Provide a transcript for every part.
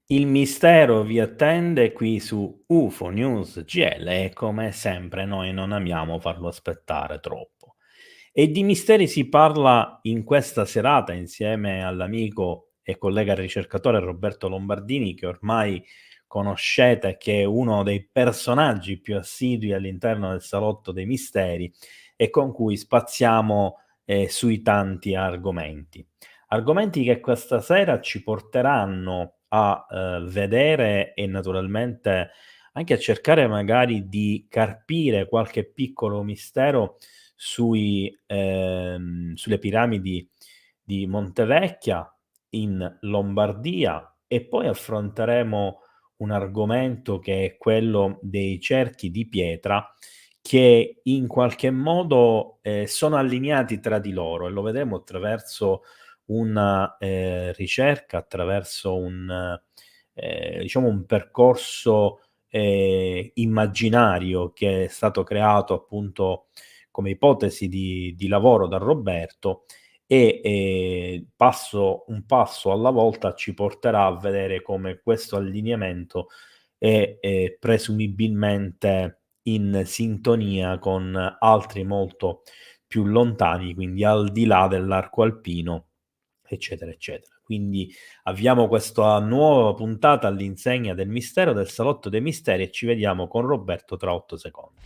Il mistero vi attende qui su UFO News GL e come sempre noi non amiamo farlo aspettare troppo. E di misteri si parla in questa serata insieme all'amico e collega ricercatore Roberto Lombardini, che ormai conoscete, che è uno dei personaggi più assidui all'interno del salotto dei misteri e con cui spaziamo sui tanti argomenti. Argomenti che questa sera ci porteranno a, vedere e naturalmente anche a cercare magari di carpire qualche piccolo mistero sulle piramidi di Montevecchia in Lombardia e poi affronteremo un argomento che è quello dei cerchi di pietra che in qualche modo, sono allineati tra di loro e lo vedremo attraverso una, ricerca, attraverso un diciamo un percorso, immaginario che è stato creato appunto come ipotesi di lavoro da Roberto e, passo un passo alla volta ci porterà a vedere come questo allineamento è, presumibilmente in sintonia con altri molto più lontani, quindi al di là dell'arco alpino, eccetera, eccetera. Quindi avviamo questa nuova puntata all'insegna del mistero del salotto dei misteri e ci vediamo con Roberto tra 8 secondi.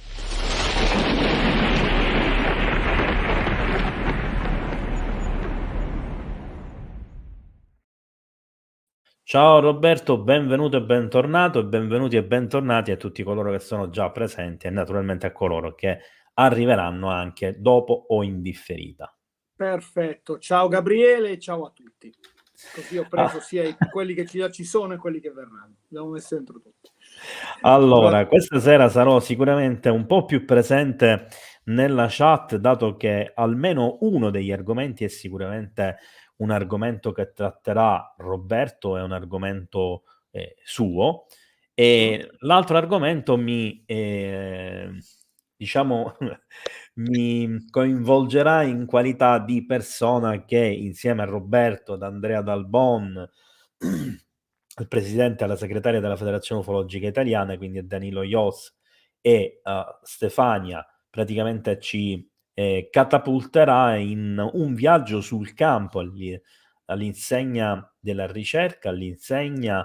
Ciao Roberto, benvenuto e benvenuti e bentornati a tutti coloro che sono già presenti e naturalmente a coloro che arriveranno anche dopo o in differita. Perfetto. Ciao Gabriele e ciao a tutti. Così ho Ah. preso sia quelli che già ci sono e quelli che verranno. Li abbiamo messi dentro tutti. Allora, questa sera sarò sicuramente un po' più presente nella chat, dato che almeno uno degli argomenti è sicuramente un argomento che tratterà Roberto, è un argomento, suo, e l'altro argomento diciamo mi coinvolgerà in qualità di persona che insieme a Roberto, ad Andrea Dalbon, al presidente e alla segretaria della Federazione Ufologica Italiana, quindi a Danilo Ios e a Stefania, praticamente ci, catapulterà in un viaggio sul campo all'insegna della ricerca, all'insegna,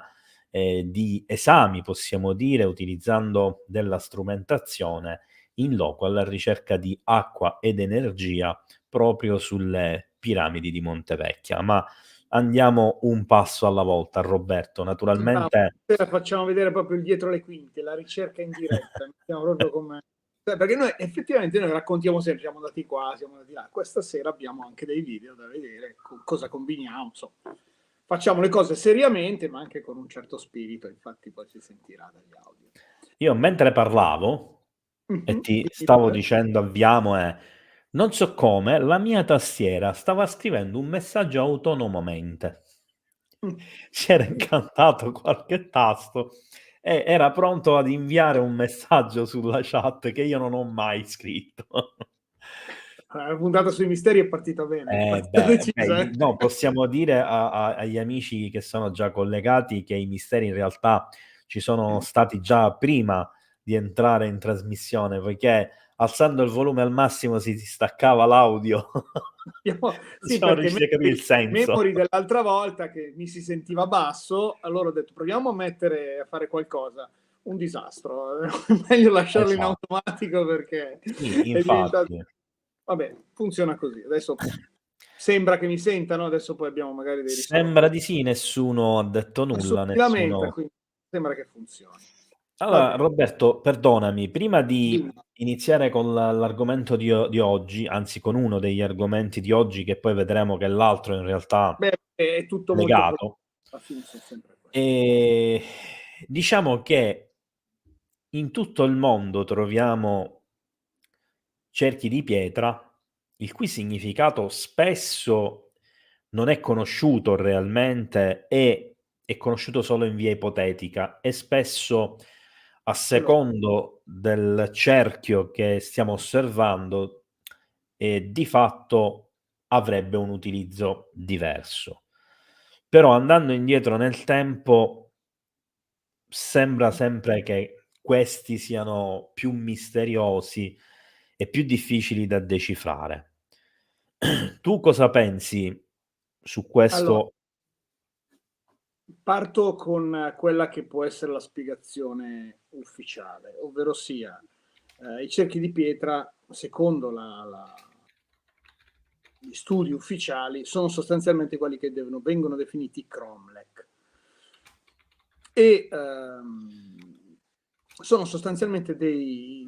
di esami, possiamo dire, utilizzando della strumentazione in loco alla ricerca di acqua ed energia proprio sulle piramidi di Montevecchia. Ma andiamo un passo alla volta, Roberto. Bravo. Naturalmente Stasera facciamo vedere proprio il dietro le quinte, la ricerca in diretta. Mettiamo proprio come... Perché noi effettivamente noi raccontiamo sempre, siamo andati qua, siamo andati là. Questa sera abbiamo anche dei video da vedere, cosa combiniamo, insomma. Facciamo le cose seriamente, ma anche con un certo spirito, infatti poi si sentirà dagli audio. io mentre parlavo e ti Dimmi stavo pure. dicendo avviamo non so come, la mia tastiera stava scrivendo un messaggio autonomamente. Si era incantato qualche tasto e era pronto ad inviare un messaggio sulla chat che io non ho mai scritto. La puntata sui misteri è partita bene, è partita decisa. No, possiamo dire agli amici che sono già collegati che i misteri in realtà ci sono stati già prima di entrare in trasmissione, poiché alzando il volume al massimo si staccava l'audio. Non Sì, siamo perché riusciti a capire il senso. memori dell'altra volta che mi si sentiva basso, allora ho detto proviamo a mettere a fare qualcosa. Un disastro, meglio lasciarlo in Esatto. automatico perché Sì, è diventato... infatti. Vabbè, funziona così. Adesso sembra che mi sentano, adesso poi abbiamo magari dei Sembra riscontri. di sì, nessuno ha detto nulla, Nessuno si lamenta, nessuno. quindi sembra che funzioni. Va Allora, bene, Roberto, perdonami, prima di dimmi. iniziare con l'argomento di oggi, anzi con uno degli argomenti di oggi, che poi vedremo che l'altro in realtà Beh, è tutto è molto collegato, legato, alla fine sono sempre quello. ehm, diciamo che in tutto il mondo troviamo cerchi di pietra, il cui significato spesso non è conosciuto realmente e è conosciuto solo in via ipotetica e spesso a Allora, secondo del cerchio che stiamo osservando, di fatto avrebbe un utilizzo diverso. Però andando indietro nel tempo sembra sempre che questi siano più misteriosi e più difficili da decifrare. Tu cosa pensi su Allora, questo? parto con quella che può essere la spiegazione ufficiale, ovverosia i cerchi di pietra, secondo gli studi ufficiali, sono sostanzialmente quelli che vengono definiti cromlech. E sono sostanzialmente delle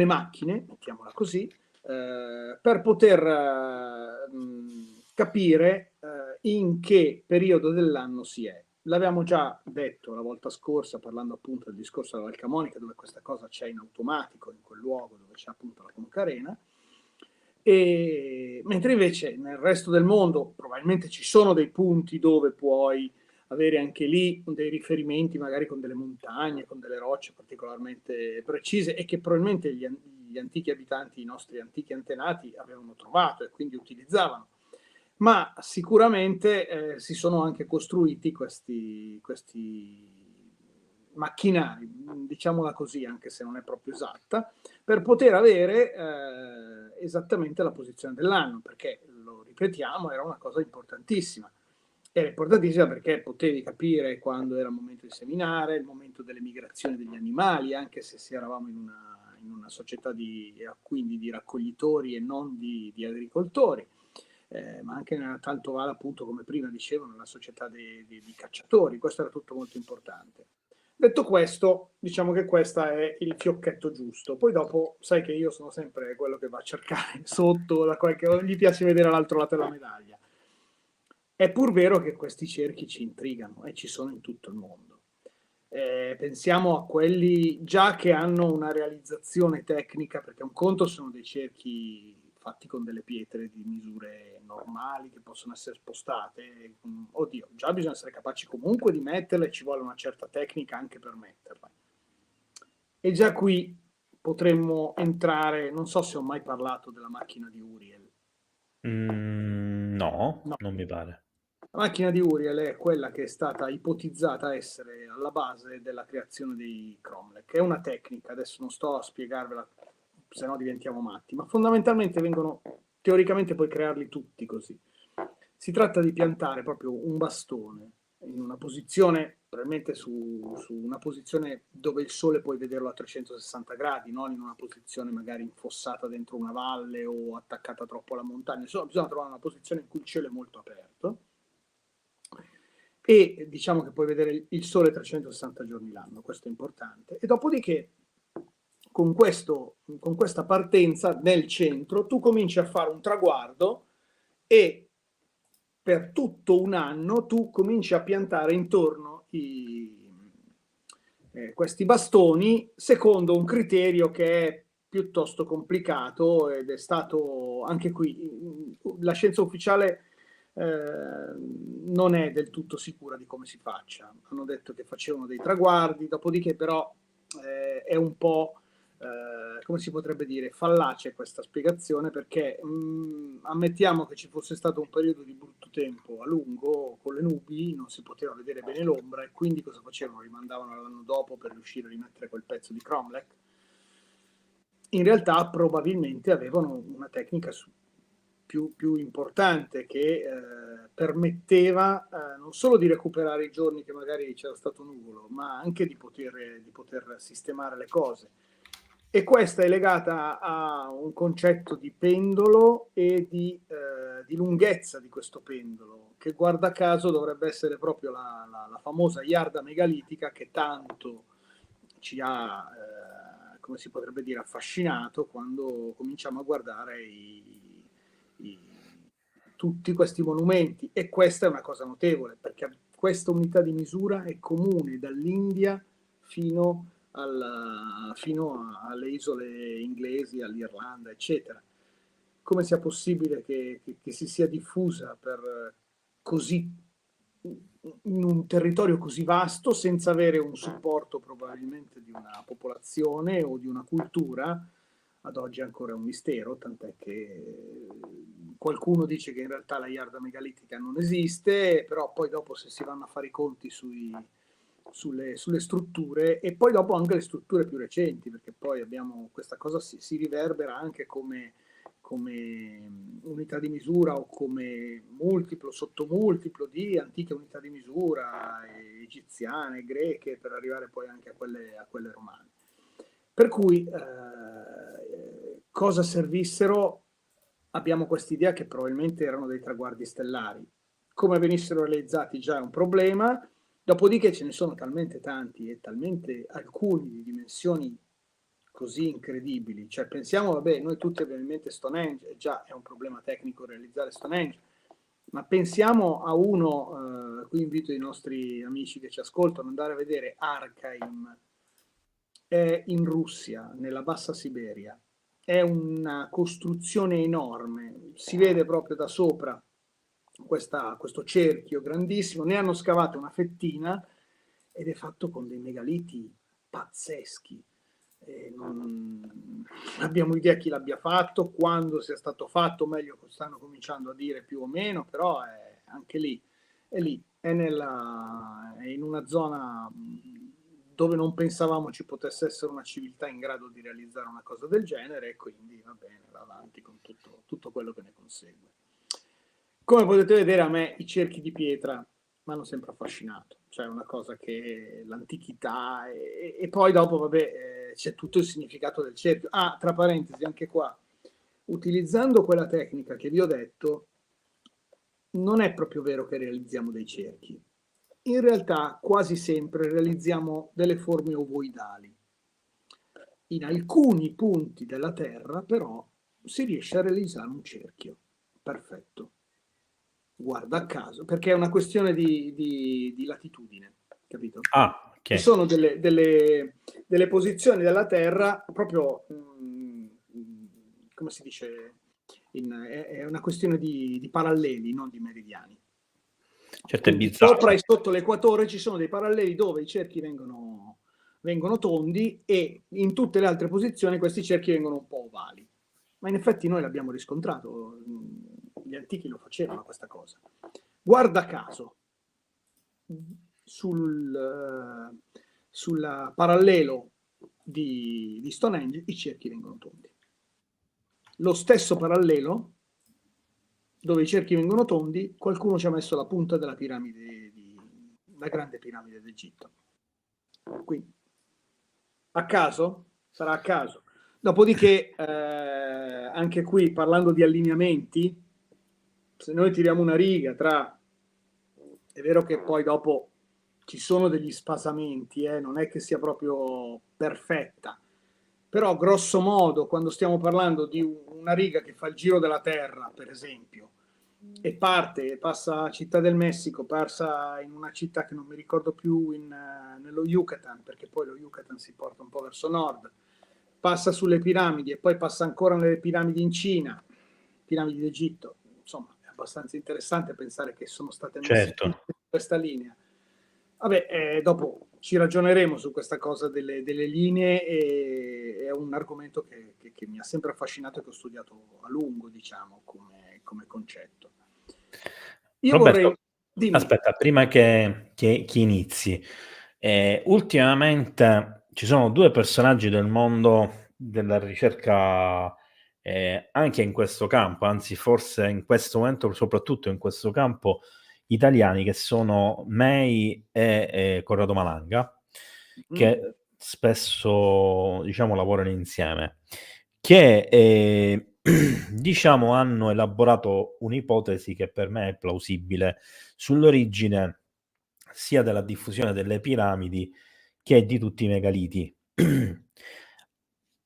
macchine, mettiamola così, per poter capire in che periodo dell'anno si è. L'abbiamo già detto la volta scorsa, parlando appunto del discorso della Val Camonica, dove questa cosa c'è in automatico, in quel luogo dove c'è appunto la Conca Arena. Mentre invece nel resto del mondo probabilmente ci sono dei punti dove puoi avere anche lì dei riferimenti magari con delle montagne, con delle rocce particolarmente precise e che probabilmente gli antichi abitanti, i nostri antichi antenati avevano trovato e quindi utilizzavano. Ma sicuramente si sono anche costruiti questi macchinari, diciamola così, anche se non è proprio esatta, per poter avere esattamente la posizione dell'anno, perché, lo ripetiamo, era una cosa importantissima. Era importantissima perché potevi capire quando era il momento di seminare, il momento delle migrazioni degli animali, anche se eravamo in una società quindi di raccoglitori e non di agricoltori. Ma anche tanto vale appunto come prima dicevo nella società di cacciatori, questo era tutto molto importante. Detto questo, diciamo che questo è il fiocchetto giusto. Poi dopo, sai che io sono sempre quello che va a cercare sotto, da qualche gli piace vedere l'altro lato della medaglia. È pur vero che questi cerchi ci intrigano e ci sono in tutto il mondo. Pensiamo a quelli già che hanno una realizzazione tecnica, perché un conto sono dei cerchi fatti con delle pietre di misure normali che possono essere spostate. Oddio, già bisogna essere capaci comunque di metterle, ci vuole una certa tecnica anche per metterle. E già qui potremmo entrare, non so se ho mai parlato della macchina di Uriel. No, No. non mi pare. La macchina di Uriel è quella che è stata ipotizzata essere alla base della creazione dei cromlech. È una tecnica, adesso non sto a spiegarvela, se no diventiamo matti, ma fondamentalmente vengono, teoricamente puoi crearli tutti così. Si tratta di piantare proprio un bastone in una posizione, probabilmente su una posizione dove il sole puoi vederlo a 360 gradi, non in una posizione magari infossata dentro una valle o attaccata troppo alla montagna. Insomma, bisogna trovare una posizione in cui il cielo è molto aperto e diciamo che puoi vedere il sole 360 giorni l'anno, questo è importante. E dopodiché con questa partenza nel centro tu cominci a fare un traguardo e per tutto un anno tu cominci a piantare intorno questi bastoni secondo un criterio che è piuttosto complicato ed è stato anche qui la scienza ufficiale non è del tutto sicura di come si faccia. Hanno detto che facevano dei traguardi, dopodiché però è un po' come si potrebbe dire, fallace questa spiegazione perché ammettiamo che ci fosse stato un periodo di brutto tempo a lungo con le nubi, non si poteva vedere bene l'ombra e quindi cosa facevano? Rimandavano all'anno dopo per riuscire a rimettere quel pezzo di cromlech. In realtà probabilmente avevano una tecnica più importante che permetteva non solo di recuperare i giorni che magari c'era stato nuvolo, ma anche di poter sistemare le cose. E questa è legata a un concetto di pendolo e di lunghezza di questo pendolo, che guarda caso dovrebbe essere proprio la famosa iarda megalitica che tanto ci ha, come si potrebbe dire, affascinato quando cominciamo a guardare tutti questi monumenti. E questa è una cosa notevole, perché questa unità di misura è comune dall'India fino alle isole inglesi, all'Irlanda, eccetera. Come sia possibile che si sia diffusa per così in un territorio così vasto senza avere un supporto probabilmente di una popolazione o di una cultura, ad oggi è ancora un mistero, tant'è che qualcuno dice che in realtà la iarda megalitica non esiste, però poi dopo se si vanno a fare i conti sui sulle strutture, e poi dopo anche le strutture più recenti, perché poi abbiamo questa cosa si riverbera anche come unità di misura o come multiplo, sottomultiplo di antiche unità di misura egiziane, greche, per arrivare poi anche a quelle romane. Per cui cosa servissero? Abbiamo quest'idea che probabilmente erano dei traguardi stellari. Come venissero realizzati già è un problema, dopodiché ce ne sono talmente tanti e talmente alcuni di dimensioni così incredibili. Cioè pensiamo, vabbè, noi tutti abbiamo in mente Stonehenge, e già è un problema tecnico realizzare Stonehenge, ma pensiamo a uno, qui invito i nostri amici che ci ascoltano ad andare a vedere Arkaim, è in Russia, nella Bassa Siberia. È una costruzione enorme, si vede proprio da sopra questo cerchio grandissimo, ne hanno scavato una fettina ed è fatto con dei megaliti pazzeschi. Non abbiamo idea chi l'abbia fatto, quando sia stato fatto, meglio stanno cominciando a dire più o meno, però è anche lì, è in una zona dove non pensavamo ci potesse essere una civiltà in grado di realizzare una cosa del genere, e quindi va bene, va avanti con tutto quello che ne consegue. Come potete vedere, a me i cerchi di pietra mi hanno sempre affascinato, cioè una cosa che l'antichità e poi dopo, vabbè, c'è tutto il significato del cerchio. Ah, tra parentesi, anche qua, utilizzando quella tecnica che vi ho detto, non è proprio vero che realizziamo dei cerchi. In realtà quasi sempre realizziamo delle forme ovoidali. In alcuni punti della Terra però si riesce a realizzare un cerchio. Perfetto. Guarda caso, perché è una questione di latitudine, capito? Ah, ok. Ci sono delle posizioni della Terra proprio, come si dice, è una questione di paralleli, non di meridiani. Certo, è Sopra bizzarro. e sotto l'equatore ci sono dei paralleli dove i cerchi vengono tondi, e in tutte le altre posizioni questi cerchi vengono un po' ovali. Ma in effetti noi l'abbiamo riscontrato, gli antichi lo facevano questa cosa. Guarda caso, sul parallelo di Stonehenge i cerchi vengono tondi. Lo stesso parallelo dove i cerchi vengono tondi, qualcuno ci ha messo la punta della piramide, la grande piramide d'Egitto. Quindi, a caso? Sarà a caso. Dopodiché, anche qui, parlando di allineamenti, se noi tiriamo una riga tra... È vero che poi dopo ci sono degli spasamenti, non è che sia proprio perfetta, però grosso modo, quando stiamo parlando di una riga che fa il giro della Terra, per esempio, e passa a Città del Messico, passa in una città che non mi ricordo più, nello Yucatan, perché poi lo Yucatan si porta un po' verso nord, passa sulle piramidi e poi passa ancora nelle piramidi in Cina, piramidi d'Egitto. Insomma, è abbastanza interessante pensare che sono state messe tutte in questa linea. Vabbè, dopo ci ragioneremo su questa cosa delle linee, e è un argomento che mi ha sempre affascinato e che ho studiato a lungo, diciamo, come concetto. Io Roberto, vorrei... Dimmi. aspetta, prima che inizi, ultimamente ci sono due personaggi del mondo della ricerca, anche in questo campo, anzi forse in questo momento, soprattutto in questo campo, italiani, che sono May e Corrado Malanga, che spesso, diciamo, lavorano insieme, che diciamo hanno elaborato un'ipotesi che per me è plausibile sull'origine sia della diffusione delle piramidi che di tutti i megaliti,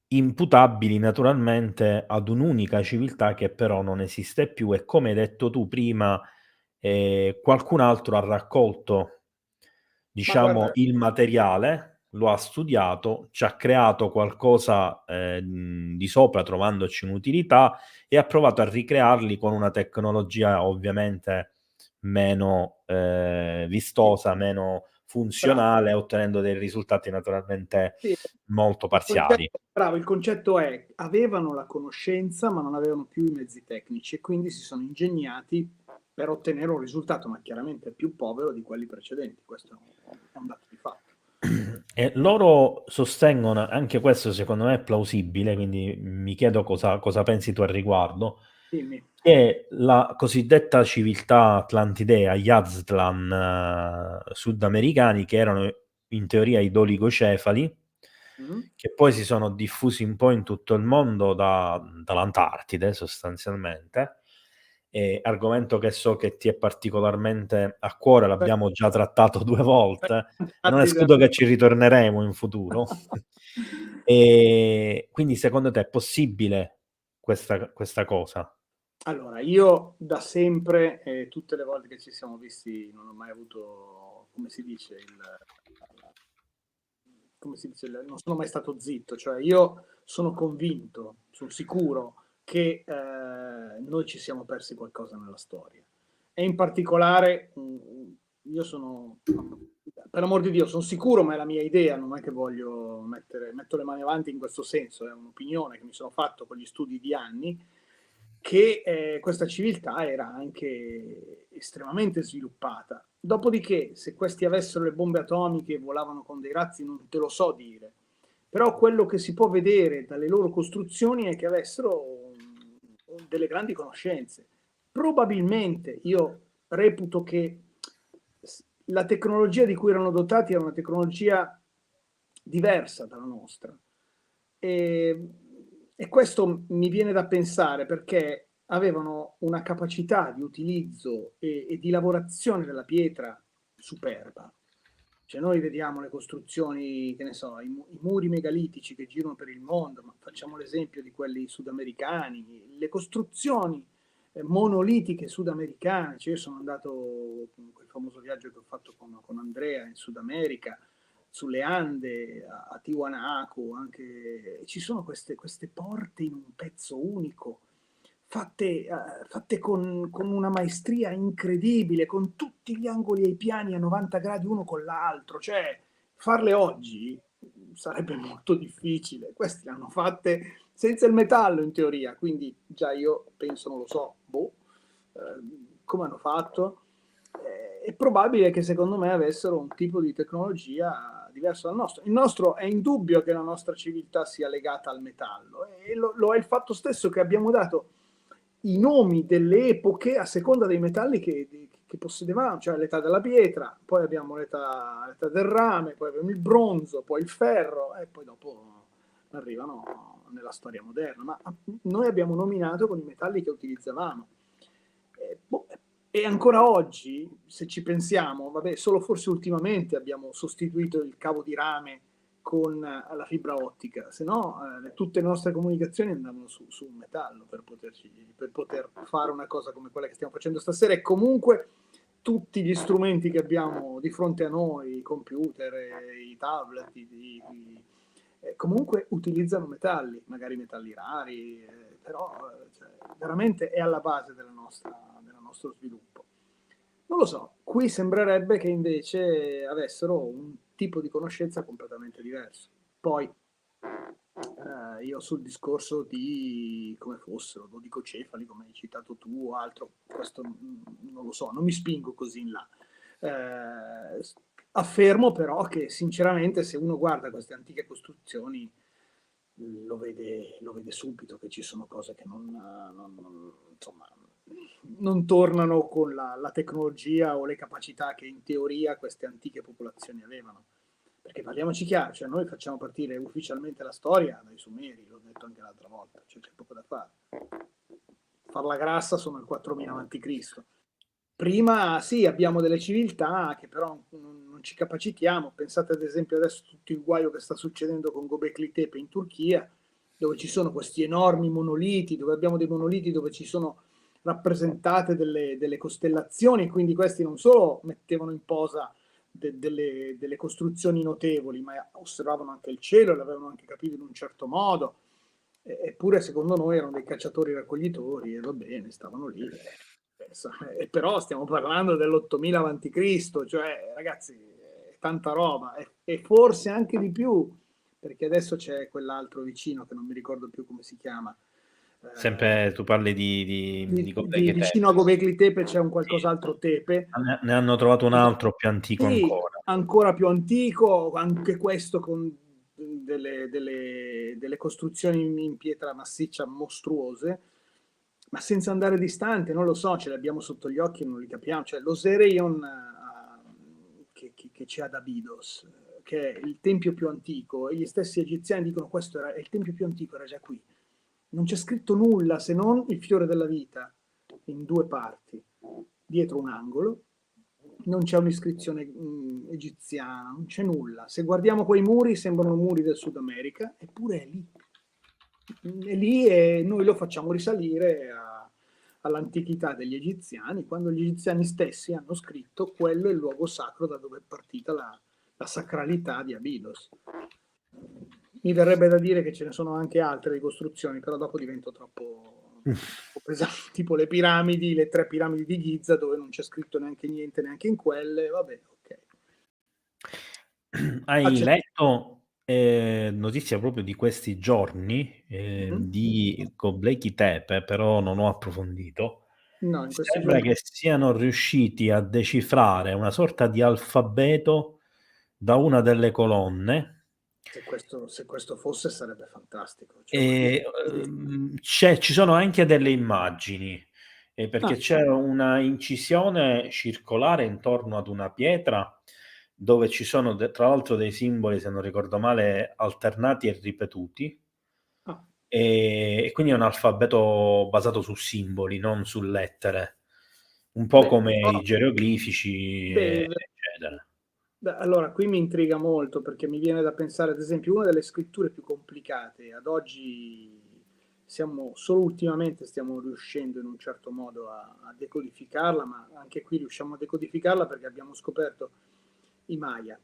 imputabili naturalmente ad un'unica civiltà che però non esiste più, e come hai detto tu prima, qualcun altro ha raccolto, diciamo, il materiale, lo ha studiato, ci ha creato qualcosa di sopra, trovandoci un'utilità, e ha provato a ricrearli con una tecnologia ovviamente meno vistosa, meno funzionale, ottenendo dei risultati naturalmente Sì, molto parziali. il concetto è: avevano la conoscenza ma non avevano più i mezzi tecnici, e quindi si sono ingegnati per ottenere un risultato, ma chiaramente più povero di quelli precedenti. Questo è un dato di fatto. E loro sostengono, anche questo secondo me è plausibile, quindi mi chiedo cosa pensi tu al riguardo, Dimmi. che la cosiddetta civiltà atlantidea, gli Aztlan sudamericani, che erano in teoria i doligocefali, che poi si sono diffusi un po' in tutto il mondo dall'Antartide sostanzialmente, argomento che so che ti è particolarmente a cuore, l'abbiamo già trattato 2 volte, e non escludo che ci ritorneremo in futuro. Quindi secondo te è possibile questa cosa? Allora, io da sempre, tutte le volte che ci siamo visti, non ho mai avuto, come si dice, non sono mai stato zitto, cioè io sono convinto, sono sicuro che noi ci siamo persi qualcosa nella storia. E in particolare, io sono, per amor di Dio, sono sicuro, ma è la mia idea, non è che voglio metto le mani avanti in questo senso, è un'opinione che mi sono fatto con gli studi di anni, che questa civiltà era anche estremamente sviluppata. Dopodiché, se questi avessero le bombe atomiche e volavano con dei razzi, non te lo so dire. Però quello che si può vedere dalle loro costruzioni è che avessero delle grandi conoscenze. Probabilmente io reputo che la tecnologia di cui erano dotati era una tecnologia diversa dalla nostra. E questo mi viene da pensare perché avevano una capacità di utilizzo e di lavorazione della pietra superba. Cioè noi vediamo le costruzioni, che ne so, i muri megalitici che girano per il mondo, ma facciamo l'esempio di quelli sudamericani, le costruzioni monolitiche sudamericane. Cioè io sono andato con quel famoso viaggio che ho fatto con Andrea in Sud America, sulle Ande, a Tiwanaku, anche ci sono queste porte in un pezzo unico, fatte con una maestria incredibile, con tutti gli angoli e i piani a 90 gradi uno con l'altro. Cioè, farle oggi sarebbe molto difficile. Questi le hanno fatte senza il metallo in teoria, quindi già io penso, non lo so, come hanno fatto? È probabile che secondo me avessero un tipo di tecnologia diverso dal nostro. Il nostro è indubbio che la nostra civiltà sia legata al metallo, e lo è il fatto stesso che abbiamo dato i nomi delle epoche a seconda dei metalli che possedevamo, cioè l'età della pietra, poi abbiamo l'età del rame, poi abbiamo il bronzo, poi il ferro, e poi dopo arrivano nella storia moderna. Ma noi abbiamo nominato con i metalli che utilizzavamo. E ancora oggi, se ci pensiamo, vabbè, solo forse ultimamente abbiamo sostituito il cavo di rame con la fibra ottica, se no tutte le nostre comunicazioni andavano su un metallo per poter fare una cosa come quella che stiamo facendo stasera. E comunque tutti gli strumenti che abbiamo di fronte a noi, i computer, i tablet, comunque utilizzano metalli, magari metalli rari, però cioè, veramente è alla base del nostro sviluppo. Non lo so, qui sembrerebbe che invece avessero un tipo di conoscenza completamente diverso. Poi io sul discorso di come fossero dodicocefali, come hai citato tu o altro, questo non lo so, non mi spingo così in là. Affermo però che sinceramente se uno guarda queste antiche costruzioni lo vede subito che ci sono cose che insomma, non tornano con la tecnologia o le capacità che in teoria queste antiche popolazioni avevano. Perché parliamoci chiaro, cioè noi facciamo partire ufficialmente la storia dai Sumeri, l'ho detto anche l'altra volta, cioè c'è poco da fare. Farla grassa sono il 4000 a.C. Prima sì, abbiamo delle civiltà che però non ci capacitiamo. Pensate ad esempio adesso tutto il guaio che sta succedendo con Göbekli Tepe in Turchia, dove ci sono questi enormi monoliti, dove abbiamo dei monoliti dove ci sono rappresentate delle costellazioni, e quindi questi non solo mettevano in posa delle costruzioni notevoli, ma osservavano anche il cielo e l'avevano anche capito in un certo modo. Eppure secondo noi erano dei cacciatori raccoglitori e va bene, stavano lì. E però stiamo parlando dell'8000 a.C., cioè ragazzi, è tanta roba, e forse anche di più, perché adesso c'è quell'altro vicino che non mi ricordo più come si chiama, Sempre tu parli di Göbekli Vicino Tepe. a Göbekli Tepe c'è un Sì. qualcos'altro Tepe. Ne hanno trovato un altro più antico Sì, ancora. ancora più antico, anche questo con delle costruzioni in pietra massiccia mostruose, ma senza andare distante, non lo so, ce li abbiamo sotto gli occhi e non li capiamo. Cioè, l'Oserion che c'è ad Abydos, che è il tempio più antico, e gli stessi egiziani dicono questo è il tempio più antico, era già qui. Non c'è scritto nulla se non il fiore della vita in due parti, dietro un angolo. Non c'è un'iscrizione egiziana, non c'è nulla. Se guardiamo quei muri, sembrano muri del Sud America, eppure è lì. È lì e noi lo facciamo risalire all'antichità degli egiziani, quando gli egiziani stessi hanno scritto quello è il luogo sacro da dove è partita la sacralità di Abydos. Mi verrebbe da dire che ce ne sono anche altre ricostruzioni, però dopo divento troppo pesante, tipo le piramidi, le 3 piramidi di Giza, dove non c'è scritto neanche niente neanche in quelle, vabbè, ok. Hai letto notizia proprio di questi giorni di Göbekli Tepe, però non ho approfondito. No, in questi Sembra giorni che siano riusciti a decifrare una sorta di alfabeto da una delle colonne. se questo fosse sarebbe fantastico. Cioè, vuol dire E, ci sono anche delle immagini, perché ah, c'è una incisione circolare intorno ad una pietra, dove ci sono tra l'altro dei simboli, se non ricordo male, alternati e ripetuti, ah, e quindi è un alfabeto basato su simboli, non su lettere, un po' beh, come però, i geroglifici, beh, eccetera. allora qui mi intriga molto perché mi viene da pensare, ad esempio, una delle scritture più complicate ad oggi solo ultimamente stiamo riuscendo in un certo modo a decodificarla, ma anche qui riusciamo a decodificarla perché abbiamo scoperto i Maya,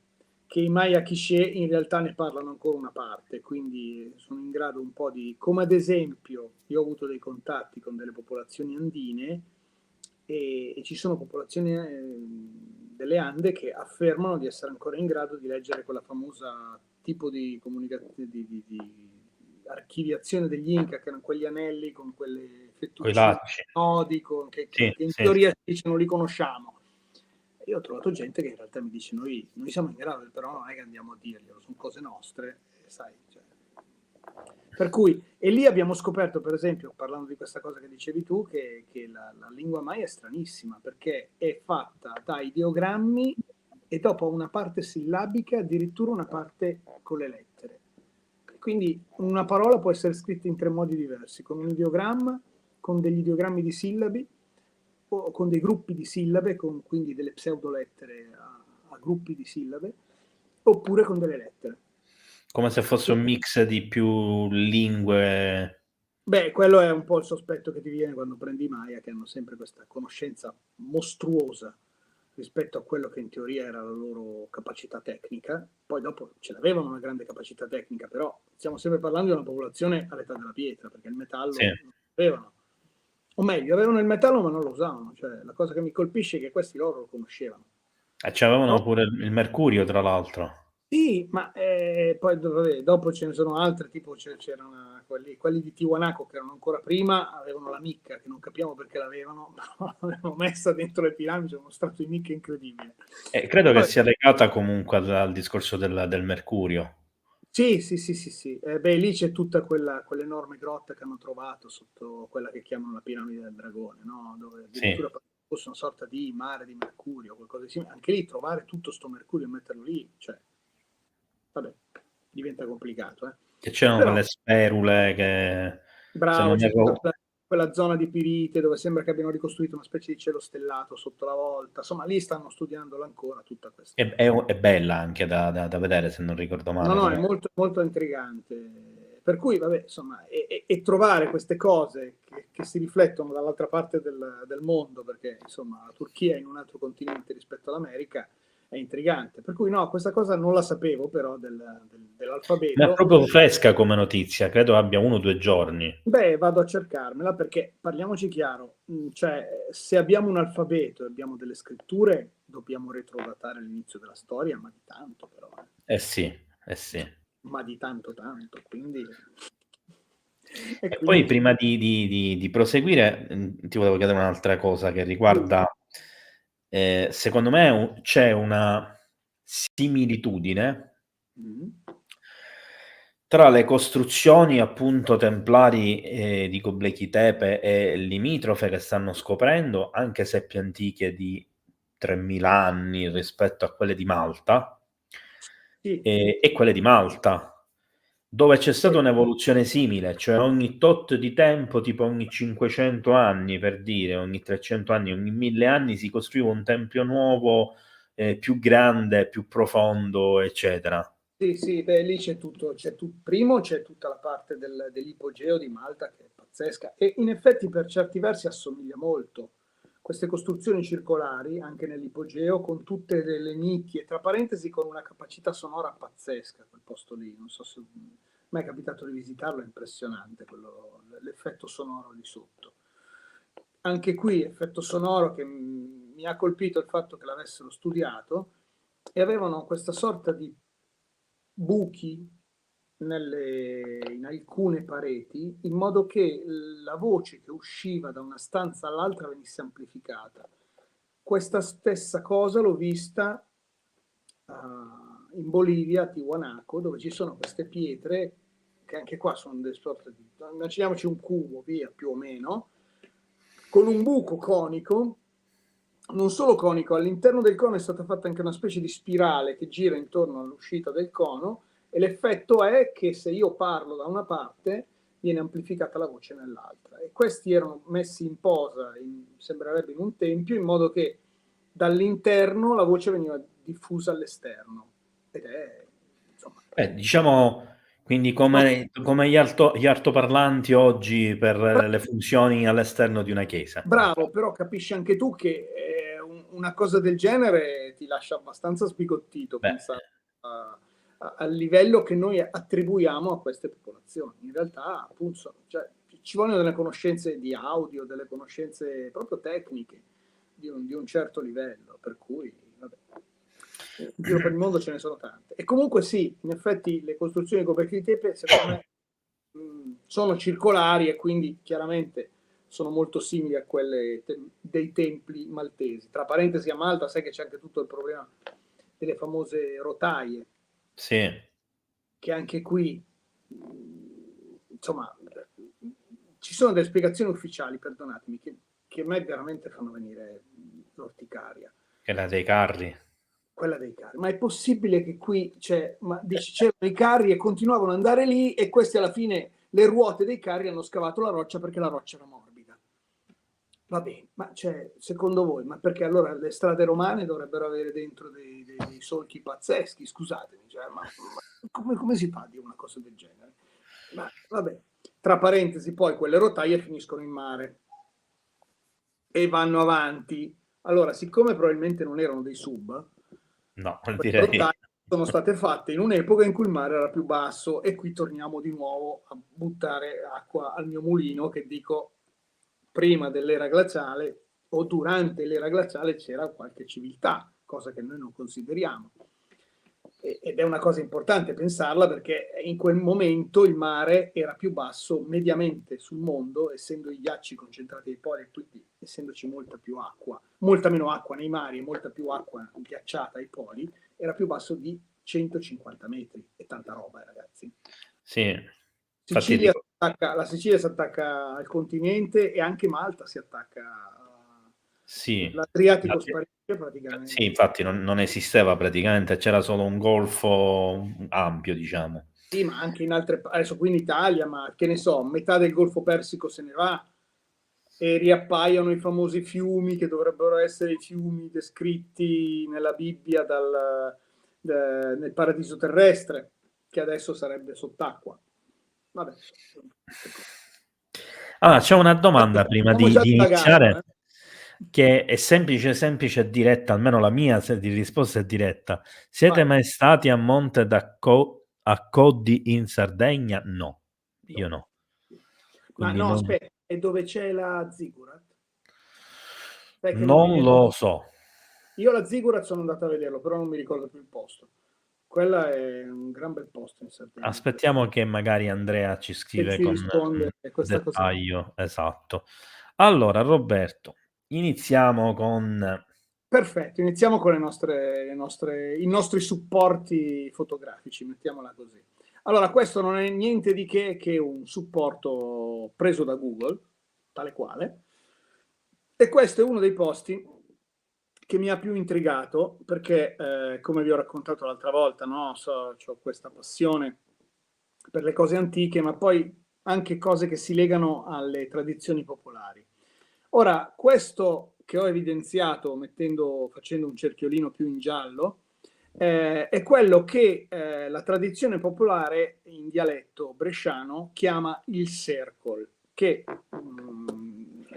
che i Maya Quiché in realtà ne parlano ancora una parte, quindi sono in grado un po' di, come ad esempio, io ho avuto dei contatti con delle popolazioni andine e ci sono popolazioni delle Ande che affermano di essere ancora in grado di leggere quella famosa tipo di comunicazione, di archiviazione degli Inca, che erano quegli anelli con quelle Coi fettuccine, lacci. nodi, Sì, che in sì, teoria si dice non li conosciamo. Io ho trovato gente che in realtà mi dice noi siamo in grado, però non è che andiamo a dirglielo, sono cose nostre, sai. Cioè. Per cui, e lì abbiamo scoperto, per esempio, parlando di questa cosa che dicevi tu, che la lingua Maya è stranissima, perché è fatta da ideogrammi e dopo una parte sillabica, addirittura una parte con le lettere. Quindi una parola può essere scritta in 3 modi diversi, con un ideogramma, con degli ideogrammi di sillabi, o con dei gruppi di sillabe, con quindi delle pseudolettere a gruppi di sillabe, oppure con delle lettere. come se fosse un mix di più lingue. Beh, quello è un po' il sospetto che ti viene quando prendi i Maya, che hanno sempre questa conoscenza mostruosa rispetto a quello che in teoria era la loro capacità tecnica. Poi dopo ce l'avevano una grande capacità tecnica, però stiamo sempre parlando di una popolazione all'età della pietra, perché il Sì. metallo non lo avevano. O meglio, avevano il metallo ma non lo usavano. Cioè, la cosa che mi colpisce è che questi loro lo conoscevano. E c'avevano No? pure il mercurio, tra l'altro. Sì, ma poi vabbè, dopo ce ne sono altre, tipo c'erano quelli di Tiwanaku che erano ancora prima, avevano la micca, che non capiamo perché l'avevano, ma l'avevano messa dentro le piramidi, c'è uno strato di micca incredibile. E credo che Vabbè, sia legata comunque al discorso del mercurio. sì, sì, sì, sì, sì. Beh, lì c'è tutta quell'enorme grotta che hanno trovato sotto quella che chiamano la piramide del dragone, no? Dove Sì. addirittura fosse una sorta di mare di mercurio, qualcosa di simile. Anche lì trovare tutto sto mercurio e metterlo lì, cioè, vabbè, diventa complicato, eh. Che c'erano Però, quelle sperule che, se bravo, non c'è tutta erro, quella zona di Pirite dove sembra che abbiano ricostruito una specie di cielo stellato sotto la volta. Insomma, lì stanno studiandolo ancora tutta questa. è bella anche da vedere, se non ricordo No, male, no, è come molto, molto intrigante. Per cui, vabbè, insomma, e trovare queste cose che si riflettono dall'altra parte del mondo, perché insomma la Turchia è in un altro continente rispetto all'America, è intrigante. Per cui no, questa cosa non la sapevo però ma è dell'alfabeto. proprio fresca come notizia, credo abbia 1 o 2 giorni. Beh, vado a cercarmela perché parliamoci chiaro, cioè se abbiamo un alfabeto e abbiamo delle scritture, dobbiamo retrodatare l'inizio della storia, ma di tanto però, Eh sì, eh sì. ma di tanto tanto, quindi E E quindi poi prima di proseguire, ti volevo chiedere un'altra cosa che riguarda, secondo me c'è una similitudine tra le costruzioni appunto templari, di Göbekli Tepe e limitrofe che stanno scoprendo, anche se più antiche di 3000 anni rispetto a quelle di Malta, sì, e quelle di Malta, dove c'è stata sì, un'evoluzione simile, cioè ogni tot di tempo, tipo ogni 500 anni per dire, ogni 300 anni, ogni 1000 anni si costruiva un tempio nuovo, più grande, più profondo, eccetera. sì, sì, beh, lì primo c'è tutta la parte dell'ipogeo di Malta che è pazzesca e in effetti per certi versi assomiglia molto. Queste costruzioni circolari, anche nell'ipogeo, con tutte le nicchie, tra parentesi con una capacità sonora pazzesca, quel posto lì, non so se mi è capitato di visitarlo, è impressionante l'effetto sonoro lì sotto. Anche qui effetto sonoro che mi ha colpito il fatto che l'avessero studiato e avevano questa sorta di buchi in alcune pareti in modo che la voce che usciva da una stanza all'altra venisse amplificata. Questa stessa cosa l'ho vista in Bolivia, a Tiwanaku, dove ci sono queste pietre che anche qua sono delle sorte di, immaginiamoci un cubo, via, più o meno, con un buco conico, non solo conico, all'interno del cono è stata fatta anche una specie di spirale che gira intorno all'uscita del cono e l'effetto è che se io parlo da una parte viene amplificata la voce nell'altra. E questi erano messi in posa, sembrerebbe in un tempio, in modo che dall'interno la voce veniva diffusa all'esterno. Ed è, insomma, Diciamo quindi come gli altoparlanti oggi per le funzioni all'esterno di una chiesa. bravo, però capisci anche tu che una cosa del genere ti lascia abbastanza sbigottito Beh, pensare al livello che noi attribuiamo a queste popolazioni. In realtà, appunto, cioè, ci vogliono delle conoscenze di audio, delle conoscenze proprio tecniche di un certo livello, per cui, vabbè, in giro per il mondo ce ne sono tante. E comunque sì, in effetti le costruzioni di Göbekli Tepe, secondo me, sono circolari e quindi chiaramente sono molto simili a quelle dei templi maltesi. Tra parentesi, a Malta sai che c'è anche tutto il problema delle famose rotaie, sì. che anche qui, insomma, ci sono delle spiegazioni ufficiali, perdonatemi, che a me veramente fanno venire l'orticaria. Quella dei carri. Quella dei carri. Ma è possibile che qui c'erano i carri e continuavano ad andare lì e questi alla fine le ruote dei carri hanno scavato la roccia perché la roccia era morbida. Va bene, ma secondo voi, ma perché allora le strade romane dovrebbero avere dentro dei solchi pazzeschi? Scusatemi, ma come si fa a dire una cosa del genere? Ma vabbè, tra parentesi, poi quelle rotaie finiscono in mare e vanno avanti. Allora, siccome probabilmente non erano dei sub, No, non quelle direi. rotaie sono state fatte in un'epoca in cui il mare era più basso e qui torniamo di nuovo a buttare acqua al mio mulino che dico prima dell'era glaciale o durante l'era glaciale c'era qualche civiltà, cosa che noi non consideriamo. Ed è una cosa importante pensarla perché in quel momento il mare era più basso mediamente sul mondo, essendo i ghiacci concentrati ai poli e quindi essendoci molta più acqua, molta meno acqua nei mari e molta più acqua ghiacciata ai poli, era più basso di 150 metri. È tanta roba, ragazzi. Sì, infatti dico, La Sicilia si attacca al continente e anche Malta si attacca sì, l'Adriatico sparisce praticamente. sì, infatti non esisteva praticamente, c'era solo un golfo ampio, diciamo. Sì, ma anche in altre adesso qui in Italia, ma che ne so, metà del Golfo Persico se ne va e riappaiono i famosi fiumi che dovrebbero essere i fiumi descritti nella Bibbia nel paradiso terrestre, che adesso sarebbe sott'acqua. Vabbè. Allora, c'è una domanda prima Abbiamo già di divagato, iniziare che è semplice, semplice e diretta, almeno la mia di risposta è diretta. Siete Vai. mai stati a Monte a Coddi in Sardegna? No, io No. no. Ma Quindi no, non, aspetta, e dove c'è la Ziggurat? Sai che non mi non viene. lo so. Io la Ziggurat sono andato a vederlo, però non mi ricordo più il posto. quella è un gran bel posto in Sardegna. Aspettiamo che magari Andrea ci E scrive ci con risponde questa cosa. dettaglio esatto. Allora Roberto, iniziamo con Perfetto, iniziamo con i nostri supporti fotografici, mettiamola così. Allora, questo non è niente di che un supporto preso da Google, tale quale, e questo è uno dei posti che mi ha più intrigato perché, come vi ho raccontato l'altra volta, no? Ho questa passione per le cose antiche, ma poi anche cose che si legano alle tradizioni popolari. Ora, questo che ho evidenziato facendo un cerchiolino più in giallo, è quello che la tradizione popolare in dialetto bresciano chiama il cercol, che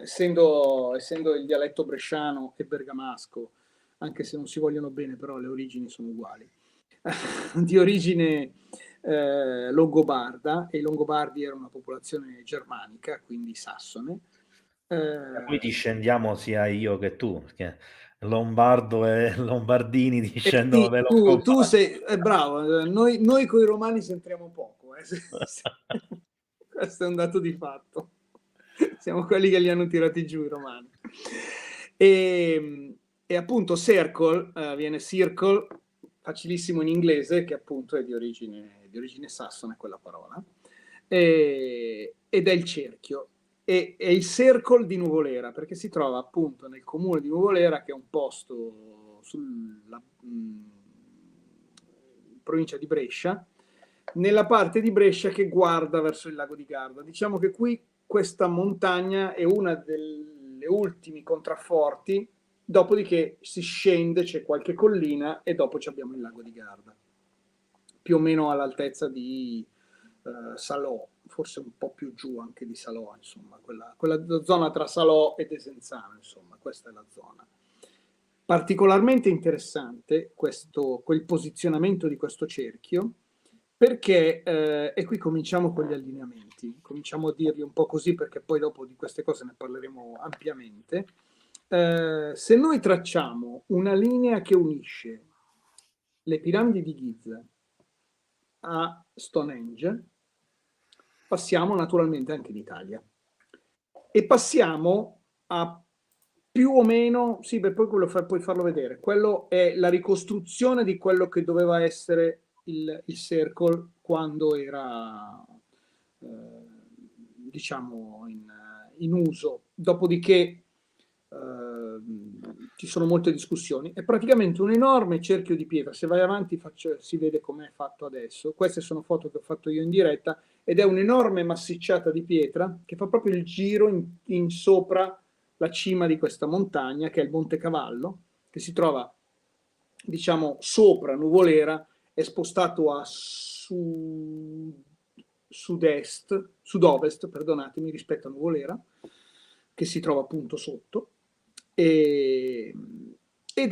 essendo il dialetto bresciano e bergamasco, anche se non si vogliono bene, però le origini sono uguali, di origine longobarda, e i Longobardi era una popolazione germanica, quindi sassone. da cui discendiamo sia io che tu, perché Lombardo e Lombardini discendono Sì, dai tu Longobardi. sei bravo, noi con i romani c'entriamo poco, questo è un dato di fatto. Siamo quelli che li hanno tirati giù i romani. E appunto circle viene circle, facilissimo in inglese, che appunto è di origine sassone quella parola, ed è il cerchio. È il circle di Nuvolera, perché si trova appunto nel comune di Nuvolera, che è un posto sulla provincia di Brescia, nella parte di Brescia che guarda verso il lago di Garda. Diciamo che qui questa montagna è una delle ultimi contrafforti, dopodiché si scende, c'è qualche collina e dopo abbiamo il lago di Garda, più o meno all'altezza di Salò, forse un po' più giù anche di Salò, insomma, quella zona tra Salò e Desenzano, insomma, questa è la zona. Particolarmente interessante quel posizionamento di questo cerchio, perché, e qui cominciamo con gli allineamenti, cominciamo a dirli un po' così perché poi dopo di queste cose ne parleremo ampiamente. Se noi tracciamo una linea che unisce le piramidi di Giza a Stonehenge, passiamo naturalmente anche in Italia e passiamo a più o meno, sì, beh, poi puoi farlo vedere, quello è la ricostruzione di quello che doveva essere il circle quando era diciamo in uso, dopodiché ci sono molte discussioni. È praticamente un enorme cerchio di pietra, se vai avanti si vede com'è fatto adesso. Queste sono foto che ho fatto io in diretta, ed è un'enorme massicciata di pietra che fa proprio il giro in sopra la cima di questa montagna, che è il Monte Cavallo, che si trova, diciamo, sopra Nuvolera, è spostato a sud-ovest, perdonatemi, rispetto a Nuvolera, che si trova appunto sotto, ed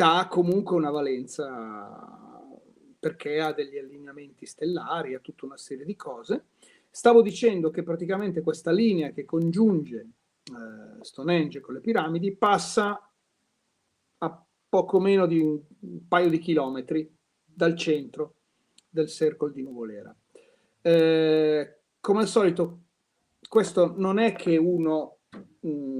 ha comunque una valenza perché ha degli allineamenti stellari, ha tutta una serie di cose. Stavo dicendo che praticamente questa linea che congiunge Stonehenge con le piramidi passa a poco meno di un paio di chilometri dal centro del Circle di Nuvolera. Come al solito, questo non è che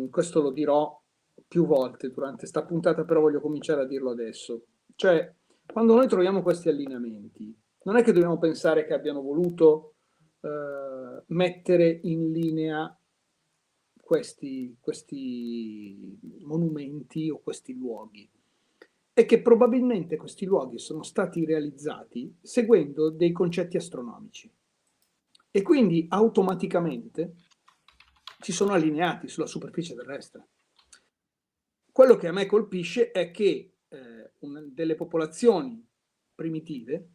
questo lo dirò più volte durante questa puntata, però voglio cominciare a dirlo adesso. Cioè, quando noi troviamo questi allineamenti, non è che dobbiamo pensare che abbiano voluto mettere in linea questi monumenti o questi luoghi, è che probabilmente questi luoghi sono stati realizzati seguendo dei concetti astronomici e quindi automaticamente si sono allineati sulla superficie terrestre. Quello che a me colpisce è che delle popolazioni primitive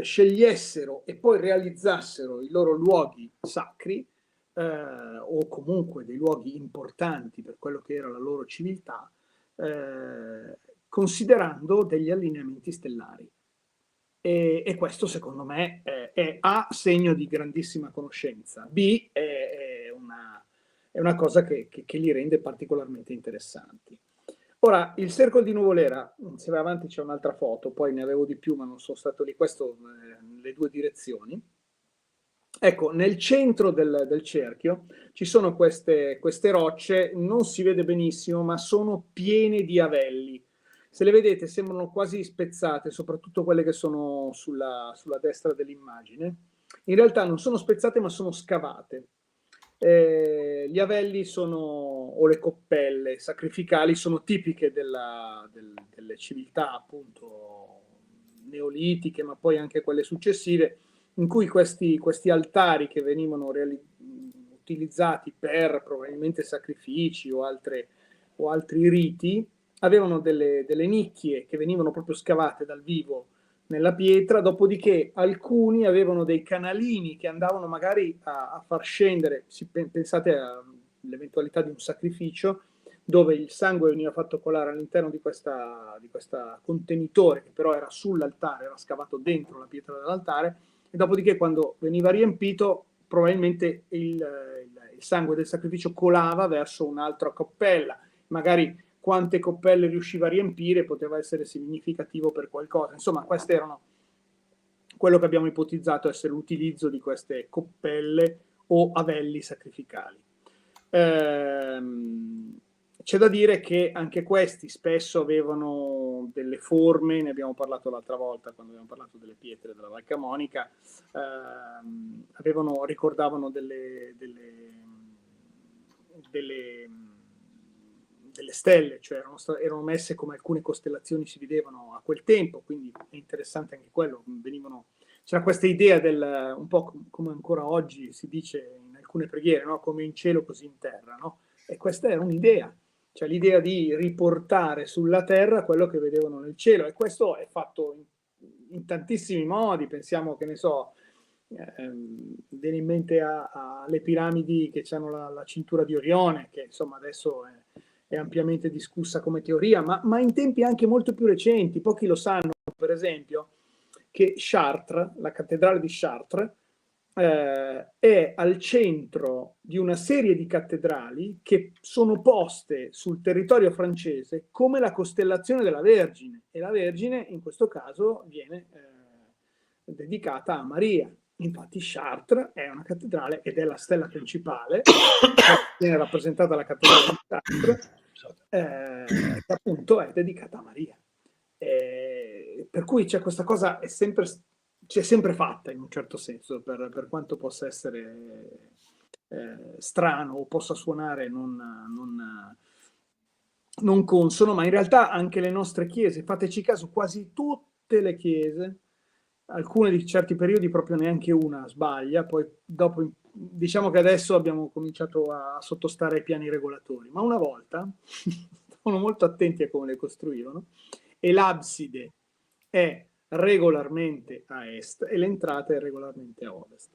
scegliessero e poi realizzassero i loro luoghi sacri o comunque dei luoghi importanti per quello che era la loro civiltà, considerando degli allineamenti stellari. E questo secondo me è A, segno di grandissima conoscenza, B, è una cosa che li rende particolarmente interessanti. Ora, il Cercle di Nuvolera, se vai avanti c'è un'altra foto, poi ne avevo di più ma non sono stato lì, questo le due direzioni. Ecco, nel centro del cerchio ci sono queste rocce, non si vede benissimo, ma sono piene di avelli. Se le vedete sembrano quasi spezzate, soprattutto quelle che sono sulla destra dell'immagine. In realtà non sono spezzate, ma sono scavate. Gli avelli o le coppelle sacrificali sono tipiche delle civiltà appunto neolitiche, ma poi anche quelle successive, in cui questi altari che venivano utilizzati per probabilmente sacrifici o altri riti avevano delle nicchie che venivano proprio scavate dal vivo nella pietra, dopodiché alcuni avevano dei canalini che andavano magari a far scendere, pensate all'eventualità di un sacrificio, dove il sangue veniva fatto colare all'interno di questa contenitore, che però era sull'altare, era scavato dentro la pietra dell'altare, e dopodiché quando veniva riempito, probabilmente il sangue del sacrificio colava verso un'altra coppella, magari quante coppelle riusciva a riempire poteva essere significativo per qualcosa. Insomma, queste erano quello che abbiamo ipotizzato essere l'utilizzo di queste coppelle o avelli sacrificali. C'è da dire che anche questi spesso avevano delle forme, ne abbiamo parlato l'altra volta quando abbiamo parlato delle pietre della Val Camonica, ricordavano delle stelle, cioè erano messe come alcune costellazioni si vedevano a quel tempo, quindi è interessante anche quello. C'era questa idea un po' come ancora oggi si dice in alcune preghiere, no? Come in cielo così in terra, no? E questa era un'idea, cioè l'idea di riportare sulla terra quello che vedevano nel cielo, e questo è fatto in tantissimi modi. Pensiamo, che ne so, viene in mente alle piramidi che hanno la cintura di Orione, che insomma adesso è ampiamente discussa come teoria, ma in tempi anche molto più recenti. Pochi lo sanno, per esempio, che Chartres, la cattedrale di Chartres, è al centro di una serie di cattedrali che sono poste sul territorio francese come la costellazione della Vergine, e la Vergine in questo caso viene dedicata a Maria. Infatti Chartres è una cattedrale ed è la stella principale, viene rappresentata la cattedrale di Chartres, che appunto è dedicata a Maria. Per cui c'è questa cosa, c'è sempre fatta in un certo senso, per quanto possa essere strano o possa suonare non consono, ma in realtà anche le nostre chiese, fateci caso, quasi tutte le chiese, alcune di certi periodi proprio neanche una sbaglia, poi dopo diciamo che adesso abbiamo cominciato a sottostare ai piani regolatori, ma una volta stavano molto attenti a come le costruivano, e l'abside è regolarmente a est e l'entrata è regolarmente a ovest.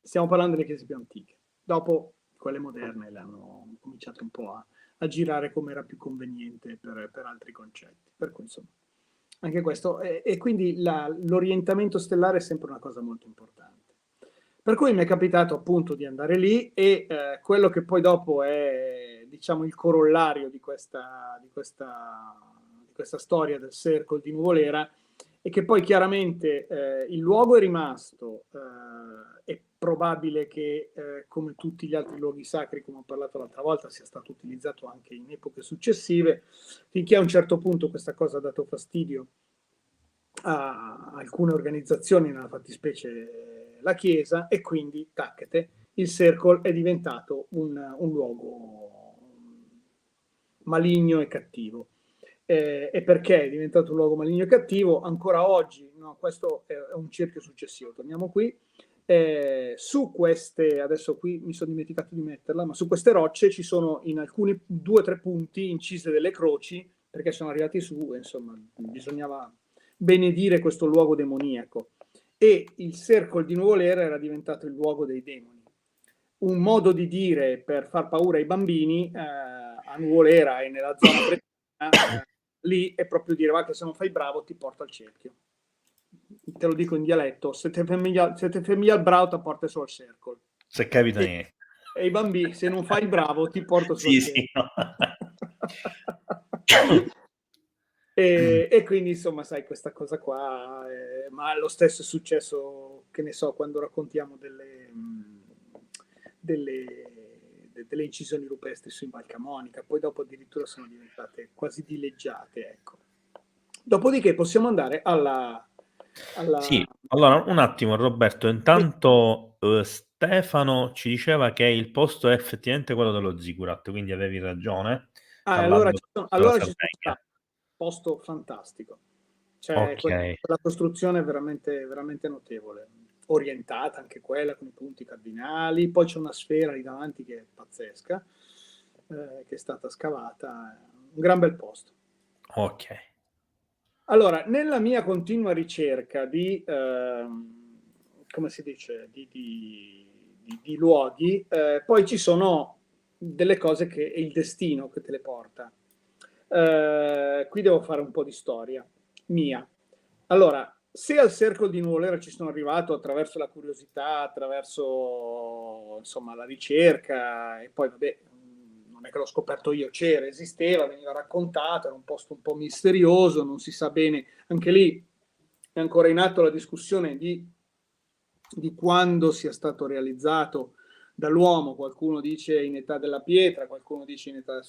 Stiamo parlando delle chiese più antiche. Dopo quelle moderne le hanno cominciato un po' a girare come era più conveniente per altri concetti. Per cui insomma, anche questo, e quindi l'orientamento stellare è sempre una cosa molto importante. Per cui mi è capitato appunto di andare lì, e quello che poi dopo è, diciamo, il corollario di questa storia del Cercle di Nuvolera, e che poi chiaramente il luogo è rimasto, è probabile che come tutti gli altri luoghi sacri, come ho parlato l'altra volta, sia stato utilizzato anche in epoche successive, finché a un certo punto questa cosa ha dato fastidio a alcune organizzazioni, nella fattispecie la Chiesa, e quindi tacchete, il Cercle è diventato un luogo maligno e cattivo. E perché è diventato un luogo maligno e cattivo? Ancora oggi, no, questo è un cerchio successivo, torniamo qui, su queste, adesso qui mi sono dimenticato di metterla, ma su queste rocce ci sono in alcuni 2 o 3 punti incise delle croci, perché sono arrivati su, insomma, bisognava benedire questo luogo demoniaco, e il Cercle di Nuvolera era diventato il luogo dei demoni. Un modo di dire per far paura ai bambini a Nuvolera e nella zona bretagna, lì è proprio dire: va che se non fai bravo ti porto al cerchio. Te lo dico in dialetto: se te famiglia al bravo ti porta solo al Cercle. Se capita niente. E i bambini, se non fai bravo ti porto sul cerchio. Sì. E quindi insomma, sai, questa cosa qua, ma lo stesso è successo, che ne so, quando raccontiamo delle incisioni rupestri su in Val Camonica, poi dopo addirittura sono diventate quasi dileggiate, ecco. Dopodiché possiamo andare Sì, alla... allora un attimo Roberto, Sì. intanto, Stefano ci diceva che il posto è effettivamente quello dello Ziggurat, quindi avevi ragione, Allora parlando della allora ci sono Sardegna. stato, posto fantastico. Cioè, Okay. quella costruzione è veramente, veramente notevole, orientata anche quella con i punti cardinali, poi c'è una sfera lì davanti che è pazzesca, che è stata scavata, un gran bel posto. Okay. Allora, nella mia continua ricerca di, come si dice, di luoghi, poi ci sono delle cose che è il destino che te le porta. Qui devo fare un po' di storia mia. Allora, se al Circle di Nuvolera ci sono arrivato attraverso la curiosità, attraverso insomma la ricerca, e poi vabbè, non è che l'ho scoperto io, c'era, esisteva, veniva raccontato, era un posto un po' misterioso, non si sa bene, anche lì è ancora in atto la discussione di quando sia stato realizzato dall'uomo, qualcuno dice in età della pietra, qualcuno dice in età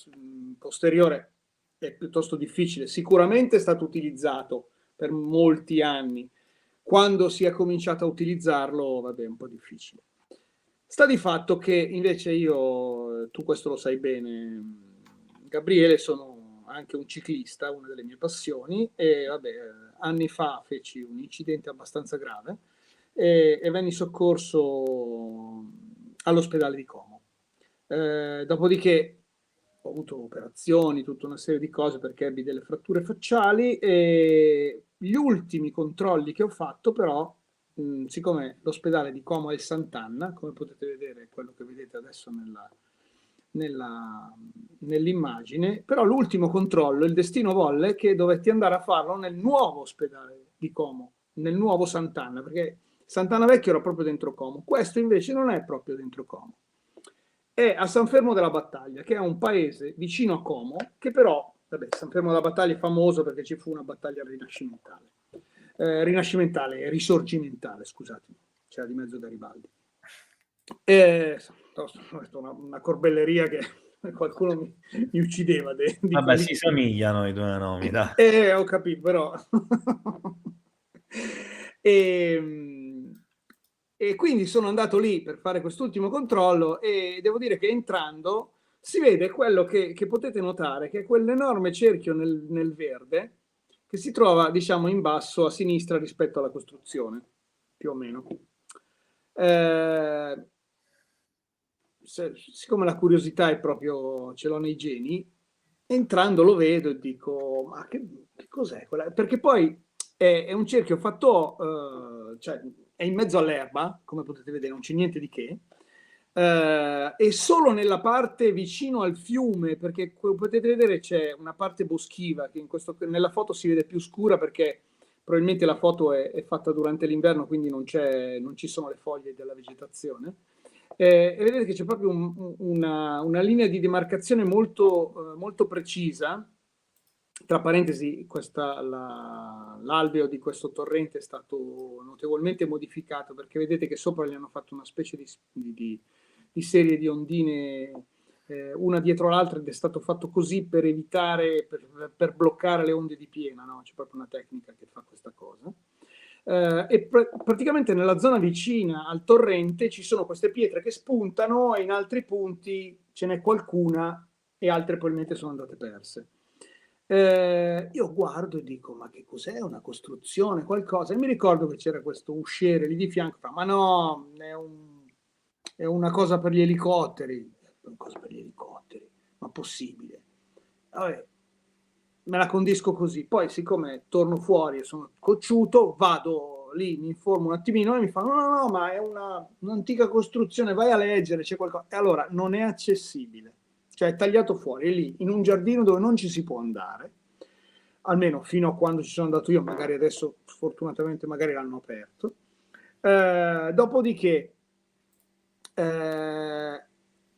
posteriore, è piuttosto difficile. Sicuramente è stato utilizzato per molti anni. Quando si è cominciato a utilizzarlo, vabbè, è un po' difficile. Sta di fatto che invece io, tu questo lo sai bene, Gabriele, sono anche un ciclista, una delle mie passioni, e vabbè, anni fa feci un incidente abbastanza grave e venni soccorso all'ospedale di Como. Dopodiché ho avuto operazioni, tutta una serie di cose perché ebbi delle fratture facciali e gli ultimi controlli che ho fatto però, siccome l'ospedale di Como è il Sant'Anna, come potete vedere, quello che vedete adesso nella, nell'immagine, però l'ultimo controllo, il destino volle che dovetti andare a farlo nel nuovo ospedale di Como, nel nuovo Sant'Anna, perché Sant'Anna Vecchio era proprio dentro Como, questo invece non è proprio dentro Como, è a San Fermo della Battaglia, che è un paese vicino a Como, che però, vabbè, San Fermo della Battaglia è famoso perché ci fu una battaglia risorgimentale, scusatemi, c'era di mezzo Garibaldi. Una corbelleria che qualcuno mi uccideva di Vabbè, quelli. si somigliano i 2 nomi, dai. Ho capito, però. e, e quindi sono andato lì per fare quest'ultimo controllo e devo dire che entrando si vede quello che potete notare, che è quell'enorme cerchio nel verde che si trova, diciamo, in basso a sinistra rispetto alla costruzione, più o meno. Eh, siccome la curiosità è proprio, ce l'ho nei geni, entrando lo vedo e dico, ma che cos'è quella? Perché poi è un cerchio fatto, cioè è in mezzo all'erba, come potete vedere, non c'è niente di che, e solo nella parte vicino al fiume, perché come potete vedere c'è una parte boschiva che nella foto si vede più scura perché probabilmente la foto è fatta durante l'inverno, quindi non ci sono le foglie della vegetazione. E vedete che c'è proprio una linea di demarcazione molto, molto precisa. Tra parentesi, l'alveo di questo torrente è stato notevolmente modificato perché vedete che sopra gli hanno fatto una specie di serie di ondine, una dietro l'altra, ed è stato fatto così per evitare, per bloccare le onde di piena, no? C'è proprio una tecnica che fa questa cosa. E praticamente nella zona vicina al torrente ci sono queste pietre che spuntano e in altri punti ce n'è qualcuna e altre probabilmente sono andate perse. Io guardo e dico, ma che cos'è? Una costruzione, qualcosa? E mi ricordo che c'era questo usciere lì di fianco, ma no, è una cosa per gli elicotteri. Una cosa per gli elicotteri, ma possibile? Vabbè, me la condisco così. Poi, siccome torno fuori e sono cocciuto, vado lì, mi informo un attimino e mi fanno: no, no, no, ma è un'antica costruzione, vai a leggere, c'è qualcosa. E allora non è accessibile, cioè è tagliato fuori, è lì, in un giardino dove non ci si può andare, almeno fino a quando ci sono andato io, magari adesso, sfortunatamente, magari l'hanno aperto. Dopodiché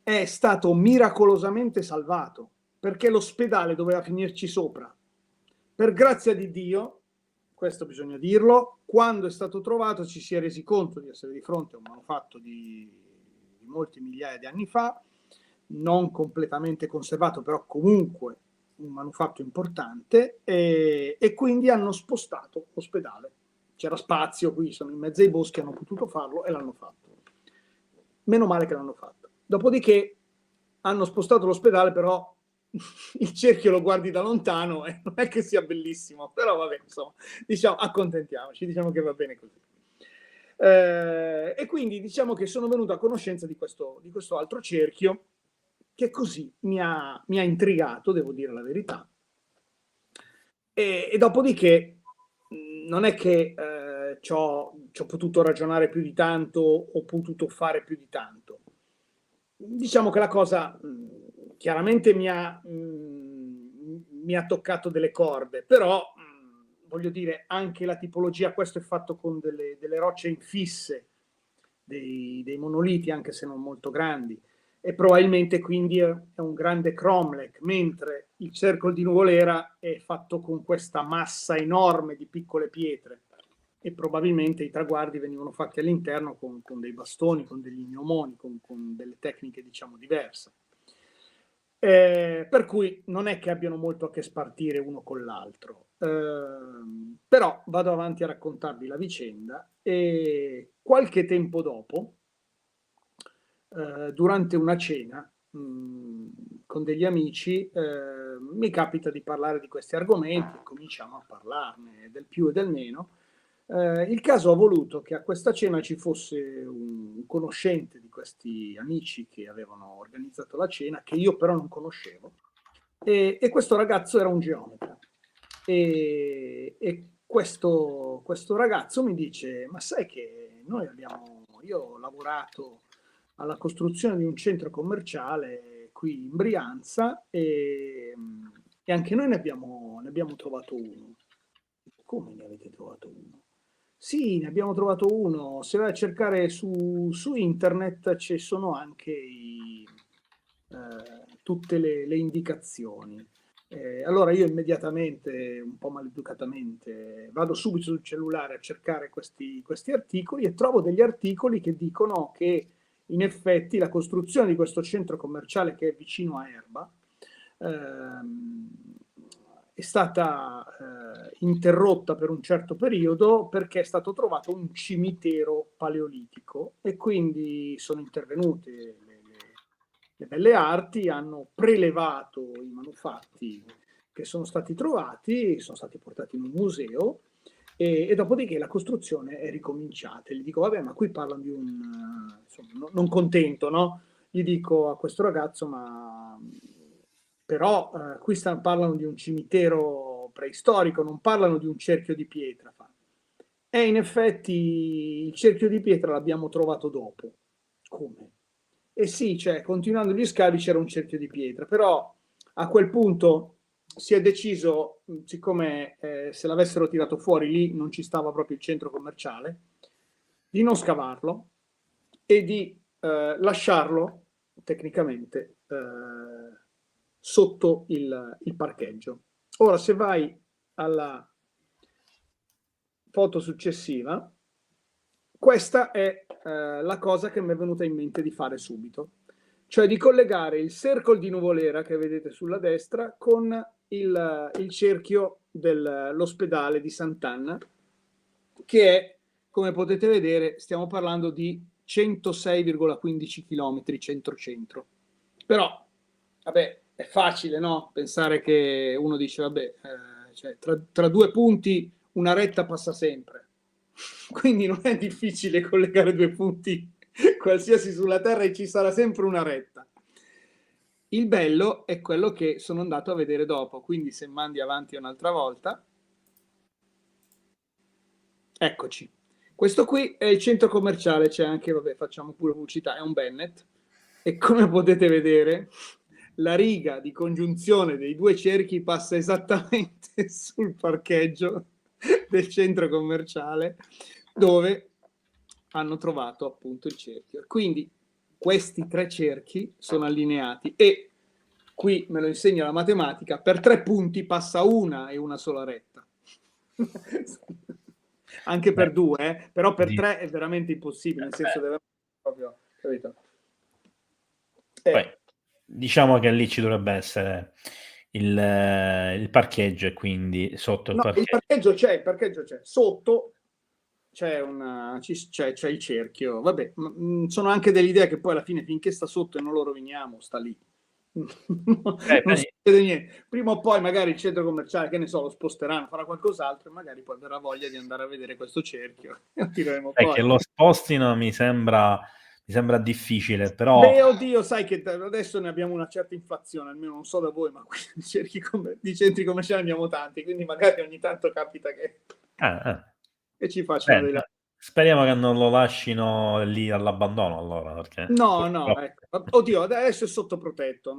è stato miracolosamente salvato perché l'ospedale doveva finirci sopra. Per grazia di Dio, questo bisogna dirlo, quando è stato trovato ci si è resi conto di essere di fronte a un manufatto di molti migliaia di anni fa, non completamente conservato, però comunque un manufatto importante, e quindi hanno spostato l'ospedale. C'era spazio, qui sono in mezzo ai boschi, hanno potuto farlo e l'hanno fatto. Meno male che l'hanno fatto. Dopodiché hanno spostato l'ospedale, però il cerchio lo guardi da lontano e non è che sia bellissimo, però vabbè, insomma, diciamo, accontentiamoci, diciamo che va bene così. E quindi diciamo che sono venuto a conoscenza di questo altro cerchio, che così mi ha intrigato, devo dire la verità, e dopodiché non è che ci ho potuto ragionare più di tanto, ho potuto fare più di tanto. Diciamo che la cosa chiaramente mi ha toccato delle corde, però voglio dire, anche la tipologia, questo è fatto con delle rocce infisse, dei monoliti, anche se non molto grandi, e probabilmente quindi è un grande cromlech, mentre il cerco di Nuvolera è fatto con questa massa enorme di piccole pietre, e probabilmente i traguardi venivano fatti all'interno con dei bastoni, con degli gnomoni, con delle tecniche diciamo diverse. Per cui non è che abbiano molto a che spartire uno con l'altro, però vado avanti a raccontarvi la vicenda, e qualche tempo dopo, durante una cena con degli amici, mi capita di parlare di questi argomenti, cominciamo a parlarne del più e del meno. Il caso ha voluto che a questa cena ci fosse un conoscente di questi amici che avevano organizzato la cena, che io però non conoscevo, e questo ragazzo era un geometra, e questo ragazzo mi dice: ma sai che io ho lavorato alla costruzione di un centro commerciale qui in Brianza, e anche noi ne abbiamo trovato uno. Come ne avete trovato uno? Sì, ne abbiamo trovato uno. Se vai a cercare su internet ci sono anche tutte le indicazioni. Allora io immediatamente, un po' maleducatamente, vado subito sul cellulare a cercare questi articoli, e trovo degli articoli che dicono che in effetti la costruzione di questo centro commerciale, che è vicino a Erba, è stata interrotta per un certo periodo perché è stato trovato un cimitero paleolitico, e quindi sono intervenute le belle arti, hanno prelevato i manufatti che sono stati trovati, sono stati portati in un museo, e dopodiché la costruzione è ricominciata. Gli dico: vabbè, ma qui parlano di insomma, non contento, no? Gli dico a questo ragazzo: ma però qui parlano di un cimitero preistorico, non parlano di un cerchio di pietra. E in effetti il cerchio di pietra l'abbiamo trovato dopo. Come? E sì, cioè, continuando gli scavi c'era un cerchio di pietra, però a quel punto si è deciso, siccome se l'avessero tirato fuori lì non ci stava proprio il centro commerciale, di non scavarlo e di lasciarlo tecnicamente sotto il parcheggio. Ora, se vai alla foto successiva, questa è la cosa che mi è venuta in mente di fare subito, cioè di collegare il Circle di Nuvolera che vedete sulla destra con il cerchio dell'ospedale di Sant'Anna, che è, come potete vedere, stiamo parlando di 106,15 km centro-centro. Però, vabbè, è facile, no? Pensare che uno dice, vabbè, cioè, tra due punti una retta passa sempre. Quindi non è difficile collegare due punti qualsiasi sulla Terra, e ci sarà sempre una retta. Il bello è quello che sono andato a vedere dopo, quindi se mandi avanti un'altra volta, eccoci. Questo qui è il centro commerciale, c'è anche, vabbè, facciamo pure pubblicità, è un Bennett, e come potete vedere la riga di congiunzione dei due cerchi passa esattamente sul parcheggio del centro commerciale, dove hanno trovato appunto il cerchio. Quindi questi tre cerchi sono allineati, e Qui me lo insegna la matematica, per 3 punti passa una e una sola retta. Anche per 2, però per 3 è veramente impossibile, nel senso deve proprio, capito? Poi, diciamo che lì ci dovrebbe essere il parcheggio e quindi sotto il No, il parcheggio. parcheggio c'è. Sotto c'è il cerchio. Vabbè, sono anche delle idee che poi alla fine, finché sta sotto e non lo roviniamo, sta lì. Non succede niente. Prima o poi magari il centro commerciale, che ne so, lo sposteranno, farà qualcos'altro e magari poi verrà voglia di andare a vedere questo cerchio. E tireremo fuori. Che lo spostino mi sembra difficile, però Beh, oddio, sai che adesso ne abbiamo una certa inflazione, almeno non so da voi, ma qui di centri commerciali abbiamo tanti, quindi magari ogni tanto capita che ci facciano dei lavori. speriamo che non lo lascino lì all'abbandono allora, perché No, ecco. Oddio, adesso è sotto protetto,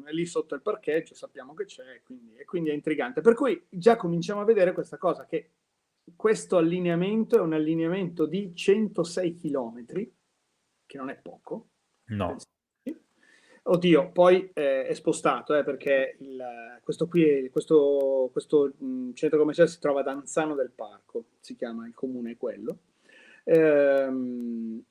è lì sotto il parcheggio, sappiamo che c'è, e quindi è intrigante. Per cui già cominciamo a vedere questa cosa, che questo allineamento è un allineamento di 106 chilometri, che non è poco. No. Oddio, poi è spostato, perché questo centro commerciale si trova ad Anzano del Parco, si chiama, il comune è quello, ed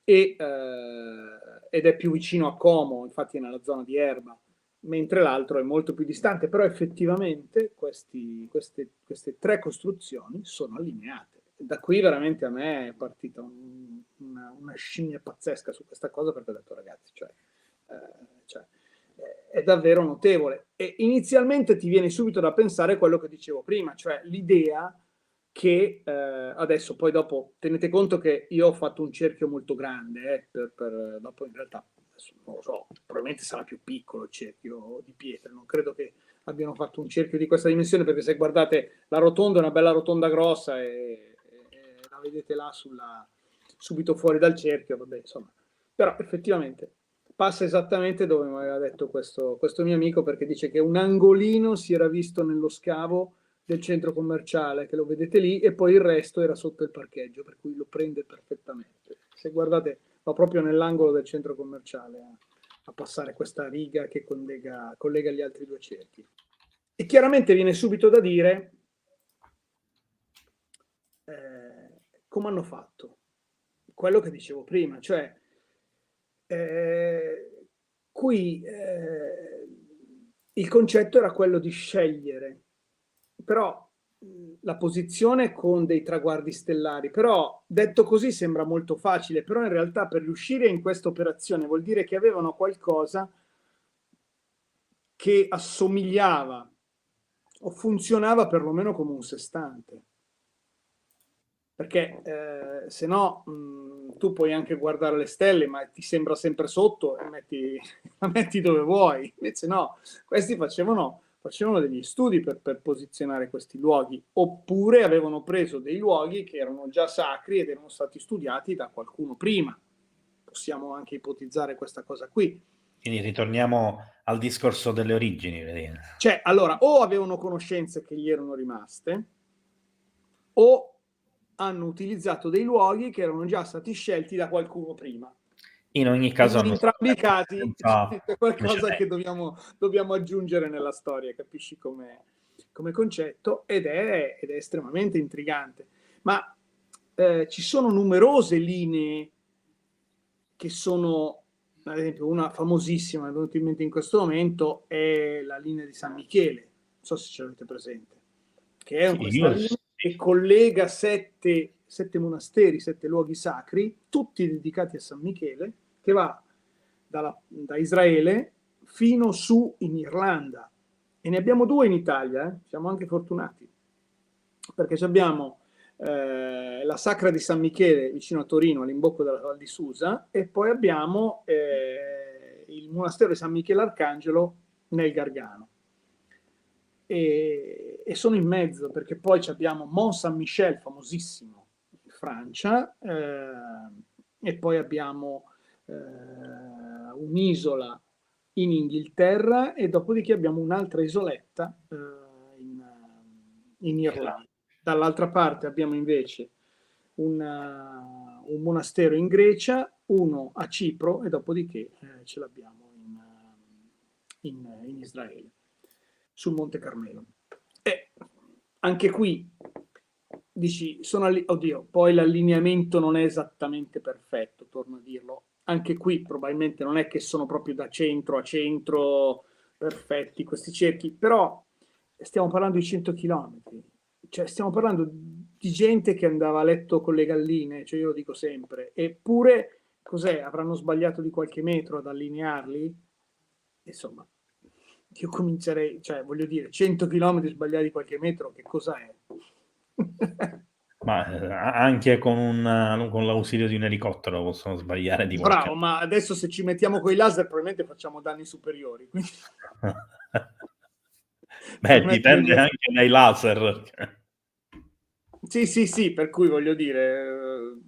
è più vicino a Como, infatti è nella zona di Erba, mentre l'altro è molto più distante, però effettivamente queste 3 costruzioni sono allineate. Da qui veramente a me è partita una scimmia pazzesca su questa cosa, perché ho detto, ragazzi, è davvero notevole. E inizialmente ti viene subito da pensare quello che dicevo prima, cioè l'idea che adesso, poi dopo, tenete conto che io ho fatto un cerchio molto grande, dopo in realtà, non lo so, probabilmente sarà più piccolo il cerchio di pietra, non credo che abbiano fatto un cerchio di questa dimensione, perché se guardate la rotonda è una bella rotonda grossa e la vedete là subito fuori dal cerchio, vabbè, insomma. Però effettivamente passa esattamente dove mi aveva detto questo mio amico, perché dice che un angolino si era visto nello scavo del centro commerciale, che lo vedete lì, e poi il resto era sotto il parcheggio, per cui lo prende perfettamente. Se guardate, va proprio nell'angolo del centro commerciale a passare questa riga che collega gli altri 2 cerchi. E chiaramente viene subito da dire come hanno fatto. Quello che dicevo prima, cioè qui il concetto era quello di scegliere, però la posizione con dei traguardi stellari, però detto così sembra molto facile, però in realtà per riuscire in questa operazione vuol dire che avevano qualcosa che assomigliava o funzionava perlomeno come un sestante, perché se no tu puoi anche guardare le stelle, ma ti sembra sempre sotto e la metti dove vuoi. Invece no, questi facevano degli studi per posizionare questi luoghi, oppure avevano preso dei luoghi che erano già sacri ed erano stati studiati da qualcuno prima. Possiamo anche ipotizzare questa cosa qui. Quindi ritorniamo al discorso delle origini, vedi? Cioè, allora, o avevano conoscenze che gli erano rimaste, o hanno utilizzato dei luoghi che erano già stati scelti da qualcuno prima. In ogni caso In entrambi i casi c'è qualcosa che precedenti. dobbiamo aggiungere nella storia, capisci come concetto, ed è estremamente intrigante. Ma ci sono numerose linee che sono, ad esempio, una famosissima, è venuta in mente in questo momento, è la linea di San Michele, non so se ce l'avete presente, che è questa linea che collega 7 monasteri, 7 luoghi sacri, tutti dedicati a San Michele, che va da Israele fino su in Irlanda. E ne abbiamo 2 in Italia, siamo anche fortunati, perché abbiamo la Sacra di San Michele vicino a Torino, all'imbocco della Val di Susa, e poi abbiamo il monastero di San Michele Arcangelo nel Gargano. E sono in mezzo, perché poi abbiamo Mont Saint-Michel, famosissimo, in Francia, e poi abbiamo un'isola in Inghilterra, e dopodiché abbiamo un'altra isoletta in Irlanda. Dall'altra parte abbiamo invece un monastero in Grecia, uno a Cipro, e dopodiché ce l'abbiamo in Israele, sul Monte Carmelo. E anche qui dici, oddio, poi l'allineamento non è esattamente perfetto, torno a dirlo. Anche qui probabilmente non è che sono proprio da centro a centro perfetti questi cerchi, però stiamo parlando di 100 chilometri, cioè stiamo parlando di gente che andava a letto con le galline, cioè io lo dico sempre, eppure cos'è? Avranno sbagliato di qualche metro ad allinearli? Insomma, io comincerei, cioè voglio dire, 100 chilometri sbagliati di qualche metro, che cosa è? Ma anche con l'ausilio di un elicottero possono sbagliare di qualche. Bravo, ma adesso se ci mettiamo coi laser probabilmente facciamo danni superiori. Quindi... Beh, dipende anche dai laser. Sì, per cui voglio dire,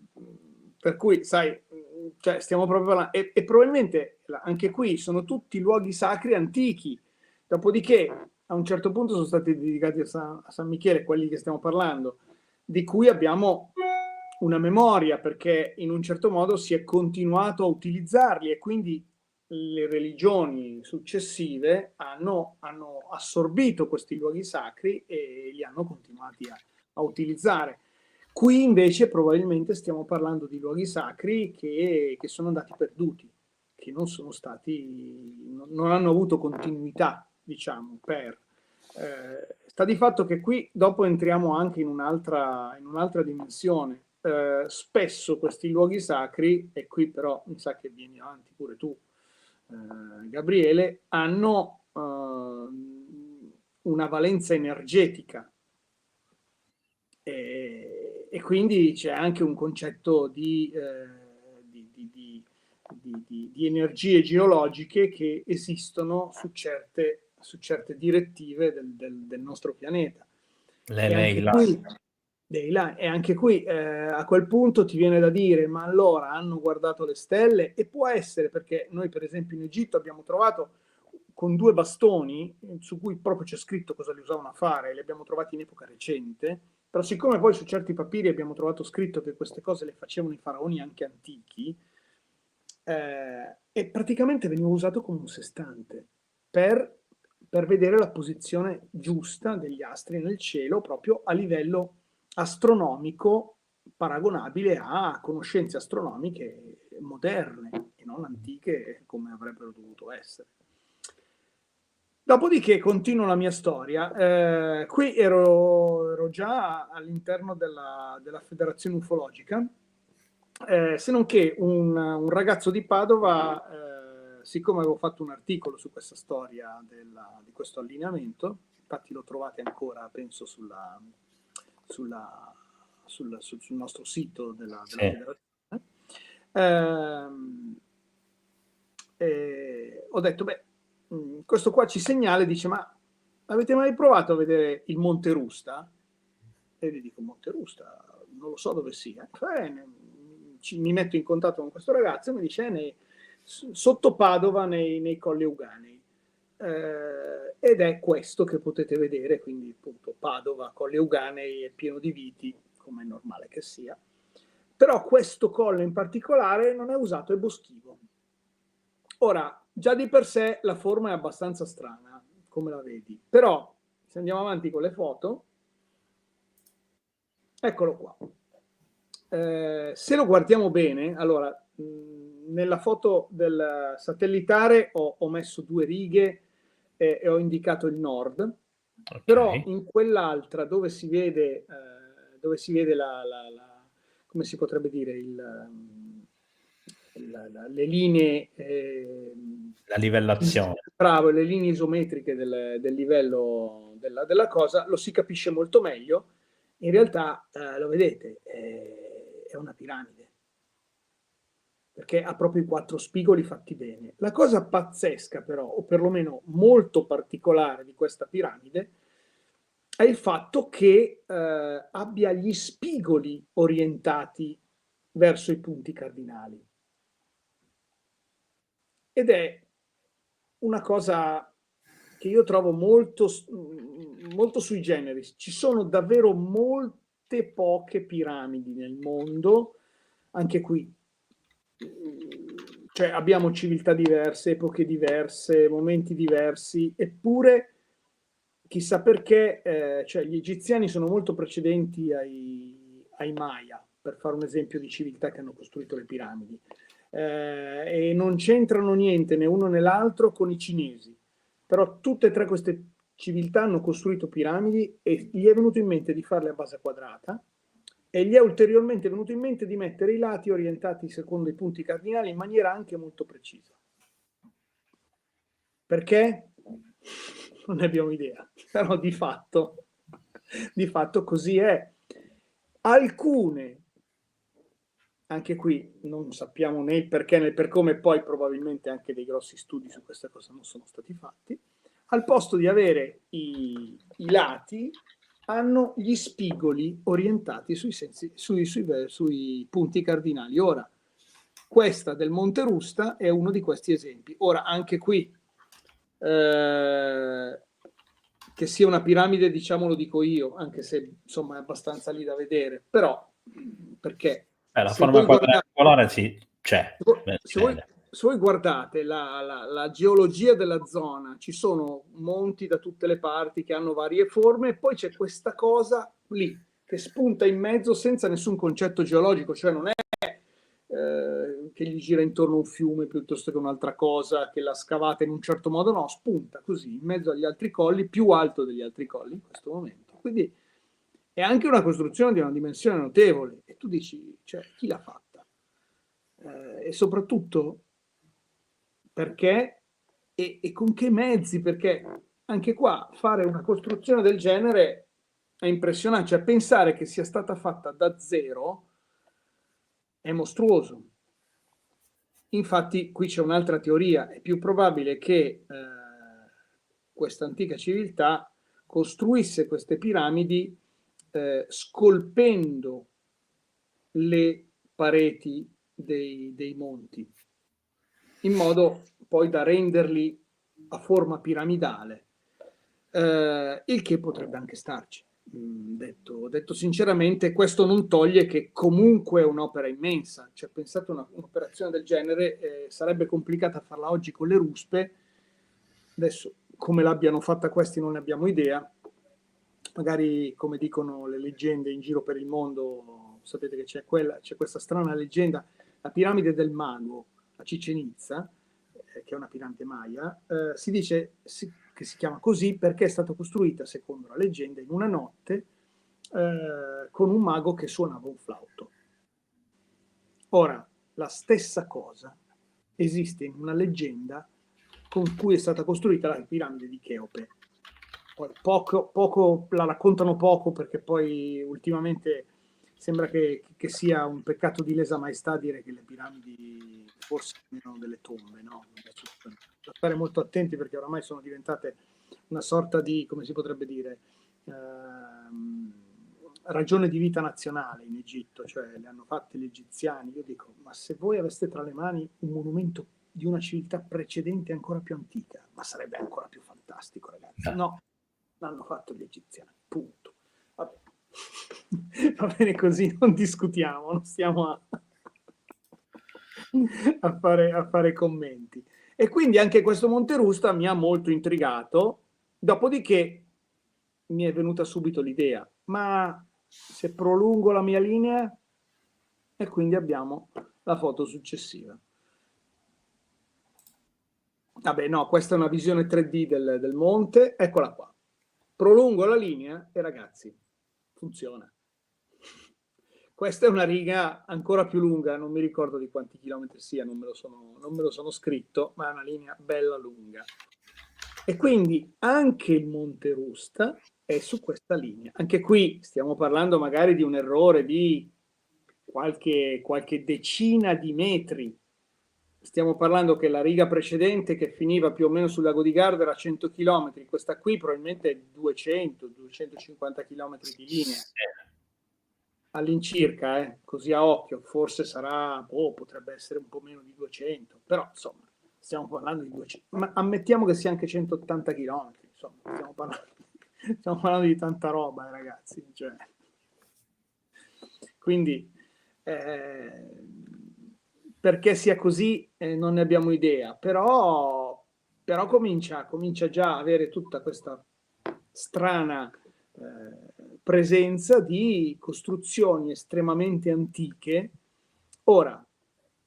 per cui sai, cioè stiamo proprio parlando, e probabilmente anche qui sono tutti luoghi sacri antichi, dopodiché a un certo punto sono stati dedicati a San Michele, quelli che stiamo parlando, di cui abbiamo una memoria, perché in un certo modo si è continuato a utilizzarli e quindi le religioni successive hanno assorbito questi luoghi sacri e li hanno continuati a utilizzare. Qui invece probabilmente stiamo parlando di luoghi sacri che sono andati perduti, che non sono stati, non hanno avuto continuità, diciamo, sta di fatto che qui dopo entriamo anche in un'altra dimensione. Spesso questi luoghi sacri, e qui però mi sa che vieni avanti pure tu, Gabriele, hanno una valenza energetica e quindi c'è anche un concetto di energie geologiche che esistono su certe direttive del nostro pianeta. E anche qui a quel punto ti viene da dire, ma allora hanno guardato le stelle? E può essere, perché noi per esempio in Egitto abbiamo trovato con 2 bastoni su cui proprio c'è scritto cosa li usavano a fare, li abbiamo trovati in epoca recente, però siccome poi su certi papiri abbiamo trovato scritto che queste cose le facevano i faraoni anche antichi, e praticamente veniva usato come un sestante per vedere la posizione giusta degli astri nel cielo proprio a livello astronomico, paragonabile a conoscenze astronomiche moderne e non antiche come avrebbero dovuto essere. Dopodiché continuo la mia storia. Qui ero già all'interno della Federazione Ufologica, se non che un ragazzo di Padova, siccome avevo fatto un articolo su questa storia di questo allineamento, infatti lo trovate ancora, penso, sul nostro sito della Federazione, ho detto, beh, questo qua ci segnala e dice, ma avete mai provato a vedere il Monte Rusta? E gli dico, Monte Rusta, non lo so dove sia. Mi metto in contatto con questo ragazzo e mi dice, sotto Padova nei Colli Euganei. Ed è questo che potete vedere, quindi appunto Padova, Colli Euganei è pieno di viti, come è normale che sia. Però questo colle in particolare non è usato, è boschivo. Ora, già di per sé la forma è abbastanza strana, come la vedi, però se andiamo avanti con le foto, eccolo qua. Se lo guardiamo bene, allora, nella foto del satellitare ho messo 2 righe e ho indicato il nord, okay. Però in quell'altra dove si vede come si potrebbe dire, le linee, la livellazione, bravo, le linee isometriche del livello della cosa, lo si capisce molto meglio. In realtà, lo vedete, è una piramide, perché ha proprio i 4 spigoli fatti bene. La cosa pazzesca però, o perlomeno molto particolare di questa piramide, è il fatto che abbia gli spigoli orientati verso i punti cardinali. Ed è una cosa che io trovo molto sui generis. Ci sono davvero molte poche piramidi nel mondo, anche qui Cioè abbiamo civiltà diverse, epoche diverse, momenti diversi, eppure chissà perché, cioè gli egiziani sono molto precedenti ai Maya, per fare un esempio di civiltà che hanno costruito le piramidi, e non c'entrano niente né uno né l'altro con i cinesi, però tutte e tre queste civiltà hanno costruito piramidi e gli è venuto in mente di farle a base quadrata e gli è ulteriormente venuto in mente di mettere i lati orientati secondo i punti cardinali in maniera anche molto precisa. Perché? Non ne abbiamo idea, però di fatto così è. Alcune, anche qui non sappiamo né il perché né il per come, poi probabilmente anche dei grossi studi su questa cosa non sono stati fatti, al posto di avere i lati hanno gli spigoli orientati sui punti cardinali. Ora, questa del Monte Rusta è uno di questi esempi. Ora, anche qui, che sia una piramide, diciamo, lo dico io, anche se insomma è abbastanza lì da vedere, però perché La se forma voi guardate, quadrangolare sì, c'è. se voi guardate la geologia della zona, ci sono monti da tutte le parti che hanno varie forme, e poi c'è questa cosa lì che spunta in mezzo senza nessun concetto geologico, cioè non è che gli gira intorno un fiume piuttosto che un'altra cosa, che la scavata in un certo modo, no, spunta così in mezzo agli altri colli, più alto degli altri colli in questo momento. Quindi è anche una costruzione di una dimensione notevole e tu dici, cioè, chi l'ha fatta? E soprattutto perché e con che mezzi? Perché anche qua fare una costruzione del genere è impressionante, cioè pensare che sia stata fatta da zero è mostruoso. Infatti qui c'è un'altra teoria, è più probabile che questa antica civiltà costruisse queste piramidi scolpendo le pareti dei monti, in modo poi da renderli a forma piramidale, il che potrebbe anche starci. Detto sinceramente, questo non toglie che comunque è un'opera immensa, cioè pensate un'operazione del genere sarebbe complicata farla oggi con le ruspe, adesso come l'abbiano fatta questi non ne abbiamo idea, magari come dicono le leggende in giro per il mondo, sapete che c'è questa strana leggenda, la piramide del Mago a Chichen Itza, che è una piramide maya, si dice che si chiama così perché è stata costruita, secondo la leggenda, in una notte con un mago che suonava un flauto. Ora, la stessa cosa esiste in una leggenda con cui è stata costruita la piramide di Cheope. Poi poco la raccontano poco perché poi ultimamente sembra che sia un peccato di lesa maestà dire che le piramidi forse erano delle tombe, no? Bisogna stare molto attenti perché oramai sono diventate una sorta di, come si potrebbe dire, ragione di vita nazionale in Egitto, cioè le hanno fatte gli egiziani. Io dico, ma se voi aveste tra le mani un monumento di una civiltà precedente ancora più antica, ma sarebbe ancora più fantastico, ragazzi. No, l'hanno fatto gli egiziani, punto. Vabbè. Va bene così, non discutiamo, non stiamo a fare commenti. E quindi anche questo Monte Rusta mi ha molto intrigato, dopodiché mi è venuta subito l'idea, ma se prolungo la mia linea, e quindi abbiamo la foto successiva. Vabbè, no, questa è una visione 3D del monte, eccola qua. Prolungo la linea e ragazzi, funziona. Questa è una riga ancora più lunga, non mi ricordo di quanti chilometri sia, non me lo sono scritto, ma è una linea bella lunga. E quindi anche il Monte Rusta è su questa linea. Anche qui stiamo parlando magari di un errore di qualche decina di metri. Stiamo parlando che la riga precedente che finiva più o meno sul lago di Garda era 100 km, questa qui probabilmente è 200-250 km di linea. All'incirca, così a occhio, forse sarà, potrebbe essere un po' meno di 200, però insomma, stiamo parlando di 200, ma ammettiamo che sia anche 180 km, insomma, stiamo parlando di tanta roba, ragazzi, cioè. Quindi perché sia così non ne abbiamo idea, però comincia già a avere tutta questa strana presenza di costruzioni estremamente antiche. Ora,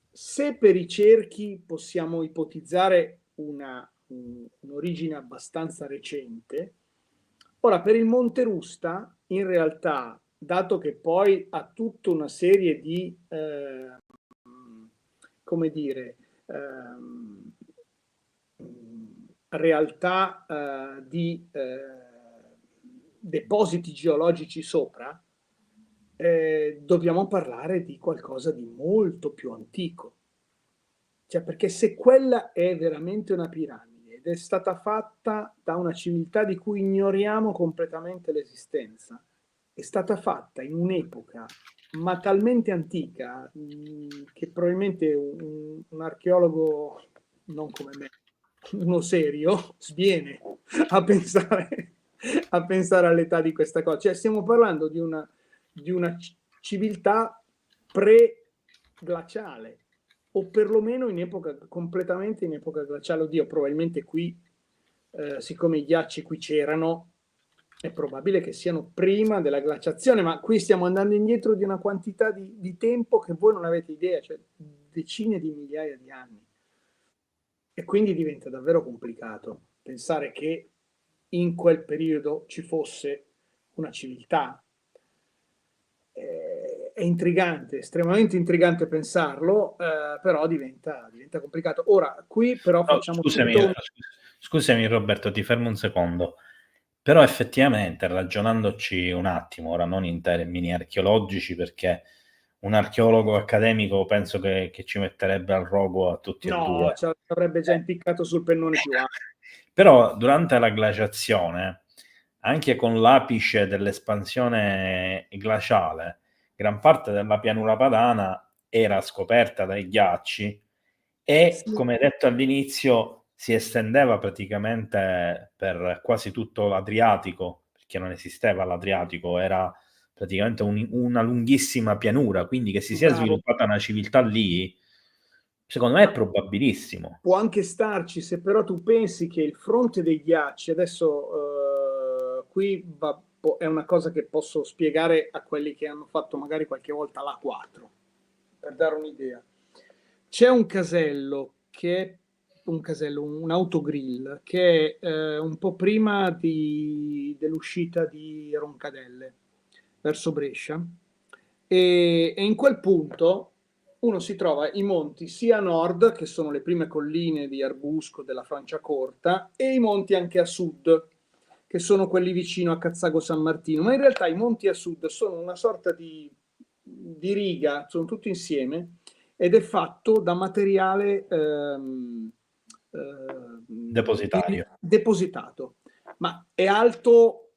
se per i cerchi possiamo ipotizzare un'origine abbastanza recente, ora per il Monte Rusta, in realtà, dato che poi ha tutta una serie di, come dire, realtà di depositi geologici sopra, dobbiamo parlare di qualcosa di molto più antico. Cioè, perché se quella è veramente una piramide ed è stata fatta da una civiltà di cui ignoriamo completamente l'esistenza, è stata fatta in un'epoca ma talmente antica che probabilmente un archeologo non come me, uno serio, sviene a pensare, all'età di questa cosa. Cioè, stiamo parlando di una civiltà pre-glaciale, o perlomeno completamente in epoca glaciale. Oddio, probabilmente qui, siccome i ghiacci qui c'erano, è probabile che siano prima della glaciazione, ma qui stiamo andando indietro di una quantità di tempo che voi non avete idea, cioè decine di migliaia di anni. E quindi diventa davvero complicato pensare che in quel periodo ci fosse una civiltà. È intrigante, estremamente intrigante pensarlo, però diventa complicato. Ora, qui però No, facciamo scusami Roberto, ti fermo un secondo. Però effettivamente, ragionandoci un attimo, ora non in termini archeologici, perché un archeologo accademico penso che ci metterebbe al rogo a tutti e No, due. ci avrebbe già impiccato sul pennone più alto. Però durante la glaciazione, anche con l'apice dell'espansione glaciale, gran parte della pianura padana era scoperta dai ghiacci e, Sì, come detto all'inizio, si estendeva praticamente per quasi tutto l'Adriatico, perché non esisteva l'Adriatico, era praticamente una lunghissima pianura, quindi che si sia bravo. sviluppata una civiltà lì, secondo me è Ma probabilissimo. può anche starci, se però tu pensi che il fronte dei ghiacci, adesso qui è una cosa che posso spiegare a quelli che hanno fatto magari qualche volta l'A4, per dare un'idea. C'è un casello che è un autogrill che è un po' prima dell'uscita di Roncadelle, verso Brescia, e in quel punto uno si trova i monti sia a nord, che sono le prime colline di Arbusco della Franciacorta, e i monti anche a sud, che sono quelli vicino a Cazzago San Martino. Ma in realtà i monti a sud sono una sorta di riga, sono tutti insieme, ed è fatto da materiale Depositario. depositato, ma è alto,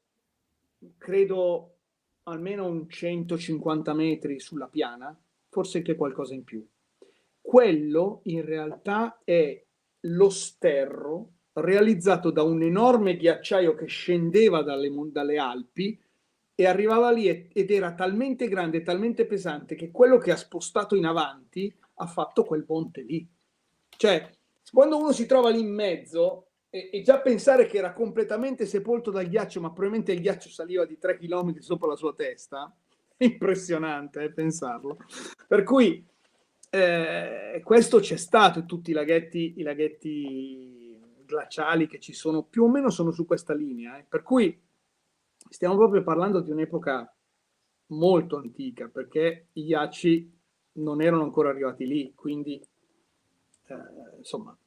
credo, almeno un 150 metri sulla piana, forse anche qualcosa in più. Quello in realtà è lo sterro realizzato da un enorme ghiacciaio che scendeva dalle Alpi e arrivava lì ed era talmente grande e talmente pesante che quello che ha spostato in avanti ha fatto quel ponte lì. Cioè, quando uno si trova lì in mezzo e già pensare che era completamente sepolto dal ghiaccio, ma probabilmente il ghiaccio saliva di 3 km sopra la sua testa, è impressionante pensarlo. Per cui questo c'è stato, e tutti i laghetti glaciali che ci sono più o meno sono su questa linea, per cui stiamo proprio parlando di un'epoca molto antica, perché i ghiacci non erano ancora arrivati lì, quindi insomma.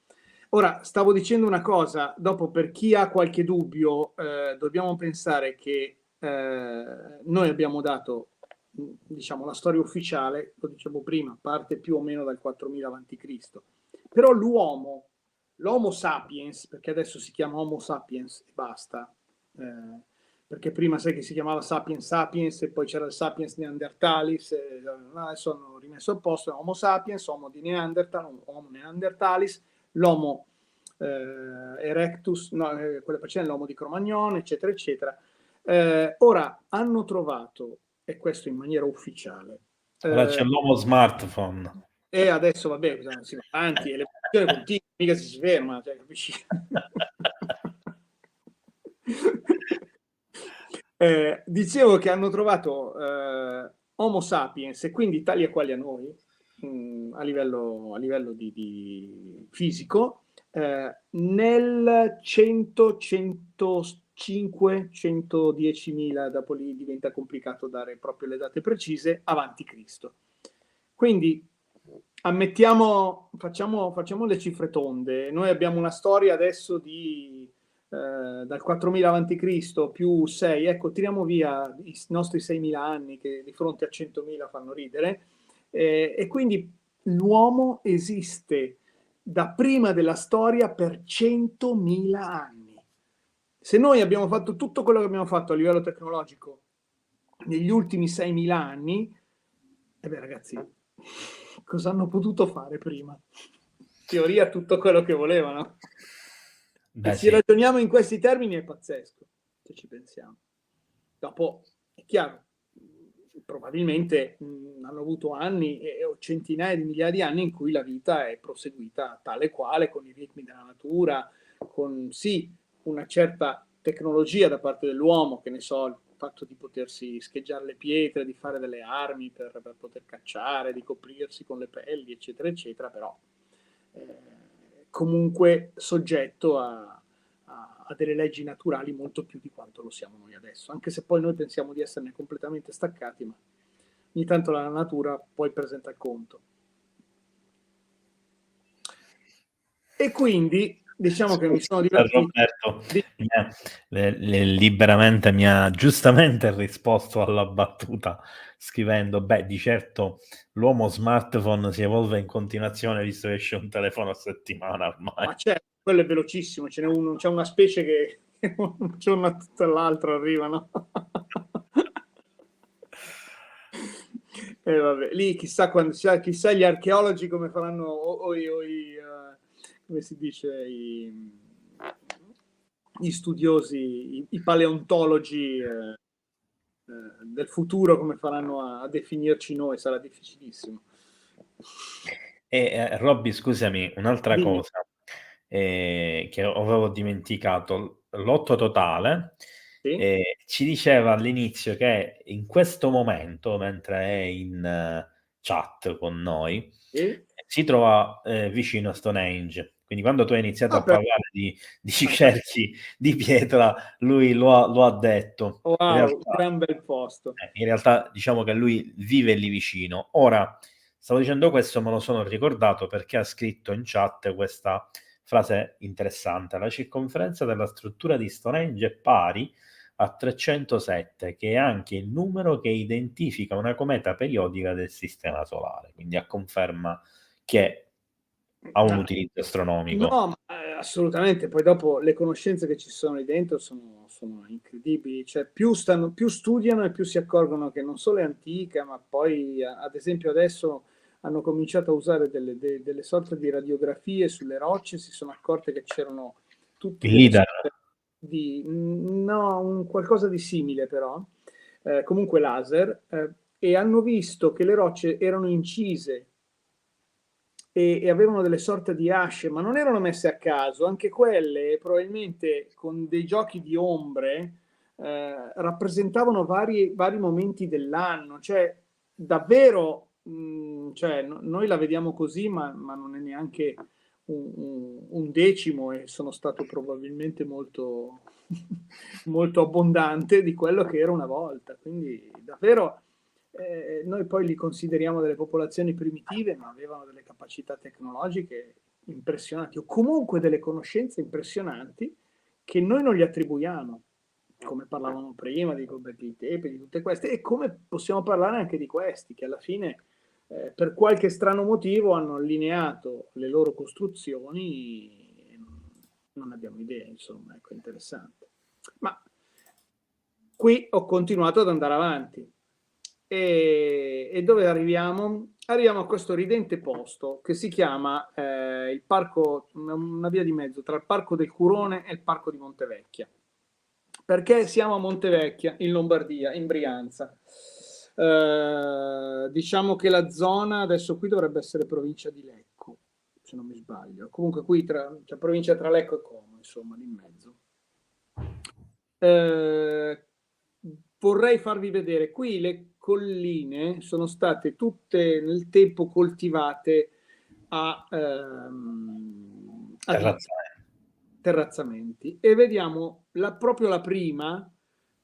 Ora, stavo dicendo una cosa, dopo per chi ha qualche dubbio, dobbiamo pensare che noi abbiamo dato, diciamo, la storia ufficiale, lo dicevo prima, parte più o meno dal 4000 a.C., però l'Homo sapiens, perché adesso si chiama Homo sapiens e basta, perché prima sai che si chiamava Sapiens sapiens e poi c'era il Sapiens neanderthalis, adesso hanno rimesso al posto Homo sapiens, Homo di Neanderthal, Homo neanderthalis, l'Homo erectus, no, quella precedente, l'Homo di Cro-Magnon, eccetera, eccetera. Ora hanno trovato, e questo in maniera ufficiale, Ora c'è l'uomo smartphone. E adesso, vabbè, si va avanti, e l'evoluzione continua, mica si ferma, cioè, capisci? Dicevo che hanno trovato Homo sapiens, e quindi tali e quali a noi, a livello di fisico, nel 100, 105, 110.000, dopo lì diventa complicato dare proprio le date precise, avanti Cristo. Quindi facciamo le cifre tonde. Noi abbiamo una storia adesso dal 4000 avanti Cristo più 6, ecco, tiriamo via i nostri 6.000 anni che di fronte a 100.000 fanno ridere, e quindi l'uomo esiste da prima della storia per 100.000 anni. Se noi abbiamo fatto tutto quello che abbiamo fatto a livello tecnologico negli ultimi 6.000 anni, ragazzi, cosa hanno potuto fare prima? In teoria tutto quello che volevano. Beh, e se ragioniamo in questi termini è pazzesco, se ci pensiamo. Dopo, è chiaro, probabilmente hanno avuto anni o centinaia di migliaia di anni in cui la vita è proseguita tale quale, con i ritmi della natura, con sì, una certa tecnologia da parte dell'uomo, che ne so, il fatto di potersi scheggiare le pietre, di fare delle armi per poter cacciare, di coprirsi con le pelli, eccetera, eccetera, però comunque soggetto a delle leggi naturali molto più di quanto lo siamo noi adesso, anche se poi noi pensiamo di esserne completamente staccati, ma ogni tanto la natura poi presenta il conto. E quindi diciamo che mi sono divertito. Roberto liberamente mi ha giustamente risposto alla battuta scrivendo: beh, di certo l'uomo smartphone si evolve in continuazione, visto che esce un telefono a settimana ormai. Ma certo, quello è velocissimo, c'è una specie che un giorno tutta l'altro arrivano. E vabbè, lì chissà gli archeologi come faranno, come si dice, gli studiosi, i paleontologi del futuro, come faranno a definirci noi, sarà difficilissimo. Robby, scusami, un'altra Dimmi. cosa che avevo dimenticato, Lotto Totale Sì? ci diceva all'inizio che in questo momento, mentre è in chat con noi, Sì? si trova vicino a Stonehenge. Quindi quando tu hai iniziato a Però, parlare di cerchi di pietra, lui lo ha detto. wow, gran bel posto. In realtà diciamo che lui vive lì vicino. Ora, stavo dicendo questo, me lo sono ricordato perché ha scritto in chat questa frase interessante: la circonferenza della struttura di Stonehenge è pari a 307, che è anche il numero che identifica una cometa periodica del sistema solare, quindi a conferma che ha un utilizzo astronomico. No, assolutamente. Poi dopo le conoscenze che ci sono lì dentro sono incredibili. Cioè, più studiano e più si accorgono che non solo è antica, ma poi, ad esempio, adesso hanno cominciato a usare delle sorte di radiografie sulle rocce, si sono accorte che c'erano tutte Il delle leader. sorte no, qualcosa di simile però, comunque laser, e hanno visto che le rocce erano incise e avevano delle sorte di asce, ma non erano messe a caso, anche quelle probabilmente con dei giochi di ombre rappresentavano vari momenti dell'anno, cioè davvero, cioè, noi la vediamo così, ma non è neanche un decimo, e sono stato probabilmente molto, molto abbondante di quello che era una volta, quindi davvero noi poi li consideriamo delle popolazioni primitive, ma avevano delle capacità tecnologiche impressionanti, o comunque delle conoscenze impressionanti che noi non gli attribuiamo, come parlavamo prima di Gobekli Tepe, di tutte queste, e come possiamo parlare anche di questi, che alla fine per qualche strano motivo hanno allineato le loro costruzioni e non abbiamo idea, insomma, ecco, interessante. Ma qui ho continuato ad andare avanti. E dove arriviamo? Arriviamo a questo ridente posto che si chiama il parco, una via di mezzo tra il Parco del Curone e il Parco di Montevecchia. Perché siamo a Montevecchia, in Lombardia, in Brianza? Diciamo che la zona adesso qui dovrebbe essere provincia di Lecco, se non mi sbaglio. Comunque qui cioè provincia tra Lecco e Como, insomma, lì in mezzo. Vorrei farvi vedere qui le colline sono state tutte nel tempo coltivate a terrazzamenti, e vediamo proprio la prima,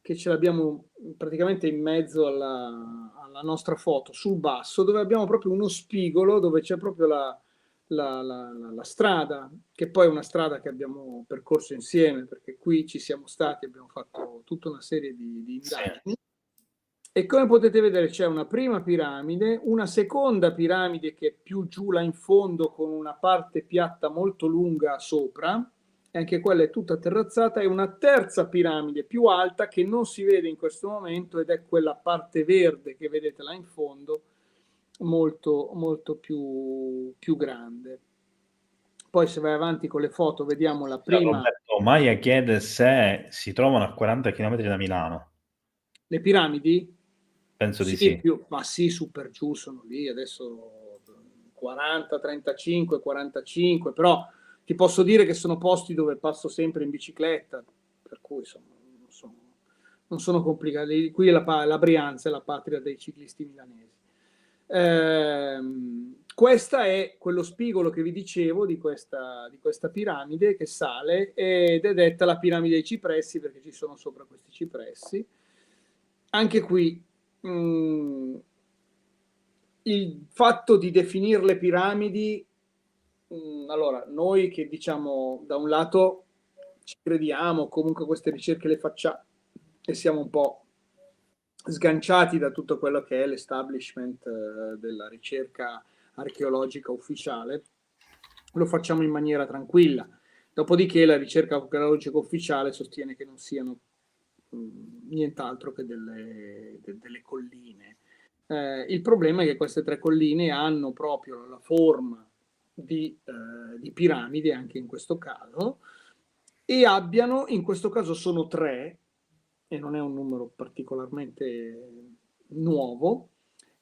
che ce l'abbiamo praticamente in mezzo alla nostra foto, sul basso, dove abbiamo proprio uno spigolo dove c'è proprio la strada, che poi è una strada che abbiamo percorso insieme, perché qui ci siamo stati, abbiamo fatto tutta una serie di indagini. Sì. E come potete vedere c'è una prima piramide, una seconda piramide che è più giù là in fondo, con una parte piatta molto lunga sopra, e anche quella è tutta terrazzata, e una terza piramide più alta che non si vede in questo momento, ed è quella parte verde che vedete là in fondo, molto molto più grande. Poi se vai avanti con le foto vediamo la prima. Roberto, Maia chiede se si trovano a 40 km da Milano. Le piramidi? Penso di sì. Ma sì, su per giù sono lì adesso 40, 35, 45, però ti posso dire che sono posti dove passo sempre in bicicletta, per cui insomma non sono complicati. Qui è la Brianza è la patria dei ciclisti milanesi. Questa è quello spigolo che vi dicevo di questa piramide che sale, ed è detta la piramide dei cipressi perché ci sono sopra questi cipressi. Anche qui il fatto di definire le piramidi, allora noi che diciamo da un lato ci crediamo, comunque queste ricerche le facciamo e siamo un po' sganciati da tutto quello che è l'establishment della ricerca archeologica ufficiale, lo facciamo in maniera tranquilla. Dopodiché la ricerca archeologica ufficiale sostiene che non siano nient'altro che delle colline. Il problema è che queste tre colline hanno proprio la forma di piramide, anche in questo caso, e abbiano, in questo caso sono tre, e non è un numero particolarmente nuovo,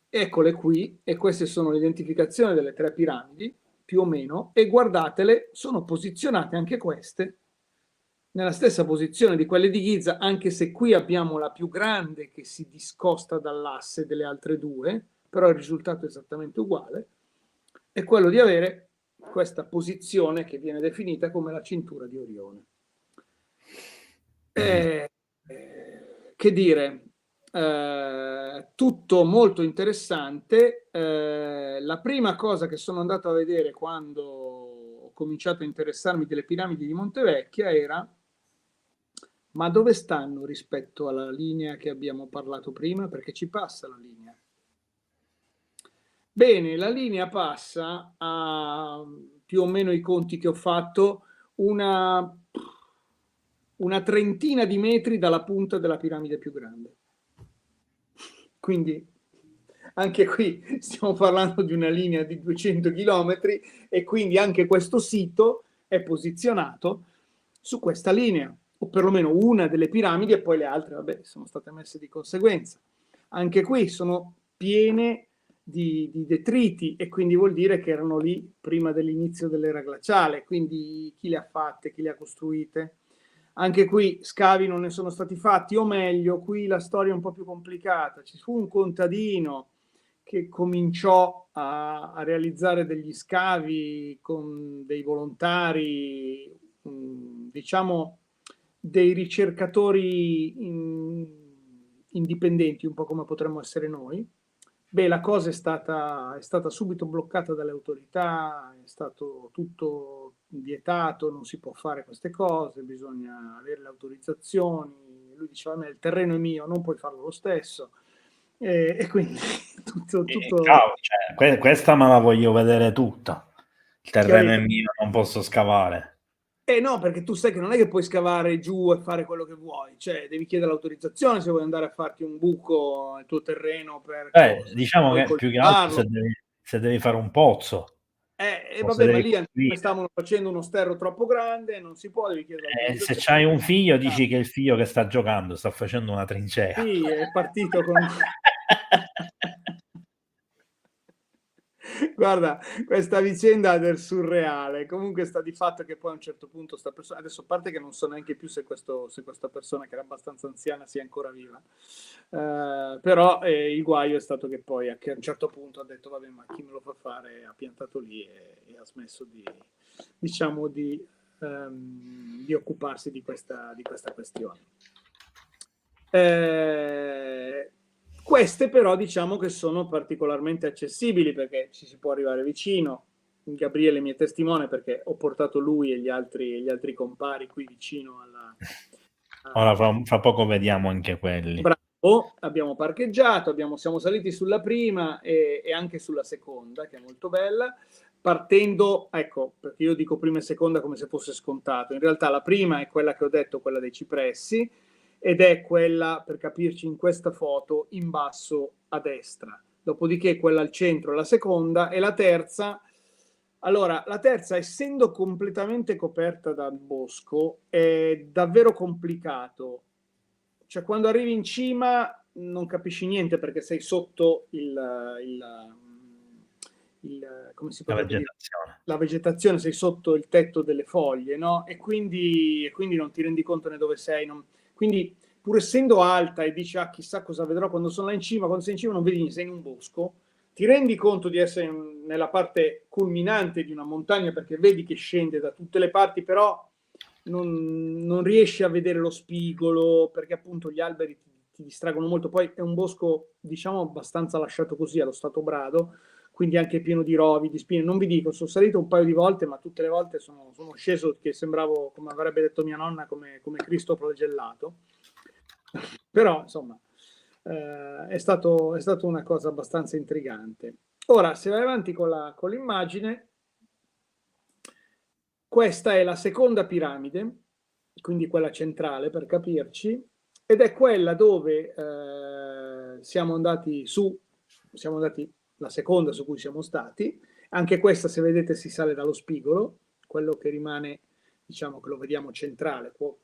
eccole qui, e queste sono l'identificazione delle tre piramidi, più o meno, e guardatele, sono posizionate anche queste nella stessa posizione di quelle di Giza, anche se qui abbiamo la più grande che si discosta dall'asse delle altre due, però il risultato è esattamente uguale, è quello di avere questa posizione che viene definita come la cintura di Orione. Che dire, tutto molto interessante. La prima cosa che sono andato a vedere quando ho cominciato a interessarmi delle piramidi di Montevecchia era: ma dove stanno rispetto alla linea che abbiamo parlato prima? Perché ci passa la linea. Bene, la linea passa a più o meno i conti che ho fatto una trentina di metri dalla punta della piramide più grande. Quindi anche qui stiamo parlando di una linea di 200 chilometri, e quindi anche questo sito è posizionato su questa linea, o perlomeno una delle piramidi, e poi le altre, vabbè, sono state messe di conseguenza. Anche qui sono piene di detriti, e quindi vuol dire che erano lì prima dell'inizio dell'era glaciale, quindi chi le ha fatte, chi le ha costruite? Anche qui scavi non ne sono stati fatti, o meglio, qui la storia è un po' più complicata. Ci fu un contadino che cominciò a realizzare degli scavi con dei volontari, diciamo dei ricercatori indipendenti, un po' come potremmo essere noi. Beh, la cosa è stata subito bloccata dalle autorità, è stato tutto vietato, non si può fare queste cose, bisogna avere le autorizzazioni. Lui diceva: a me il terreno è mio, non puoi farlo lo stesso. E quindi tutto... Cioè, questa me la voglio vedere tutta. Il terreno è mio, non posso scavare. No, perché tu sai che non è che puoi scavare giù e fare quello che vuoi, cioè devi chiedere l'autorizzazione se vuoi andare a farti un buco nel tuo terreno per diciamo che più che altro se devi fare un pozzo. Vabbè, ma lì stavano facendo uno sterro troppo grande, non si può, devi chiedere Se l'autorizzazione. c'hai un figlio dici che è il figlio che sta giocando, sta facendo una trincea. Sì, è partito con Guarda, questa vicenda del surreale, comunque sta di fatto che poi a un certo punto sta persona, adesso a parte che non so neanche più se questa persona che era abbastanza anziana sia ancora viva, però il guaio è stato che poi a un certo punto ha detto vabbè, ma chi me lo fa fare, ha piantato lì e ha smesso diciamo, di occuparsi di questa questione. Queste però diciamo che sono particolarmente accessibili perché ci si può arrivare vicino. Gabriele mi è testimone perché ho portato lui e gli altri compari qui vicino alla... Ora fra poco vediamo anche quelli. Bravo, abbiamo parcheggiato, siamo saliti sulla prima e anche sulla seconda, che è molto bella, partendo, ecco, perché io dico prima e seconda come se fosse scontato, in realtà la prima è quella che ho detto, quella dei cipressi, ed è quella, per capirci, in questa foto in basso a destra. Dopodiché quella al centro è la seconda e la terza. Allora, la terza, essendo completamente coperta dal bosco, è davvero complicato. Cioè, quando arrivi in cima non capisci niente perché sei sotto come si La potrebbe dire? vegetazione. La vegetazione, sei sotto il tetto delle foglie, no? E quindi non ti rendi conto né dove sei. Quindi, pur essendo alta e dici, ah, chissà cosa vedrò quando sono là in cima, quando sei in cima non vedi niente, sei in un bosco, ti rendi conto di essere nella parte culminante di una montagna perché vedi che scende da tutte le parti, però non riesci a vedere lo spigolo perché appunto gli alberi ti distraggono molto. Poi è un bosco, diciamo, abbastanza lasciato così allo stato brado, quindi anche pieno di rovi, di spine. Non vi dico, sono salito un paio di volte, ma tutte le volte sono sceso che sembravo, come avrebbe detto mia nonna, come Cristo flagellato. Però, insomma, è stato una cosa abbastanza intrigante. Ora, se vai avanti con l'immagine, questa è la seconda piramide, quindi quella centrale per capirci, ed è quella dove siamo andati la seconda su cui siamo stati. Anche questa, se vedete, si sale dallo spigolo, quello che rimane, diciamo che lo vediamo centrale, un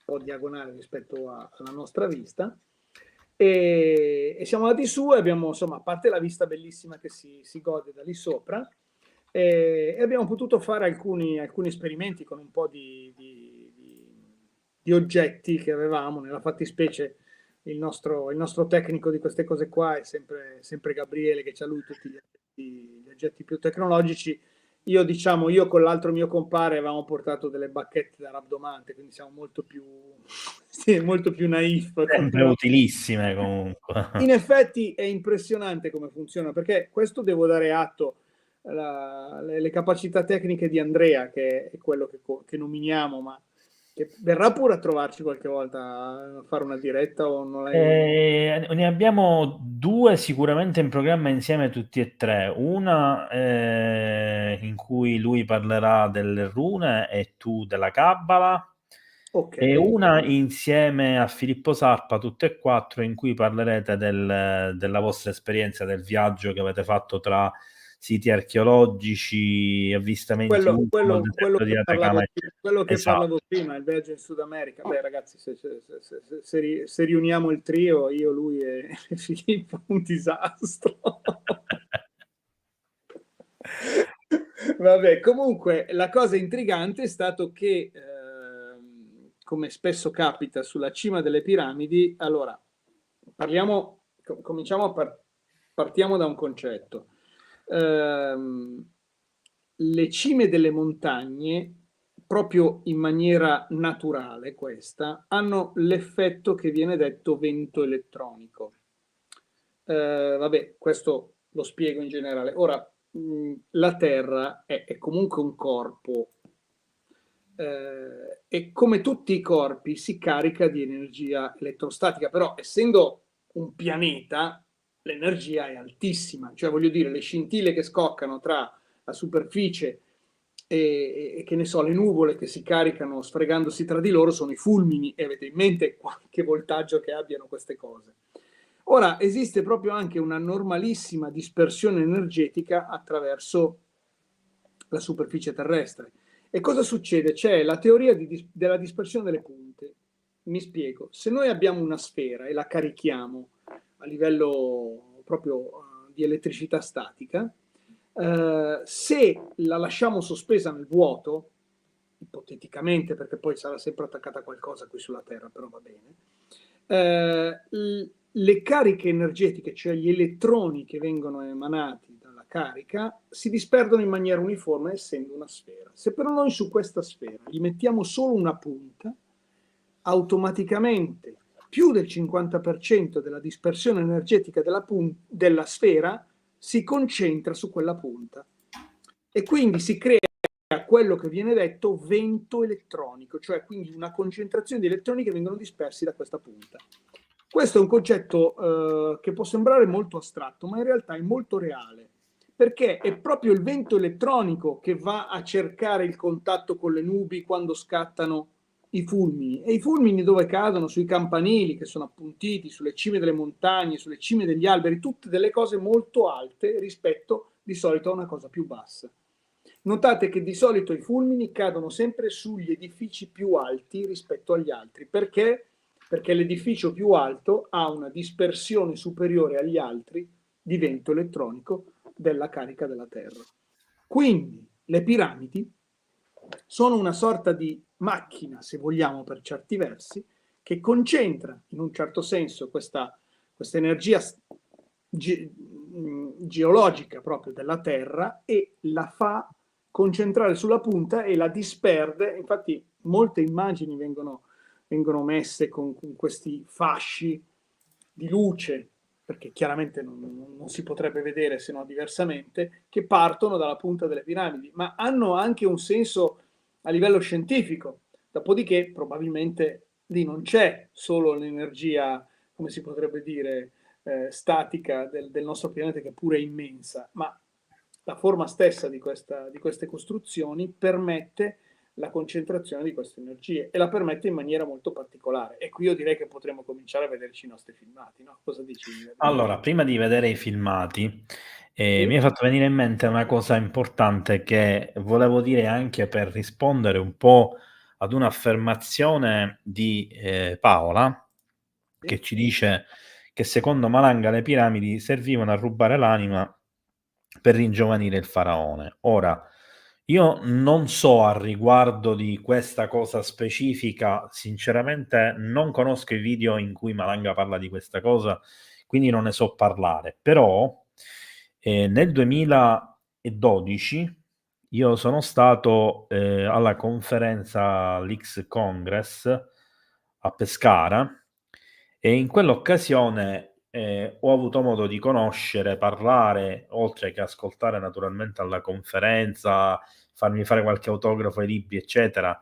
po' diagonale rispetto alla nostra vista. E siamo andati su e abbiamo, insomma, a parte la vista bellissima che si gode da lì sopra, e abbiamo potuto fare alcuni esperimenti con un po' di oggetti che avevamo, nella fattispecie il nostro tecnico di queste cose qua è sempre Gabriele, che c'ha lui tutti gli oggetti più tecnologici. Io con l'altro mio compare avevamo portato delle bacchette da rabdomante, quindi siamo molto più, sì, molto più naif. Sempre utilissime comunque. In effetti è impressionante come funziona, perché questo devo dare atto le capacità tecniche di Andrea, che è quello che nominiamo, ma che verrà pure a trovarci qualche volta a fare una diretta o non l'hai... Ne abbiamo 2 sicuramente in programma insieme tutti e 3. Una, in cui lui parlerà delle rune e tu della Kabbala, Ok. e una insieme a Filippo Sarpa, tutte e 4, in cui parlerete della vostra esperienza, del viaggio che avete fatto tra siti archeologici, avvistamenti Quello, UFO, il quello, quello deserto di che Atacama, eccetera. quello che parlavo Esatto. prima, il viaggio in Sud America. Beh, ragazzi, se riuniamo il trio, io, lui e Filippo, un disastro. Vabbè, comunque la cosa intrigante è stato che, come spesso capita sulla cima delle piramidi, allora partiamo da un concetto. Le cime delle montagne, proprio in maniera naturale, hanno l'effetto che viene detto vento elettronico. Vabbè, questo lo spiego in generale. Ora, la Terra è comunque un corpo e come tutti i corpi si carica di energia elettrostatica, però essendo un pianeta l'energia è altissima, cioè voglio dire le scintille che scoccano tra la superficie e che ne so, le nuvole che si caricano sfregandosi tra di loro sono i fulmini e avete in mente qualche voltaggio che abbiano queste cose. Ora, esiste proprio anche una normalissima dispersione energetica attraverso la superficie terrestre. E cosa succede? C'è la teoria della dispersione delle punte. Mi spiego. Se noi abbiamo una sfera e la carichiamo a livello proprio di elettricità statica. Se la lasciamo sospesa nel vuoto, ipoteticamente, perché poi sarà sempre attaccata a qualcosa qui sulla Terra, però va bene, le cariche energetiche, cioè gli elettroni che vengono emanati dalla carica, si disperdono in maniera uniforme essendo una sfera. Se però noi su questa sfera gli mettiamo solo una punta, automaticamente più del 50% della dispersione energetica della sfera si concentra su quella punta e quindi si crea quello che viene detto vento elettronico, cioè quindi una concentrazione di elettroni che vengono dispersi da questa punta. Questo è un concetto che può sembrare molto astratto, ma in realtà è molto reale, perché è proprio il vento elettronico che va a cercare il contatto con le nubi quando scattano i fulmini. E i fulmini dove cadono? Sui campanili che sono appuntiti, sulle cime delle montagne, sulle cime degli alberi, tutte delle cose molto alte rispetto di solito a una cosa più bassa. Notate che di solito i fulmini cadono sempre sugli edifici più alti rispetto agli altri. Perché? Perché l'edificio più alto ha una dispersione superiore agli altri di vento elettronico della carica della Terra. Quindi le piramidi sono una sorta di macchina, se vogliamo per certi versi, che concentra in un certo senso questa energia geologica proprio della Terra e la fa concentrare sulla punta e la disperde. Infatti molte immagini vengono messe con questi fasci di luce, perché chiaramente non si potrebbe vedere se no diversamente, che partono dalla punta delle piramidi, ma hanno anche un senso a livello scientifico. Dopodiché probabilmente lì non c'è solo l'energia, come si potrebbe dire, statica del nostro pianeta, che pure è immensa, ma la forma stessa di queste costruzioni permette la concentrazione di queste energie e la permette in maniera molto particolare. E qui io direi che potremmo cominciare a vederci i nostri filmati, no? Cosa dici? Allora, prima di vedere i filmati, Sì? mi hai fatto venire in mente una cosa importante che volevo dire anche per rispondere un po' ad un'affermazione di, Paola, Sì? che ci dice che secondo Malanga le piramidi servivano a rubare l'anima per ringiovanire il faraone. Ora, io non so a riguardo di questa cosa specifica, sinceramente non conosco i video in cui Malanga parla di questa cosa, quindi non ne so parlare. Però, nel 2012 io sono stato, alla conferenza l'X Congress a Pescara e in quell'occasione, ho avuto modo di conoscere, parlare, oltre che ascoltare naturalmente alla conferenza, farmi fare qualche autografo ai libri, eccetera.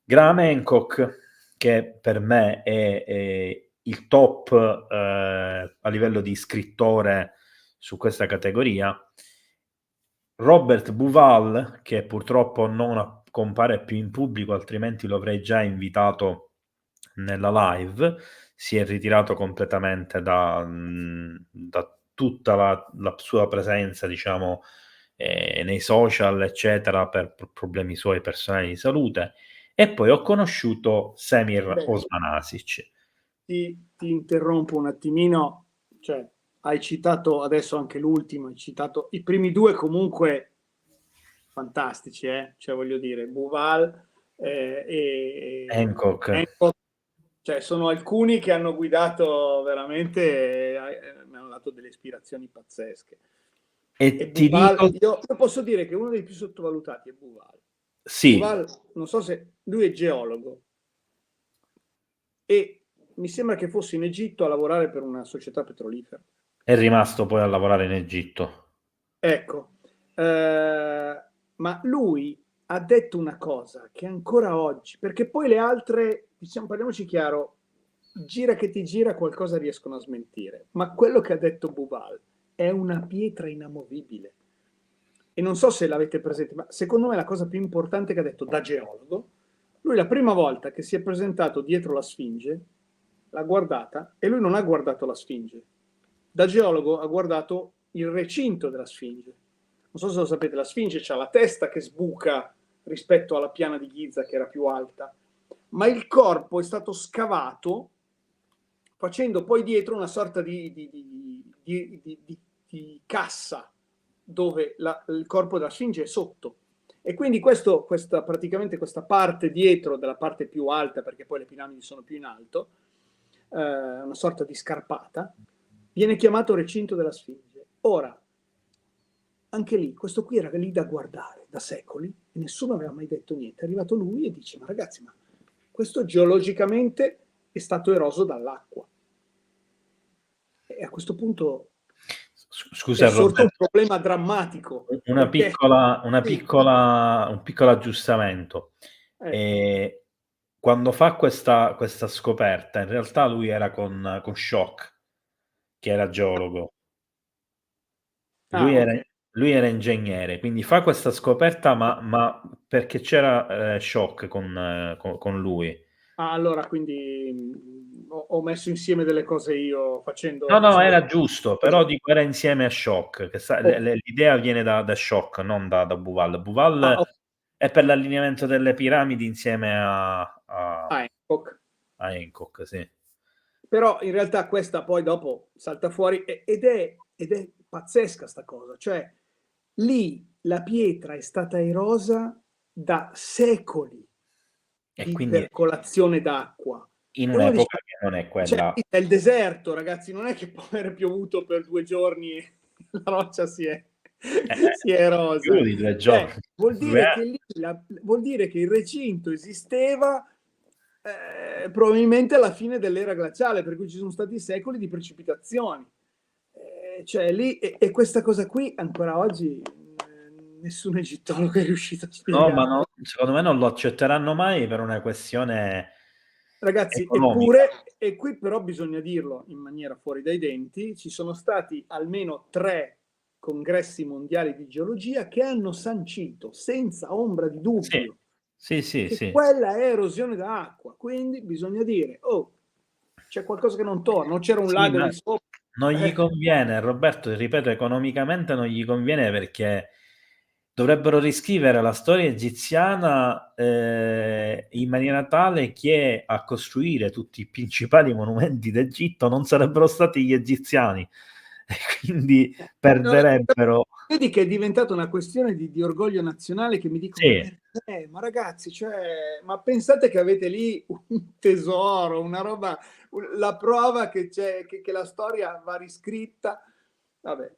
Graham Hancock, che per me è il top, a livello di scrittore su questa categoria. Robert Bauval, che purtroppo non compare più in pubblico, altrimenti lo avrei già invitato nella live, si è ritirato completamente da tutta la sua presenza, diciamo, nei social, eccetera, per problemi suoi personali di salute. E poi ho conosciuto Semir Beh, Osmanasic. ti interrompo un attimino, cioè hai citato adesso anche l'ultimo, hai citato i primi due comunque fantastici, cioè voglio dire, Buval Hancock. Hancock, cioè sono alcuni che hanno guidato veramente, mi hanno dato delle ispirazioni pazzesche. E E ti Buval, dico io posso dire che uno dei più sottovalutati è Buval. sì, Buval, non so se lui è geologo e mi sembra che fosse in Egitto a lavorare per una società petrolifera. è rimasto poi a lavorare in Egitto. Ecco, ma lui ha detto una cosa che ancora oggi, perché poi le altre, diciamo, parliamoci chiaro, gira che ti gira qualcosa riescono a smentire, ma quello che ha detto Buval è una pietra inamovibile. E non so se l'avete presente, ma secondo me la cosa più importante che ha detto da geologo, lui la prima volta che si è presentato dietro la Sfinge, l'ha guardata e lui non ha guardato la Sfinge. Da geologo ha guardato il recinto della Sfinge. Non so se lo sapete, la Sfinge ha la testa che sbuca rispetto alla piana di Giza che era più alta, ma il corpo è stato scavato facendo poi dietro una sorta di cassa dove il corpo della Sfinge è sotto. E quindi praticamente questa parte dietro della parte più alta, perché poi le piramidi sono più in alto, una sorta di scarpata, viene chiamato recinto della Sfinge. Ora, anche lì, questo qui era lì da guardare da secoli e nessuno aveva mai detto niente. È arrivato lui e dice, ma ragazzi, ma questo geologicamente è stato eroso dall'acqua. E a questo punto Scusa, è sorto un Roberto, problema drammatico. un Perché piccolo aggiustamento. Quando fa questa scoperta, in realtà lui era con Schoch, che era geologo. ok. Lui era ingegnere, quindi fa questa scoperta, ma perché c'era Schoch con lui. Allora quindi ho messo insieme delle cose io No, facendo... no, era giusto, però dico, era insieme a Schoch, che l'idea viene da Schoch, non da Buval. Buval ok. è per l'allineamento delle piramidi insieme a Hancock. Hancock, sì. Però in realtà questa poi dopo salta fuori ed è pazzesca sta cosa, cioè lì la pietra è stata erosa da secoli E di quindi percolazione d'acqua. in E uno dice, un'epoca che non è cioè, quella è il deserto, ragazzi, non è che può aver piovuto per 2 giorni e la roccia si è più erosa. di 2 Cioè, giorni. vuol dire che lì vuol dire che il recinto esisteva probabilmente alla fine dell'era glaciale, per cui ci sono stati secoli di precipitazioni. Cioè lì, e questa cosa qui ancora oggi nessun egittologo è riuscito a No, ma spiegare. secondo me non lo accetteranno mai per una questione Ragazzi, economica. eppure, e qui però bisogna dirlo in maniera fuori dai denti, ci sono stati almeno 3 congressi mondiali di geologia che hanno sancito senza ombra di dubbio che Sì. quella è erosione d'acqua, quindi bisogna dire, oh, c'è qualcosa che non torna, o c'era un Sì, lago ma lì sopra. non gli conviene, Roberto, ripeto, economicamente non gli conviene perché dovrebbero riscrivere la storia egiziana in maniera tale che a costruire tutti i principali monumenti d'Egitto non sarebbero stati gli egiziani e quindi perderebbero. Vedi che è diventata una questione di orgoglio nazionale che mi dico, ma Sì. perché? Ma ragazzi, cioè, ma pensate che avete lì un tesoro, una roba, la prova che c'è, che la storia va riscritta. Vabbè,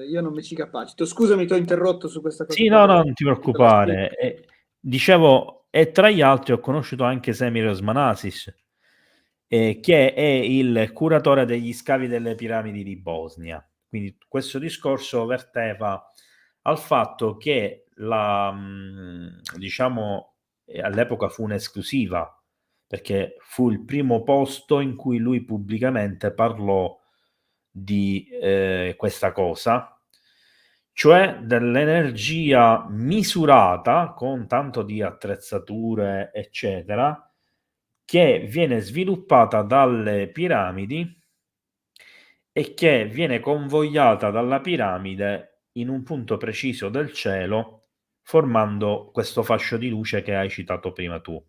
io non mi ci capacito. Scusami, ti ho interrotto su questa cosa Sì, qua no, della... non ti preoccupare. Dicevo, e tra gli altri ho conosciuto anche Semiramis Manasis, che è il curatore degli scavi delle piramidi di Bosnia. Quindi questo discorso verteva al fatto che diciamo, all'epoca fu un'esclusiva, perché fu il primo posto in cui lui pubblicamente parlò di questa cosa, cioè dell'energia misurata con tanto di attrezzature, eccetera, che viene sviluppata dalle piramidi e che viene convogliata dalla piramide in un punto preciso del cielo, formando questo fascio di luce che hai citato prima tu.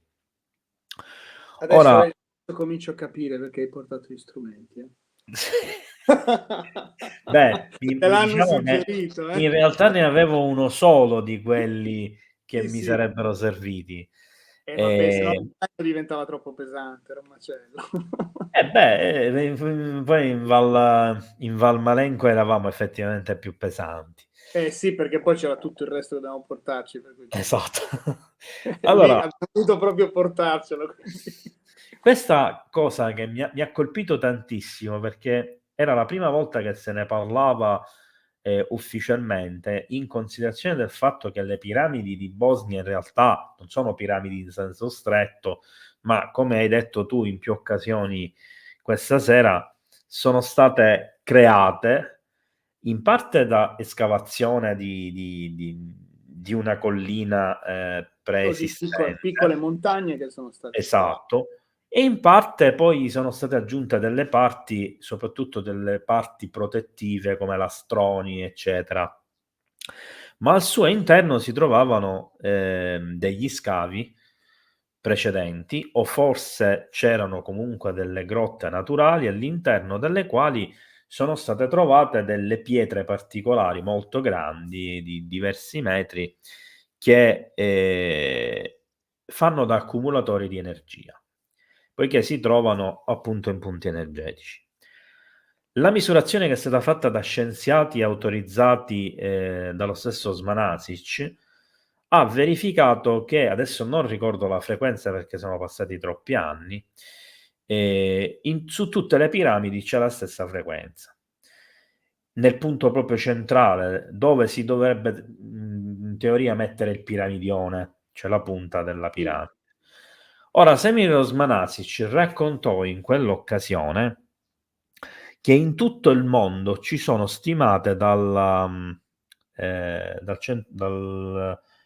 Adesso Ora, comincio a capire perché hai portato gli strumenti. beh, Te l'hanno diciamo che suggerito, in realtà ne avevo uno solo di quelli che Sì, mi sì. sarebbero serviti. Vabbè, se no E, diventava troppo pesante, era un macello. poi in Val Malenco eravamo effettivamente più pesanti. Sì, perché poi c'era tutto il resto che dovevamo portarci, per cui Esatto. lì Allora, abbiamo dovuto proprio portarcelo. Quindi. questa cosa che mi ha colpito tantissimo perché era la prima volta che se ne parlava ufficialmente, in considerazione del fatto che le piramidi di Bosnia in realtà non sono piramidi in senso stretto, ma come hai detto tu in più occasioni questa sera, sono state create in parte da escavazione di una collina O di piccole preesistente. montagne che sono state scavate. Esatto. E in parte poi sono state aggiunte delle parti, soprattutto delle parti protettive come lastroni, eccetera. Ma al suo interno si trovavano degli scavi precedenti, o forse c'erano comunque delle grotte naturali all'interno delle quali sono state trovate delle pietre particolari molto grandi, di diversi metri, che fanno da accumulatori di energia, poiché si trovano appunto in punti energetici. La misurazione che è stata fatta da scienziati autorizzati dallo stesso Osmanasic ha verificato che, adesso non ricordo la frequenza perché sono passati troppi anni, su tutte le piramidi c'è la stessa frequenza. Nel punto proprio centrale, dove si dovrebbe in teoria mettere il piramidione, cioè la punta della piramide. Ora, Semir Osmanasic raccontò in quell'occasione che in tutto il mondo ci sono stimate dal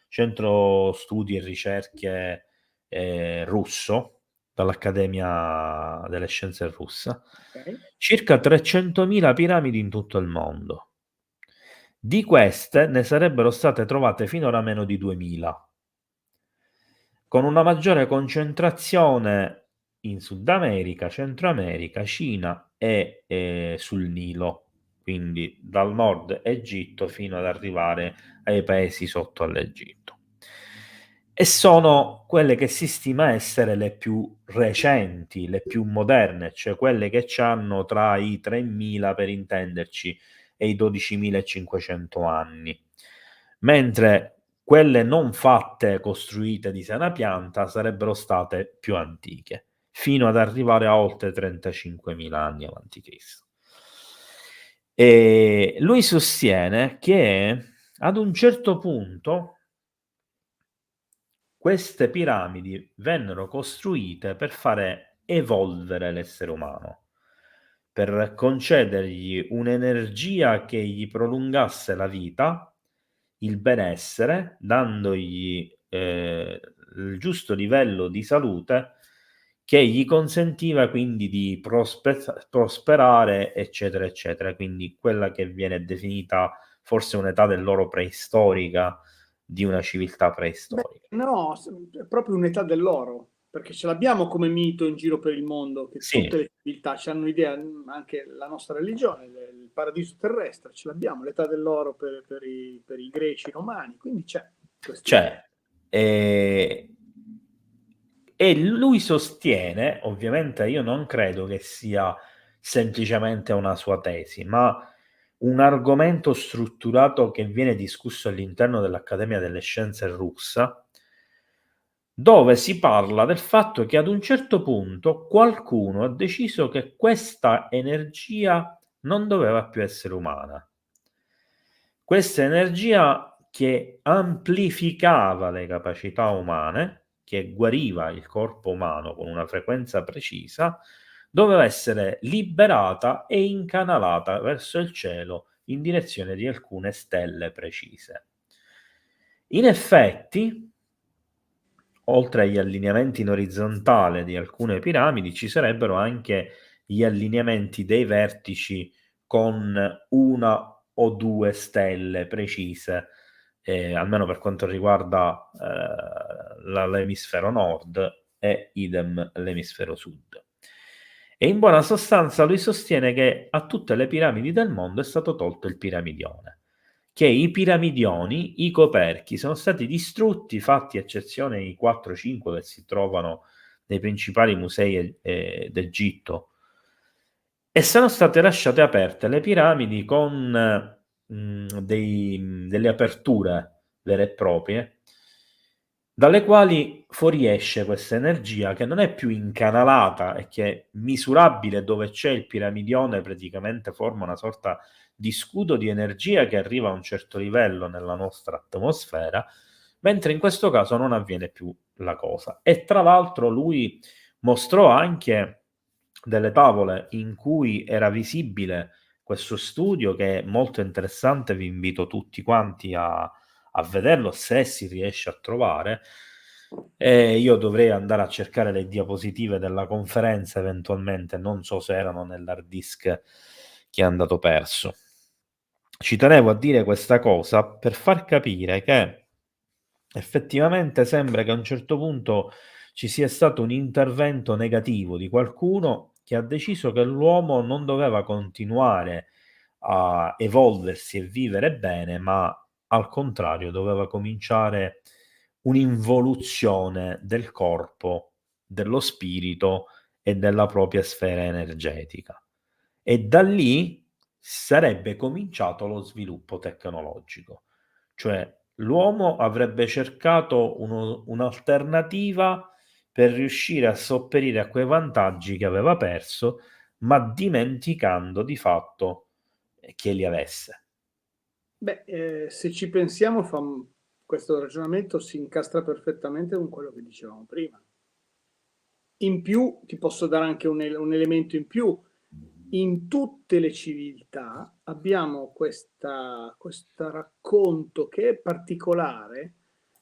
centro studi e ricerche russo, dall'Accademia delle Scienze russa, circa 300.000 piramidi in tutto il mondo. Di queste ne sarebbero state trovate finora meno di 2.000, con una maggiore concentrazione in Sud America, Centro America, Cina e sul Nilo, quindi dal nord Egitto fino ad arrivare ai paesi sotto all'Egitto. E sono quelle che si stima essere le più recenti, le più moderne, cioè quelle che hanno tra i 3.000, per intenderci, e i 12.500 anni, mentre quelle non fatte, costruite di sana pianta, sarebbero state più antiche, fino ad arrivare a oltre 35.000 anni avanti Cristo. E lui sostiene che ad un certo punto queste piramidi vennero costruite per fare evolvere l'essere umano, per concedergli un'energia che gli prolungasse la vita, il benessere, dandogli il giusto livello di salute che gli consentiva quindi di prosperare, eccetera, eccetera. Quindi quella che viene definita forse un'età dell'oro preistorica, di una civiltà preistorica. No, è proprio un'età dell'oro, perché ce l'abbiamo come mito in giro per il mondo, che Sì. tutte le civiltà hanno idea, anche la nostra religione, il paradiso terrestre, ce l'abbiamo, l'età dell'oro per i greci romani, quindi c'è. C'è. E lui sostiene, ovviamente io non credo che sia semplicemente una sua tesi, ma un argomento strutturato che viene discusso all'interno dell'Accademia delle Scienze russa, dove si parla del fatto che ad un certo punto qualcuno ha deciso che questa energia non doveva più essere umana. Questa energia che amplificava le capacità umane, che guariva il corpo umano con una frequenza precisa, doveva essere liberata e incanalata verso il cielo in direzione di alcune stelle precise. In effetti, oltre agli allineamenti in orizzontale di alcune piramidi, ci sarebbero anche gli allineamenti dei vertici con una o due stelle precise, almeno per quanto riguarda l'emisfero nord, e idem l'emisfero sud. E in buona sostanza lui sostiene che a tutte le piramidi del mondo è stato tolto il piramidione, che i piramidioni, i coperchi, sono stati distrutti, fatti eccezione i 4-5 che si trovano nei principali musei d'Egitto, e sono state lasciate aperte le piramidi con delle aperture vere e proprie, dalle quali fuoriesce questa energia che non è più incanalata e che è misurabile. Dove c'è il piramidione praticamente forma una sorta di scudo di energia che arriva a un certo livello nella nostra atmosfera, mentre in questo caso non avviene più la cosa. E tra l'altro lui mostrò anche delle tavole in cui era visibile questo studio, che è molto interessante, vi invito tutti quanti a vederlo se si riesce a trovare. Io dovrei andare a cercare le diapositive della conferenza eventualmente, non so se erano nell'hard disk che è andato perso. Ci tenevo a dire questa cosa per far capire che effettivamente sembra che a un certo punto ci sia stato un intervento negativo di qualcuno che ha deciso che l'uomo non doveva continuare a evolversi e vivere bene, ma al contrario doveva cominciare un'involuzione del corpo, dello spirito e della propria sfera energetica. E da lì sarebbe cominciato lo sviluppo tecnologico. Cioè l'uomo avrebbe cercato un'alternativa per riuscire a sopperire a quei vantaggi che aveva perso, ma dimenticando di fatto che li avesse. Beh, se ci pensiamo, questo ragionamento si incastra perfettamente con quello che dicevamo prima. In più, ti posso dare anche un elemento in più. In tutte le civiltà abbiamo questo racconto che è particolare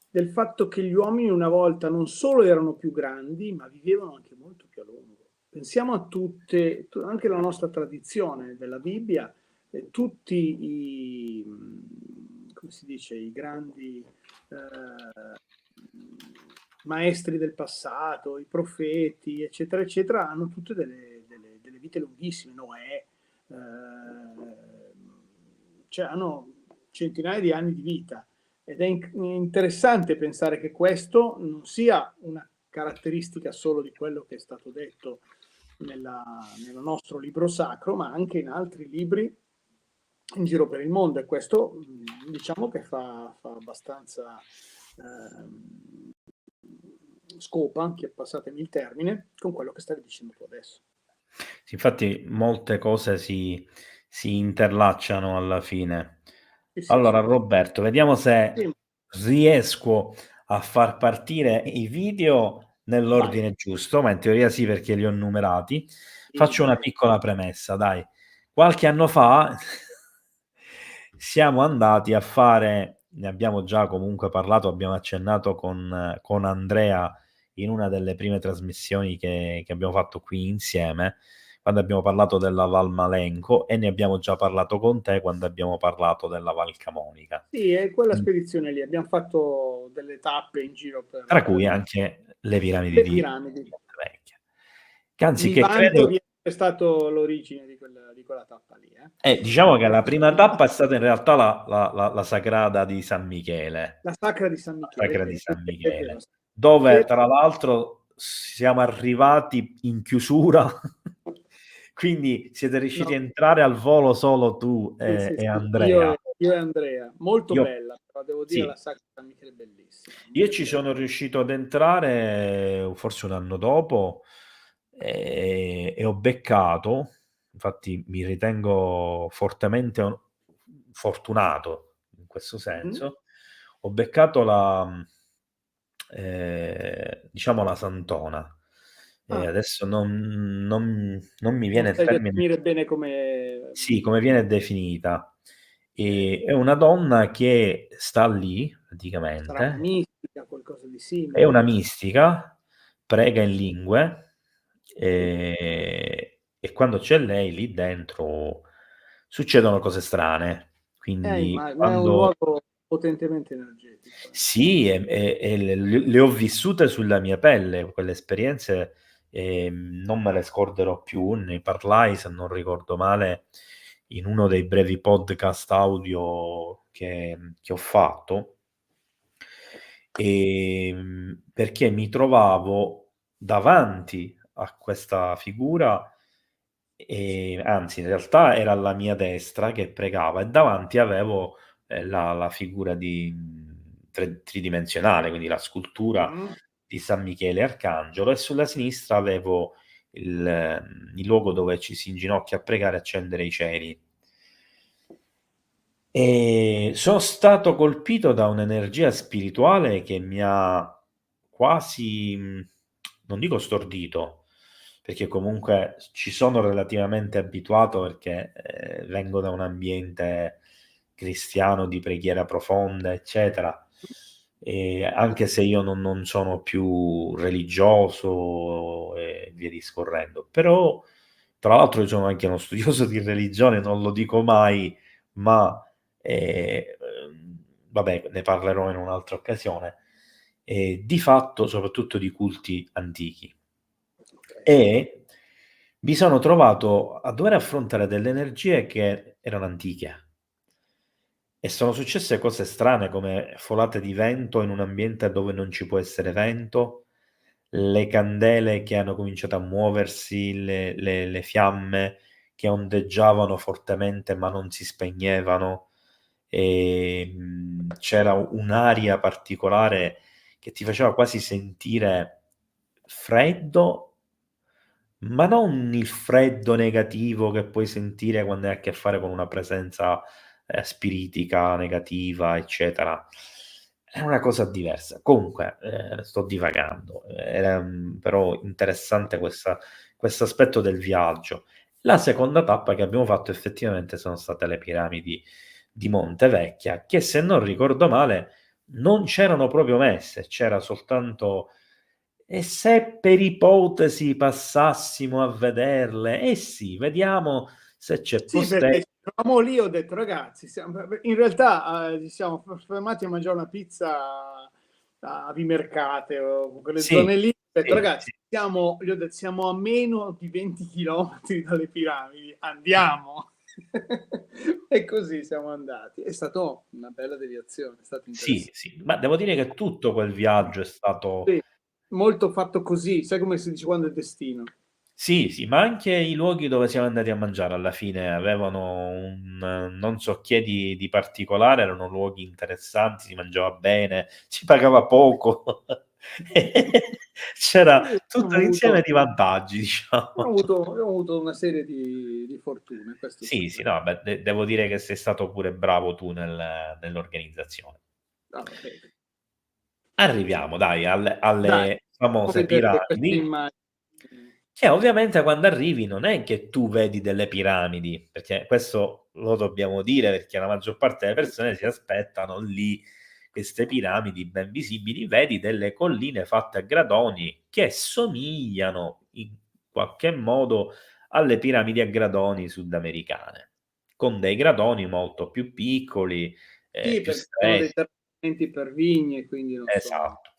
del fatto che gli uomini una volta non solo erano più grandi, ma vivevano anche molto più a lungo. Pensiamo a anche la nostra tradizione della Bibbia, tutti come si dice, i grandi maestri del passato, i profeti, eccetera, eccetera, hanno tutte delle vite lunghissime. Noè, cioè hanno centinaia di anni di vita. Ed è interessante pensare che questo non sia una caratteristica solo di quello che è stato detto nel nostro libro sacro, ma anche in altri libri in giro per il mondo, e questo diciamo che fa abbastanza scopa, che passatemi il termine, con quello che stavi dicendo tu adesso. Sì, infatti molte cose si interlacciano alla fine. Sì, Allora Roberto, vediamo se sì, riesco a far partire i video vai. nell'ordine giusto, ma in teoria sì, perché li ho numerati. Sì, Faccio una dai. piccola premessa, dai. Qualche anno fa siamo andati a fare, ne abbiamo già comunque parlato, abbiamo accennato con Andrea in una delle prime trasmissioni che abbiamo fatto qui insieme, quando abbiamo parlato della Val Malenco, e ne abbiamo già parlato con te quando abbiamo parlato della Val Camonica. Sì, è quella spedizione lì. Abbiamo fatto delle tappe in giro Tra per cui anche le piramidi le di piramidi. Vecchia. Che Mi anziché vanto credo di essere stato l'origine di quella tappa lì. diciamo che la prima tappa è stata in realtà la Sagrada di San Michele. La Sacra di San La Michele, Sacra di San è vero. Michele, dove tra l'altro siamo arrivati in chiusura, quindi siete riusciti No, a entrare al volo solo tu sì, sì, e sì. Io, Andrea. io e Andrea, molto Io bella, però devo dire la sì, Sacra di San Michele è bellissima, io molto ci bella. sono riuscito ad entrare forse un anno dopo, e ho beccato, infatti mi ritengo fortemente fortunato in questo Mm? senso, ho beccato diciamo la Santona. Ah, Adesso non mi non viene il sai termine. definire bene come Sì, come viene definita. eh, È una donna che sta lì sarà una praticamente, mistica, qualcosa di è una simile. mistica, prega in lingue, Sì. e quando c'è lei lì dentro succedono cose strane. Quindi Ma è un quando luogo potentemente energetico. sì, e le ho vissute sulla mia pelle quelle esperienze, non me le scorderò più. Ne parlai, se non ricordo male, in uno dei brevi podcast audio che ho fatto, perché mi trovavo davanti a questa figura, anzi in realtà era alla mia destra che pregava e davanti avevo la figura tridimensionale, quindi la scultura Mm? di San Michele Arcangelo, e sulla sinistra avevo il luogo dove ci si inginocchia a pregare e accendere i ceri. E sono stato colpito da un'energia spirituale che mi ha quasi, non dico stordito, perché comunque ci sono relativamente abituato perché vengo da un ambiente cristiano di preghiera profonda, eccetera. E anche se io non sono più religioso e via discorrendo, però tra l'altro io sono anche uno studioso di religione, non lo dico mai, ma vabbè, ne parlerò in un'altra occasione. di fatto soprattutto di culti antichi. Ok. E mi sono trovato a dover affrontare delle energie che erano antiche. E sono successe cose strane come folate di vento in un ambiente dove non ci può essere vento, le candele che hanno cominciato a muoversi, le fiamme che ondeggiavano fortemente ma non si spegnevano. C'era un'aria particolare che ti faceva quasi sentire freddo, ma non il freddo negativo che puoi sentire quando hai a che fare con una presenza spiritica, negativa, eccetera. È una cosa diversa. Comunque, sto divagando. Era però interessante questo aspetto del viaggio. La seconda tappa che abbiamo fatto effettivamente sono state le piramidi di Monte Vecchia, che se non ricordo male non c'erano proprio messe, c'era soltanto e se per ipotesi passassimo a vederle? Eh sì, vediamo se c'è Sì, perché poste. eravamo lì, ho detto ragazzi, in realtà ci siamo fermati a mangiare una pizza a Vimercate o quelle Sì, zone lì. Ho detto sì, ragazzi, sì. gli ho detto, siamo a meno di 20 chilometri dalle piramidi, andiamo. E così siamo andati. È stata una bella deviazione, è stato Sì, interessante. sì, ma devo dire che tutto quel viaggio è stato. Sì, molto fatto così, sai come si dice quando è destino. Sì, sì, ma anche i luoghi dove siamo andati a mangiare alla fine avevano un non so che di particolare, erano luoghi interessanti, si mangiava bene, si pagava poco. C'era Sì, tutto un insieme di vantaggi, diciamo. abbiamo avuto una serie di fortune, questo sì. Sì, sì, no, beh, devo dire che sei stato pure bravo tu nell'organizzazione. Ah, vabbè. Arriviamo, dai, alle, Dai, alle fammi famose vedere queste piramidi. immagini. Che ovviamente quando arrivi non è che tu vedi delle piramidi, perché questo lo dobbiamo dire, perché la maggior parte delle persone si aspettano lì queste piramidi ben visibili, vedi delle colline fatte a gradoni che somigliano in qualche modo alle piramidi a gradoni sudamericane, con dei gradoni molto più piccoli, Sì, più perché sono dei stretti. terreni per vigne, quindi non sono... Esatto.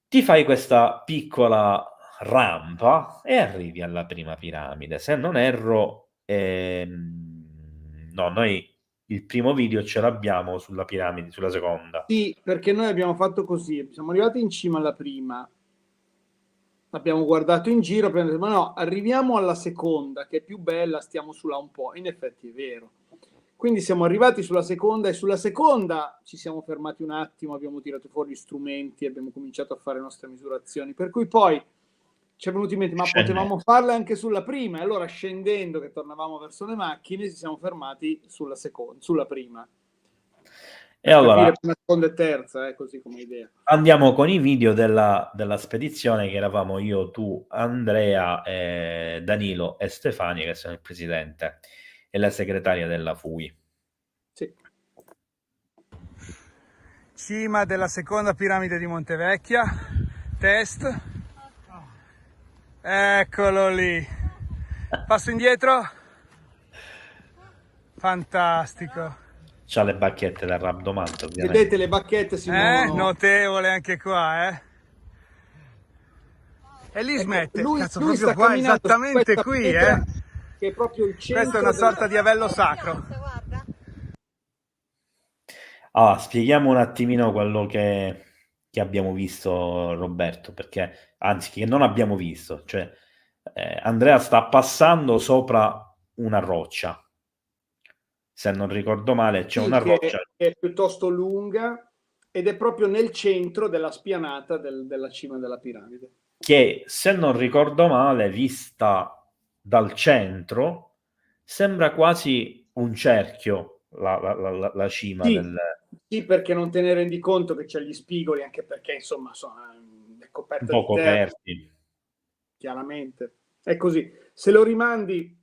Ti fai questa piccola rampa e arrivi alla prima piramide. Se non erro, no, noi il primo video ce l'abbiamo sulla piramide, sulla seconda. Sì, perché noi abbiamo fatto così, siamo arrivati in cima alla prima, abbiamo guardato in giro, abbiamo detto, ma no, arriviamo alla seconda, che è più bella, stiamo sulla un po'. In effetti è vero. Quindi siamo arrivati sulla seconda e sulla seconda ci siamo fermati un attimo, abbiamo tirato fuori gli strumenti, abbiamo cominciato a fare le nostre misurazioni, per cui poi ci è venuto in mente, ma Scende. potevamo farle anche sulla prima, e allora scendendo che tornavamo verso le macchine ci siamo fermati sulla seconda, sulla prima, E per allora capire come seconda e terza, così come idea. andiamo con i video della spedizione che eravamo io, tu, Andrea, Danilo e Stefania, che sono il presidente e la segretaria della FUI. Sì. Cima della seconda piramide di Montevecchia, test, eccolo lì, passo indietro, fantastico, C'ha le bacchette da rabdomante, Vedete, ovviamente. le bacchette si muovono. notevole anche qua, e lì Ecco, smette, cazzo, lui proprio sta qua, camminando su esattamente questa qui, pietra che è proprio il questa è centro una del... sorta di avello sacro. Allora, spieghiamo un attimino quello che abbiamo visto, Roberto, perché anzi, che non abbiamo visto, cioè Andrea sta passando sopra una roccia. Se non ricordo male, c'è Sì, una roccia che è piuttosto lunga ed è proprio nel centro della spianata della cima della piramide. che, se non ricordo male, vista dal centro, sembra quasi un cerchio la cima Sì, del. sì, perché non te ne rendi conto che c'è gli spigoli, anche perché insomma è Un coperta po' di terra, coperti. chiaramente. È così. Se lo rimandi,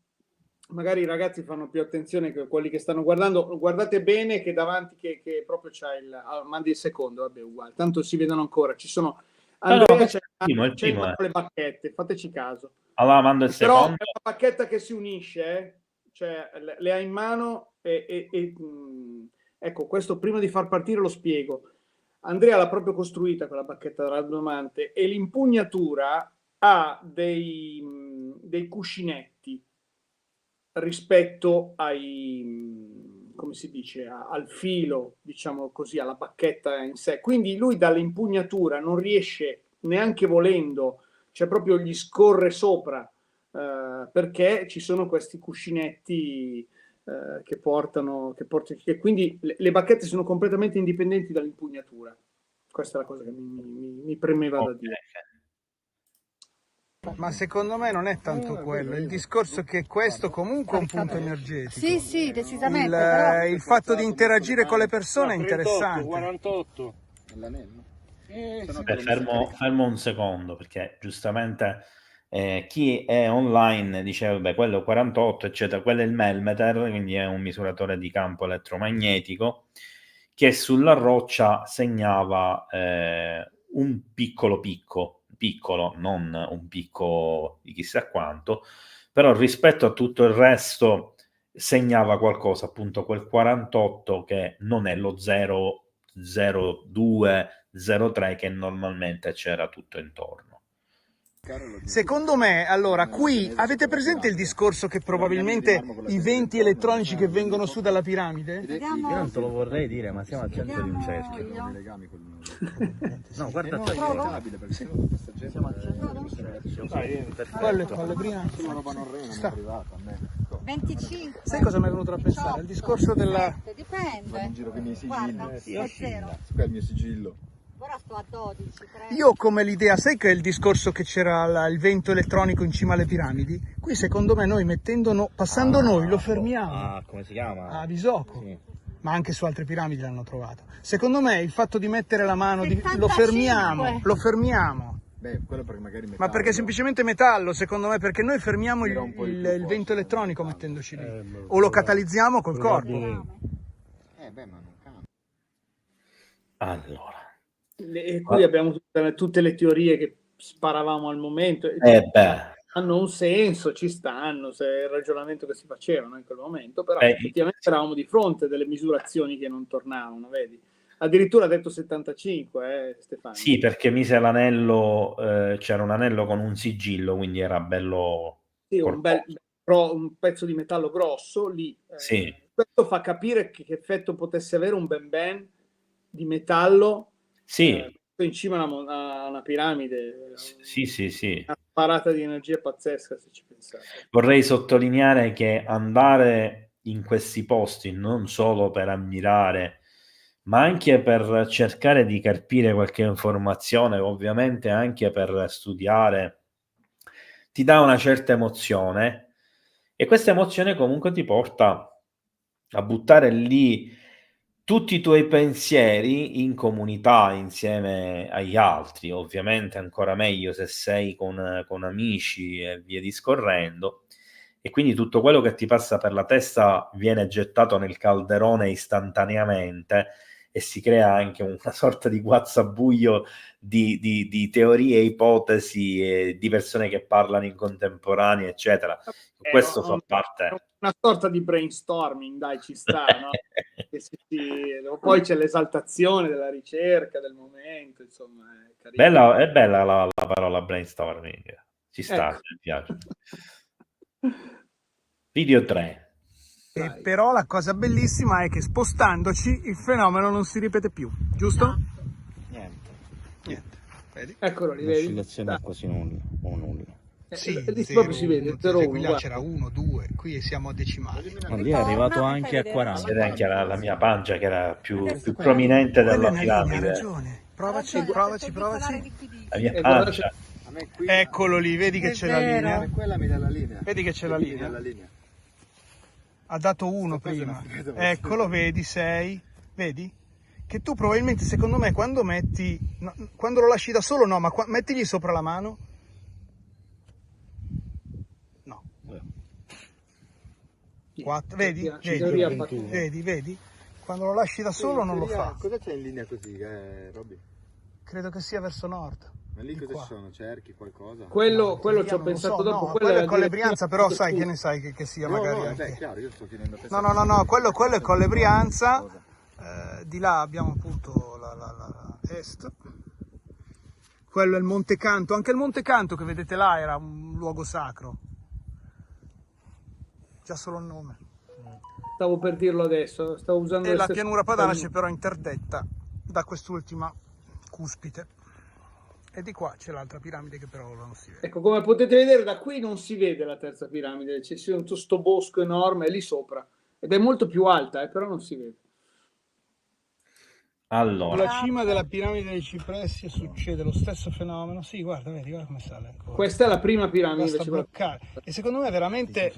magari i ragazzi fanno più attenzione che quelli che stanno guardando. Guardate bene che davanti che proprio c'è il... mandi il secondo, vabbè, uguale. Tanto si vedono ancora. Ci sono... No, no, Andrea questo è il c'è in primo, mano eh. le bacchette, fateci caso. Allora mando il Però secondo. è una bacchetta che si unisce, cioè le ha in mano ecco, questo prima di far partire lo spiego. Andrea l'ha proprio costruita quella bacchetta da raddomante e l'impugnatura ha dei cuscinetti rispetto ai, come si dice, al filo, diciamo così, alla bacchetta in sé. Quindi lui dall'impugnatura non riesce, neanche volendo, cioè proprio gli scorre sopra, perché ci sono questi cuscinetti che quindi le bacchette sono completamente indipendenti dall'impugnatura. Questa è la cosa che mi premeva da dire. Ma secondo me non è tanto quello, il discorso che questo comunque è un punto energetico. Sì, sì, decisamente. Il fatto di interagire con le persone è interessante. 48. Beh, fermo un secondo, perché giustamente chi è online dice vabbè, quello 48 eccetera, quello è il melmeter, quindi è un misuratore di campo elettromagnetico che sulla roccia segnava un piccolo piccolo, non un picco di chissà quanto, però rispetto a tutto il resto segnava qualcosa, appunto quel 48 che non è lo 0,02, 0,3 che normalmente c'era tutto intorno. Secondo me, allora, qui avete presente il discorso che probabilmente i venti elettronici che vengono su dalla piramide? Vediamo. Io non te lo vorrei dire, ma siamo al centro di un cerchio. No, guarda, Quello è con le brianze. Sta. 25. Sai cosa mi è venuto a pensare? Il discorso della... Dipende. In giro con i miei Guarda, sigilli. è zero. Qua è il mio sigillo. Ora sto a 12, 13. Io ho come l'idea, sai che il discorso che c'era il vento elettronico in cima alle piramidi? Qui secondo me noi passando noi lo fermiamo. come si chiama? A Bisoco. Sì. Ma anche su altre piramidi l'hanno trovato. Secondo me il fatto di mettere la mano, lo 75. fermiamo. Beh, quello perché magari Ma perché è semplicemente metallo, secondo me, perché noi fermiamo Era un po' il il tuo vento posto. elettronico mettendoci lì. O lo catalizziamo col corpo. beh, ma non cambia. Allora. E qui abbiamo tutte le teorie che sparavamo al momento. Hanno un senso, ci stanno, se è il ragionamento che si facevano in quel momento, però effettivamente eravamo di fronte a delle misurazioni che non tornavano, vedi? Addirittura ha detto 75, Stefano. Sì, perché mise l'anello, c'era un anello con un sigillo, quindi era bello. Sì, un pezzo di metallo grosso lì. Sì. Questo fa capire che effetto potesse avere un ben di metallo. Sì. In cima a una piramide. Sì. Una parata di energia pazzesca, se ci pensate. Vorrei sottolineare che andare in questi posti non solo per ammirare, ma anche per cercare di carpire qualche informazione, ovviamente anche per studiare, ti dà una certa emozione e questa emozione comunque ti porta a buttare lì tutti i tuoi pensieri in comunità insieme agli altri, ovviamente ancora meglio se sei con amici e via discorrendo, e quindi tutto quello che ti passa per la testa viene gettato nel calderone istantaneamente e si crea anche una sorta di guazzabuglio di teorie, ipotesi e di persone che parlano in contemporanea, eccetera. Questo fa parte... Una sorta di brainstorming, dai, ci sta, no? Poi c'è l'esaltazione della ricerca, del momento, insomma. È bella la parola brainstorming, ci sta, ecco. mi piace. Video 3. Però la cosa bellissima è che spostandoci il fenomeno non si ripete più, giusto? Niente. Vedi? Eccolo lì, vedi? L'oscillazione è quasi nulla o nulla. Sì, lì proprio si vede, 0, qui là c'era 1, 2, qui siamo a decimali. Ma lì è arrivato anche a Si 40. vede anche la mia pancia che era più prominente della piramide. Hai ragione. Provaci. La mia pancia. Eccolo lì, vedi che c'è la linea. Quella mi dà la linea. Vedi che c'è la linea. Ha dato 1 prima. Eccolo, vedi 6. Vedi? Che tu probabilmente, secondo me, quando lo lasci da solo, no, ma mettigli sopra la mano. No. 4, vedi? Vedi? Quando lo lasci da solo non lo fa. Cosa c'è in linea così, Robby? Credo che sia verso nord. Ma lì cosa ci sono? Cerchi qualcosa? Quello ci ho pensato dopo. No, quello è con le Brianza, però sai che ne sai che sia magari anche... Beh, chiaro, io sto chiedendo a te. No, quello è con le Brianza. Di là abbiamo appunto est. Quello è il Monte Canto, anche il Monte Canto che vedete là era un luogo sacro. Già solo il nome. Stavo per dirlo adesso, stavo usando E le la stesse pianura padana termini. c'è però interdetta da quest'ultima cuspide. E di qua c'è l'altra piramide che però non si vede. Ecco, come potete vedere da qui non si vede la terza piramide, c'è tutto sto bosco enorme lì sopra ed è molto più alta, però non si vede. Allora, Sulla cima della piramide dei cipressi succede lo stesso fenomeno. Sì, guarda, vedi, guarda come sale ancora. Questa è la prima piramide Basta invece. bloccare. E secondo me veramente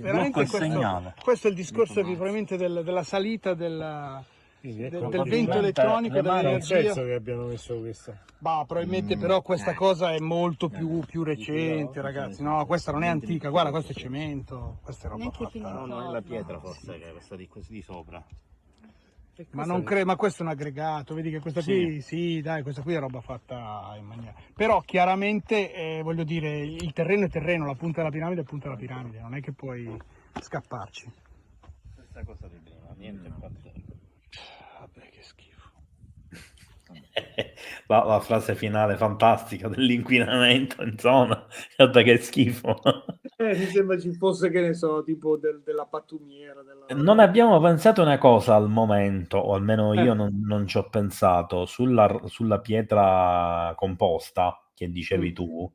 questo è il discorso probabilmente della salita del vento elettronico, dell'energia. che abbiano messo questo. Bah, probabilmente però questa cosa è molto più recente, ragazzi. No, questa non è antica, guarda, questo è cemento, questa è roba Neanche fatta. finito. No, è la pietra forse che è questa di sopra. Ma non credo, ma questo è un aggregato, vedi che questa qui, sì, dai, questa qui è roba fatta in maniera. Però chiaramente, voglio dire, il terreno è terreno, la punta della piramide è punta della piramide, non è che puoi scapparci. Questa cosa di prima, niente fatto. Vabbè, che schifo. la frase finale fantastica dell'inquinamento in zona, guarda che schifo. Mi sembra ci fosse, che ne so, tipo della pattumiera. Non abbiamo pensato una cosa al momento, o almeno io non ci ho pensato, sulla pietra composta che dicevi tu.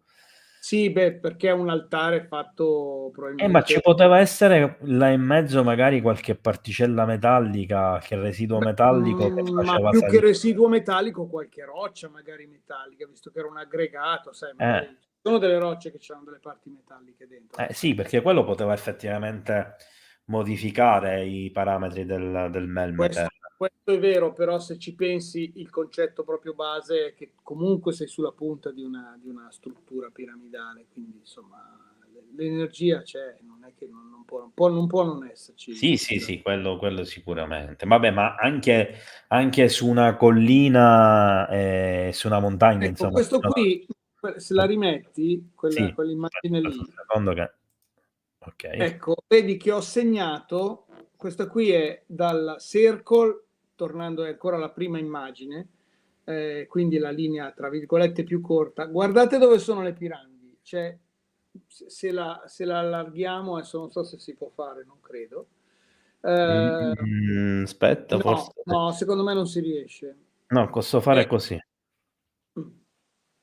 Sì, beh, perché è un altare fatto probabilmente... Ma ci poteva essere là in mezzo magari qualche particella metallica, che residuo metallico che ma faceva più che salire. residuo metallico, qualche roccia magari metallica, visto che era un aggregato, sai, magari ci sono delle rocce che hanno delle parti metalliche dentro. Sì, perché quello poteva effettivamente modificare i parametri del Melmeter. Questo è vero, però se ci pensi il concetto proprio base è che comunque sei sulla punta di una struttura piramidale, quindi insomma l'energia c'è, non è che non può non esserci. Sì, quello sicuramente. Vabbè, ma anche su una collina, su una montagna, Ecco, insomma. questo qui, se la rimetti, Sì, quell'immagine aspetta lì, un secondo che... Ok. ecco, vedi che ho segnato, questa qui è dal circle, tornando ancora alla prima immagine, quindi la linea tra virgolette più corta. Guardate dove sono le piramidi, cioè, se la allarghiamo, adesso non so se si può fare, non credo. Aspetta, forse... No, secondo me non si riesce. No, posso fare così.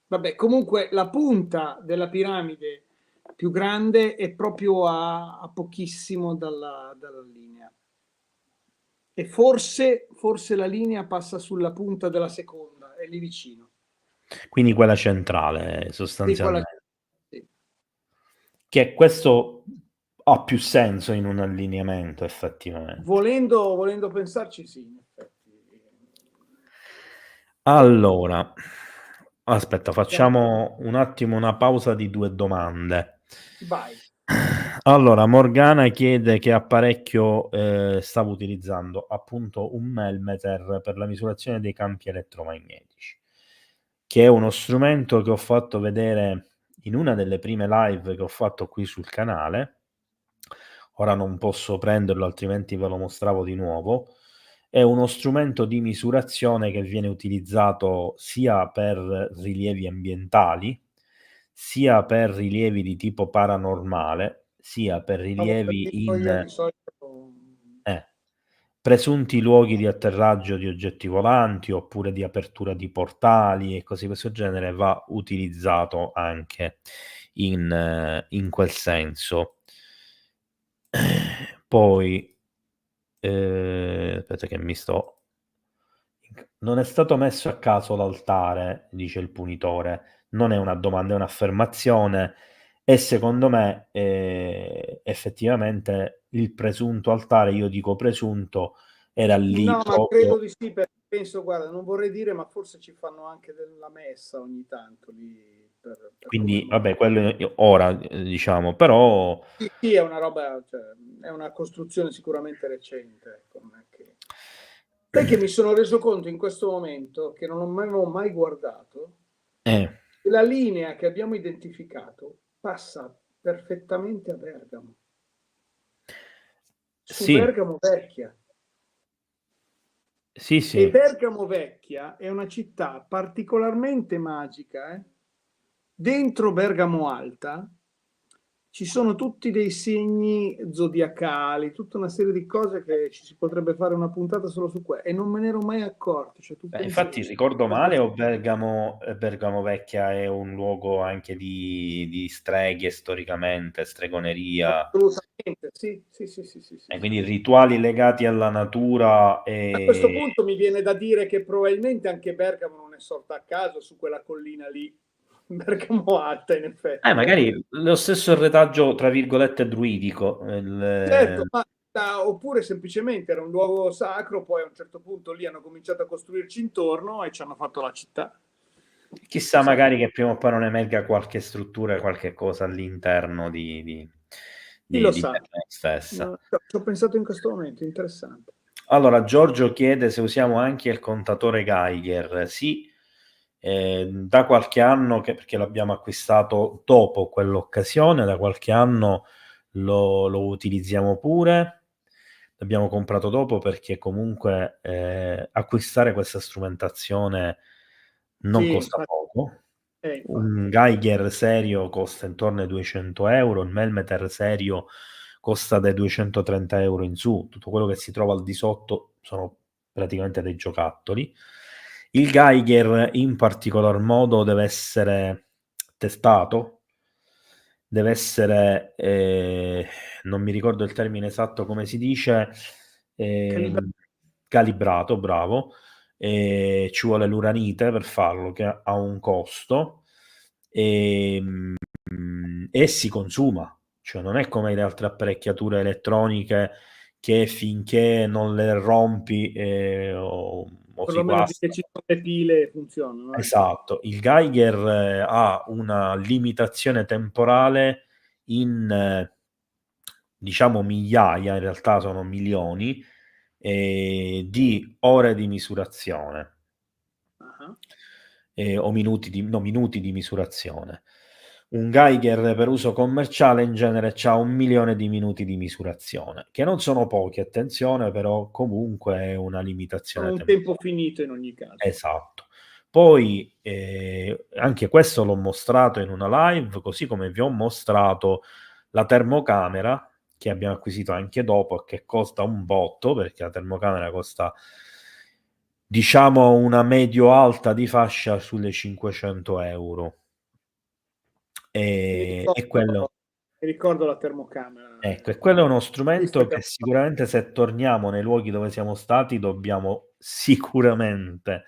Vabbè, comunque la punta della piramide più grande è proprio a pochissimo dalla linea. E forse la linea passa sulla punta della seconda, è lì vicino. Quindi quella centrale, sostanzialmente. Sì. Che questo ha più senso in un allineamento, effettivamente. Volendo pensarci, sì, in effetti. Allora, aspetta, facciamo un attimo una pausa di 2 domande. Vai. Allora, Morgana chiede che apparecchio stavo utilizzando, appunto un Melmeter per la misurazione dei campi elettromagnetici, che è uno strumento che ho fatto vedere in una delle prime live che ho fatto qui sul canale. Ora non posso prenderlo, altrimenti ve lo mostravo di nuovo. È uno strumento di misurazione che viene utilizzato sia per rilievi ambientali, sia per rilievi di tipo paranormale, sia per rilievi in presunti luoghi di atterraggio di oggetti volanti, oppure di apertura di portali e cose di questo genere. Va utilizzato anche in quel senso. Poi aspetta che non è stato messo a caso l'altare, dice il punitore. Non è una domanda, è un'affermazione, e secondo me effettivamente il presunto altare, io dico presunto, era lì No, ma proprio... credo di sì, perché penso, guarda, non vorrei dire, ma forse ci fanno anche della messa ogni tanto lì. Quindi vabbè, quello ora diciamo, però Sì, è una roba, cioè, è una costruzione sicuramente recente, ecco, non è che... Sai che mi sono reso conto in questo momento che non avevo mai guardato, la linea che abbiamo identificato passa perfettamente a Bergamo. Su sì. Bergamo vecchia. Sì, E sì. Bergamo Vecchia è una città particolarmente magica. Dentro Bergamo Alta ci sono tutti dei segni zodiacali, tutta una serie di cose che ci si potrebbe fare una puntata solo su questo, e non me ne ero mai accorto. Cioè, tu pensi Infatti che... ricordo male o Bergamo Vecchia è un luogo anche di streghe storicamente, stregoneria, Assolutamente, sì, sì, sì, sì, sì, sì, e sì. quindi rituali legati alla natura A questo e... punto mi viene da dire che probabilmente anche Bergamo non è sorta a caso su quella collina lì, Bergamo Alta, in effetti. magari lo stesso retaggio, tra virgolette, druidico. Certo, ma oppure semplicemente era un luogo sacro, poi a un certo punto lì hanno cominciato a costruirci intorno e ci hanno fatto la città. Chissà, Chissà. magari che prima o poi non emerga qualche struttura, qualche cosa all'interno Chi lo di sa? Bergamo stessa. No, ci ho pensato in questo momento, interessante. Allora, Giorgio chiede se usiamo anche il contatore Geiger. Sì, da qualche anno, perché l'abbiamo acquistato dopo quell'occasione, da qualche anno lo utilizziamo pure. L'abbiamo comprato dopo perché comunque acquistare questa strumentazione non Sì, costa infatti, poco. Un infatti. Geiger serio costa intorno ai 200 euro, il Melmeter serio costa dai 230 euro in su, tutto quello che si trova al di sotto sono praticamente dei giocattoli. Il Geiger in particolar modo deve essere testato, deve essere, non mi ricordo il termine esatto come si dice, Calibra- ehm, calibrato, bravo, ci vuole l'uranite per farlo, che ha un costo, ehm, e si consuma, cioè non è come le altre apparecchiature elettroniche che finché non le rompi o si Perlomeno finché guastano. ci sono le pile funzionano. Esatto, il Geiger ha una limitazione temporale in diciamo migliaia, in realtà sono milioni, di ore di misurazione Ah, o minuti di, no, minuti di misurazione. Un Geiger per uso commerciale in genere ha 1 milione di minuti di misurazione, che non sono pochi, attenzione, però comunque è una limitazione sono un temporale. tempo finito in ogni caso. Esatto. Poi anche questo l'ho mostrato in una live, così come vi ho mostrato la termocamera che abbiamo acquisito anche dopo e che costa un botto, perché la termocamera costa, diciamo, una medio-alta di fascia sulle 500 euro. Mi E quello, ricordo la termocamera. ecco, e quello è uno Vista strumento che che sicuramente se torniamo nei luoghi dove siamo stati dobbiamo sicuramente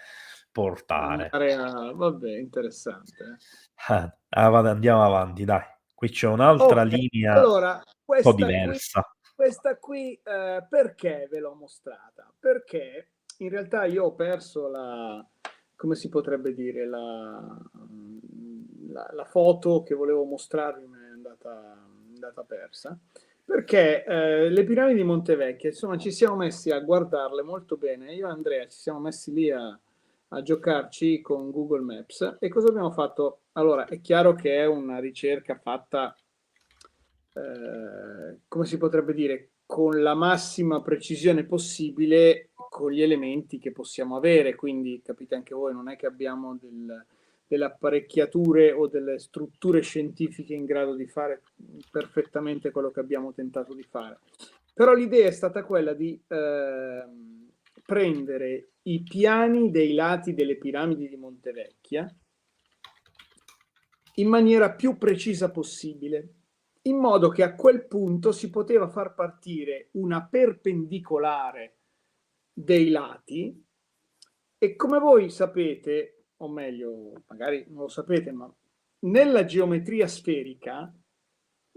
portare. andare a... Vabbè, interessante. Andiamo avanti, dai. Qui c'è un'altra Ok, linea un allora po' questa qui, diversa. perché ve l'ho mostrata? Perché in realtà io ho perso la, come si potrebbe dire, la foto che volevo mostrarvi, mi è andata persa. Perché le piramidi di Montevecchia, insomma, ci siamo messi a guardarle molto bene. Io e Andrea ci siamo messi lì a giocarci con Google Maps. E cosa abbiamo fatto? Allora, è chiaro che è una ricerca fatta, come si potrebbe dire, con la massima precisione possibile, con gli elementi che possiamo avere. Quindi, capite anche voi, non è che abbiamo delle apparecchiature o delle strutture scientifiche in grado di fare perfettamente quello che abbiamo tentato di fare. Però l'idea è stata quella di prendere i piani dei lati delle piramidi di Montevecchia in maniera più precisa possibile, in modo che a quel punto si poteva far partire una perpendicolare dei lati e, come voi sapete, o meglio, magari non lo sapete, ma nella geometria sferica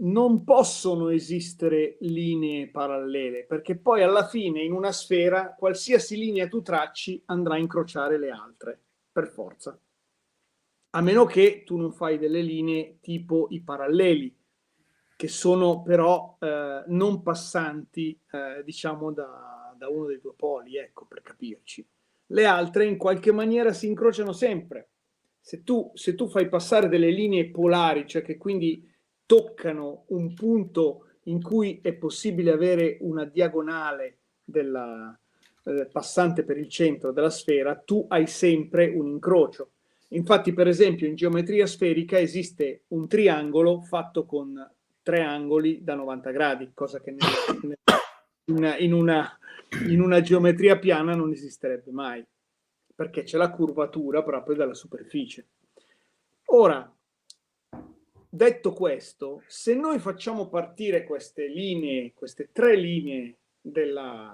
non possono esistere linee parallele, perché poi alla fine in una sfera qualsiasi linea tu tracci andrà a incrociare le altre, per forza. A meno che tu non fai delle linee tipo i paralleli, che sono però non passanti, diciamo, da uno dei due poli, ecco, per capirci. Le altre in qualche maniera si incrociano sempre. Se tu fai passare delle linee polari, cioè che quindi toccano un punto in cui è possibile avere una diagonale passante per il centro della sfera, tu hai sempre un incrocio. Infatti, per esempio, in geometria sferica esiste un triangolo fatto con 3 angoli da 90 gradi, cosa che in una geometria piana non esisterebbe mai, perché c'è la curvatura proprio della superficie. Ora, detto questo, se noi facciamo partire queste linee, queste 3 linee delle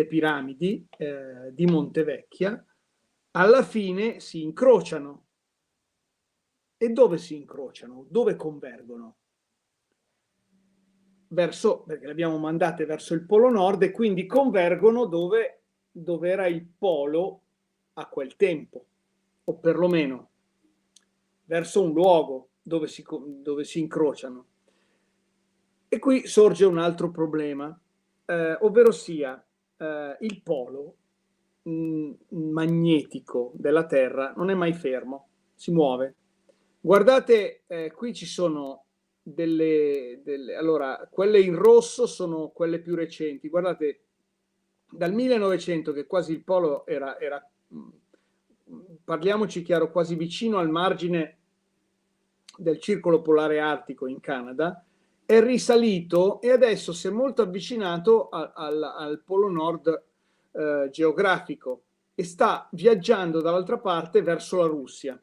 piramidi di Montevecchia, alla fine si incrociano. E dove si incrociano? Dove convergono? Perché le abbiamo mandate verso il polo nord e quindi convergono dove era il polo a quel tempo, o perlomeno verso un luogo dove si incrociano. E qui sorge un altro problema, ovvero sia il polo magnetico della Terra non è mai fermo, si muove. Guardate, qui ci sono allora, quelle in rosso sono quelle più recenti. Guardate, dal 1900 che quasi il polo era parliamoci chiaro, quasi vicino al margine del circolo polare artico in Canada, è risalito e adesso si è molto avvicinato al polo nord geografico e sta viaggiando dall'altra parte verso la Russia.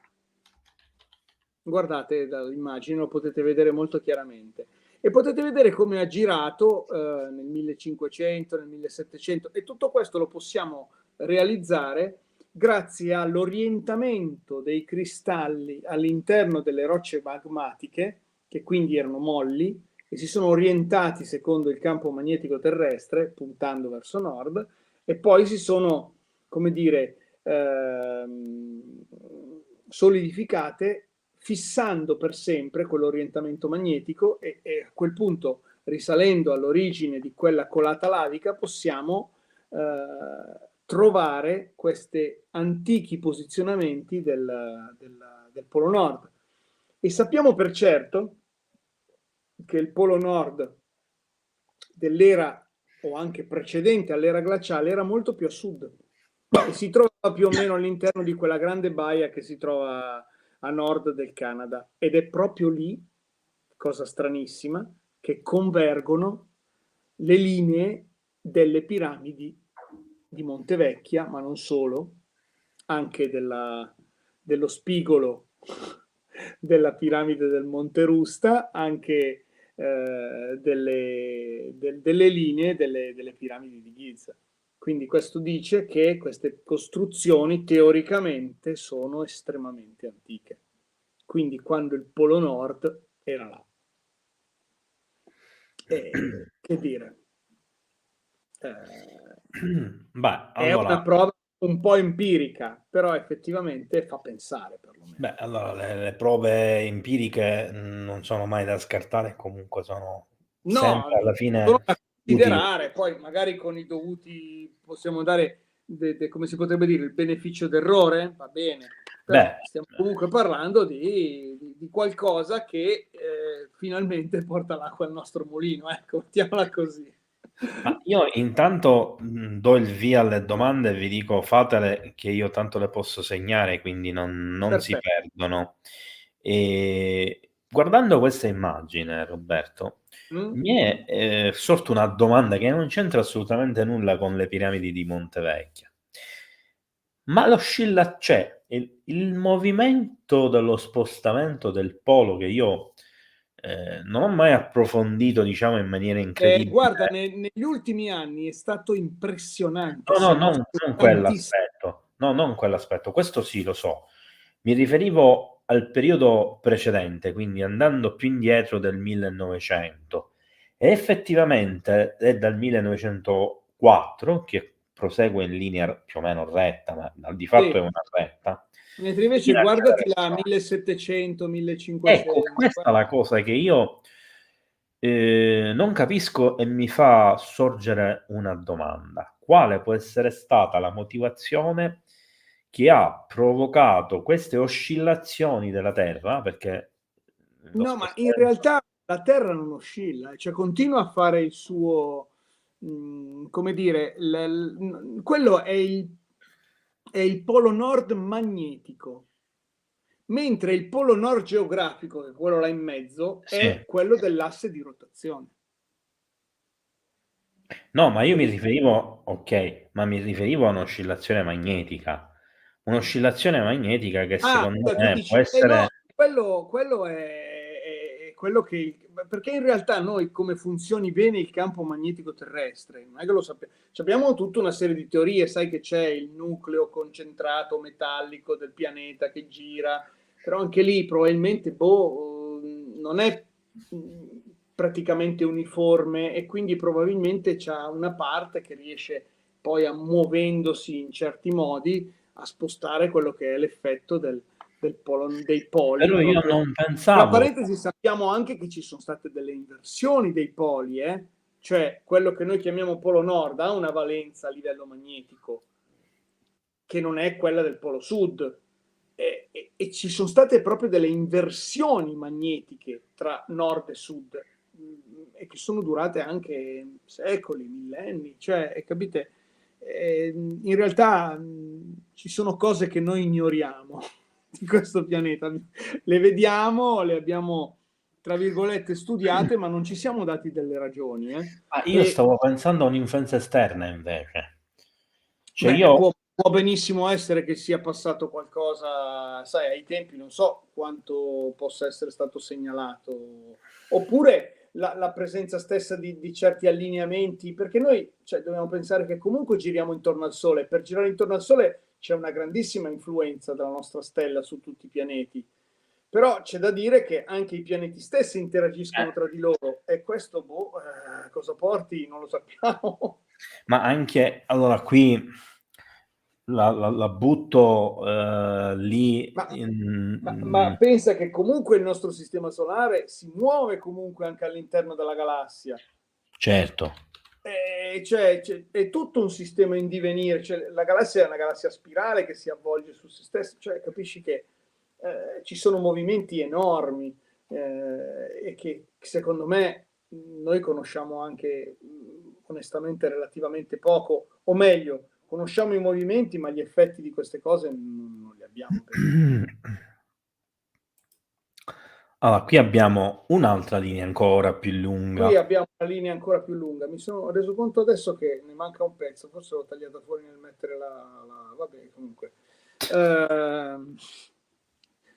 Guardate dall'immagine, lo potete vedere molto chiaramente. E potete vedere come ha girato nel 1500, nel 1700, e tutto questo lo possiamo realizzare grazie all'orientamento dei cristalli all'interno delle rocce magmatiche, che quindi erano molli, e si sono orientati secondo il campo magnetico terrestre, puntando verso nord, e poi si sono, come dire, solidificate, fissando per sempre quell'orientamento magnetico e a quel punto, risalendo all'origine di quella colata lavica, possiamo trovare questi antichi posizionamenti del Polo Nord. E sappiamo per certo che il Polo Nord dell'era o anche precedente all'era glaciale era molto più a sud e si trova più o meno all'interno di quella grande baia che si trova a nord del Canada, ed è proprio lì, cosa stranissima, che convergono le linee delle piramidi di Montevecchia, ma non solo, anche dello spigolo della piramide del Monte Rusta, anche delle linee delle piramidi di Giza. Quindi questo dice che queste costruzioni teoricamente sono estremamente antiche. Quindi quando il Polo Nord era là. Che dire? Beh, è allora, una prova un po' empirica, però effettivamente fa pensare perlomeno. beh, allora le prove empiriche non sono mai da scartare, comunque sono sempre alla fine sono da utili. considerare, poi magari con i dovuti, possiamo dare, come si potrebbe dire, il beneficio d'errore, va bene, però stiamo comunque parlando di qualcosa che finalmente porta l'acqua al nostro mulino, ecco, mettiamola così. Ma io intanto do il via alle domande e vi dico fatele, che io tanto le posso segnare, quindi non si perdono. Guardando questa immagine, Roberto, mi è sorta una domanda che non c'entra assolutamente nulla con le piramidi di Montevecchia. Ma c'è il movimento dello spostamento del polo, che io non ho mai approfondito, diciamo, in maniera incredibile. Guarda, negli ultimi anni è stato impressionante. No, non quell'aspetto. No, non quell'aspetto. Questo sì, lo so. Mi riferivo al periodo precedente, quindi andando più indietro del 1900. E effettivamente è dal 1904 che prosegue in linea più o meno retta, ma di fatto è una retta. Mentre invece guardati la 1700, 1500. Ecco, questa è la cosa che io non capisco e mi fa sorgere una domanda. Quale può essere stata la motivazione che ha provocato queste oscillazioni della Terra? Perché no, ma in realtà la Terra non oscilla, cioè continua a fare il suo come dire, quello è il polo nord magnetico, mentre il polo nord geografico, che è quello là in mezzo, è Sì. quello dell'asse di rotazione. No, ma io mi riferivo, ok, ma mi riferivo a un'oscillazione magnetica. Un'oscillazione magnetica che secondo tu me dici, può essere... no, quello è quello che... Perché in realtà noi come funzioni bene il campo magnetico terrestre, non è che lo sappiamo. Abbiamo tutta una serie di teorie, sai che c'è il nucleo concentrato metallico del pianeta che gira, però anche lì probabilmente non è praticamente uniforme e quindi probabilmente c'ha una parte che riesce poi muovendosi in certi modi a spostare quello che è l'effetto dei poli. Però io Proprio. non Tra pensavo... parentesi, sappiamo anche che ci sono state delle inversioni dei poli, cioè quello che noi chiamiamo polo nord ha una valenza a livello magnetico che non è quella del polo sud, e ci sono state proprio delle inversioni magnetiche tra nord e sud, e che sono durate anche secoli, millenni, cioè, capite? In realtà ci sono cose che noi ignoriamo di questo pianeta, le vediamo, le abbiamo tra virgolette studiate, ma non ci siamo dati delle ragioni. io stavo pensando a un'influenza esterna invece. Cioè Beh, io... può benissimo essere che sia passato qualcosa, sai, ai tempi non so quanto possa essere stato segnalato, oppure la presenza stessa di certi allineamenti, perché noi dobbiamo pensare che comunque giriamo intorno al Sole. Per girare intorno al Sole c'è una grandissima influenza della nostra stella su tutti i pianeti, però c'è da dire che anche i pianeti stessi interagiscono tra di loro, e questo cosa porti non lo sappiamo. Ma anche, allora qui la butto lì... Ma pensa che comunque il nostro sistema solare si muove comunque anche all'interno della galassia. Certo. È tutto un sistema in divenire, la galassia è una galassia spirale che si avvolge su se stessa, capisci che ci sono movimenti enormi e che secondo me noi conosciamo anche onestamente relativamente poco, o meglio, conosciamo i movimenti, ma gli effetti di queste cose non li abbiamo. Allora, qui abbiamo un'altra linea ancora più lunga. Qui abbiamo una linea ancora più lunga. Mi sono reso conto adesso che ne manca un pezzo, forse l'ho tagliata fuori nel mettere vabbè, comunque.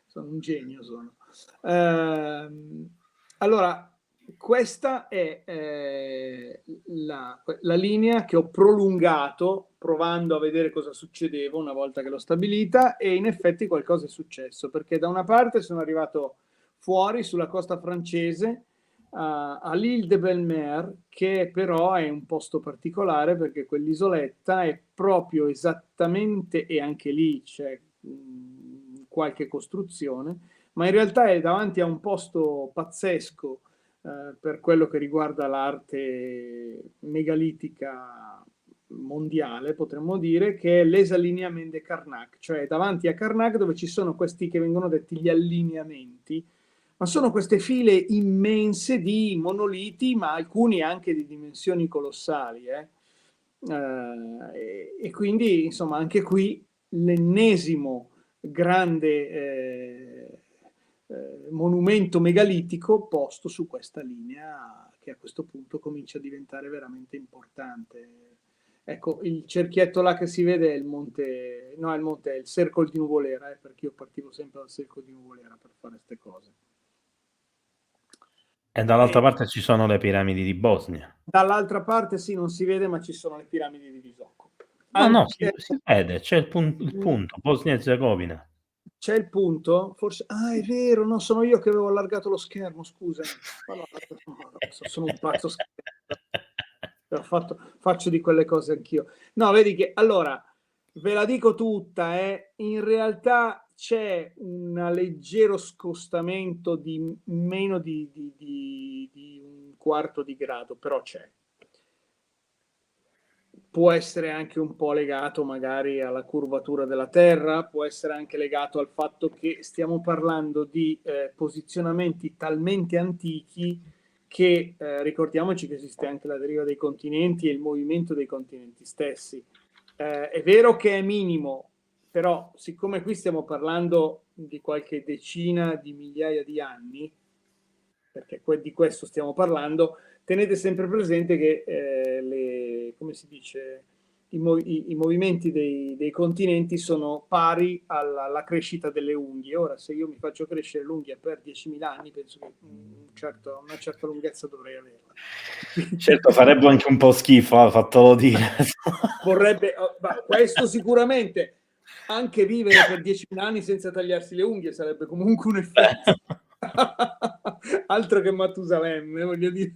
Sono un genio, sono. Allora, questa è la linea che ho prolungato provando a vedere cosa succedeva una volta che l'ho stabilita, e in effetti qualcosa è successo, perché da una parte sono arrivato fuori sulla costa francese a l'Île de Belle-Mer, che però è un posto particolare perché quell'isoletta è proprio esattamente, e anche lì c'è qualche costruzione, ma in realtà è davanti a un posto pazzesco per quello che riguarda l'arte megalitica mondiale, potremmo dire, che è Les Alignaments de Karnak, cioè davanti a Karnak, dove ci sono questi che vengono detti gli allineamenti, ma sono queste file immense di monoliti, ma alcuni anche di dimensioni colossali. E quindi, insomma, anche qui l'ennesimo grande monumento megalitico posto su questa linea, che a questo punto comincia a diventare veramente importante. Ecco, il cerchietto là che si vede è il monte, no, è il Cercle di Nuvolera, perché io partivo sempre dal Cercle di Nuvolera per fare queste cose. E dall'altra parte ci sono le piramidi di Bosnia. Dall'altra parte sì, non si vede, ma ci sono le piramidi di Visoko. No, si vede, c'è il punto, Bosnia e Erzegovina. C'è il punto? Forse... Ah, è vero, no, sono io che avevo allargato lo schermo, scusa. Sono un pazzo scherzo. Faccio di quelle cose anch'io. No, vedi che, allora, ve la dico tutta, in realtà c'è un leggero scostamento di meno di un quarto di grado, però c'è. Può essere anche un po' legato magari alla curvatura della Terra, può essere anche legato al fatto che stiamo parlando di posizionamenti talmente antichi che ricordiamoci che esiste anche la deriva dei continenti e il movimento dei continenti stessi. È vero che è minimo, però siccome qui stiamo parlando di qualche decina di migliaia di anni, perché di questo stiamo parlando, tenete sempre presente che come si dice, i movimenti dei continenti sono pari alla crescita delle unghie. Ora, se io mi faccio crescere l'unghia per 10.000 anni, penso che una certa lunghezza dovrei averla. Certo, farebbe anche un po' schifo, fatelo dire. Vorrebbe, questo sicuramente, anche vivere per 10.000 anni senza tagliarsi le unghie sarebbe comunque un effetto. Altro che Matusalemme, voglio dire,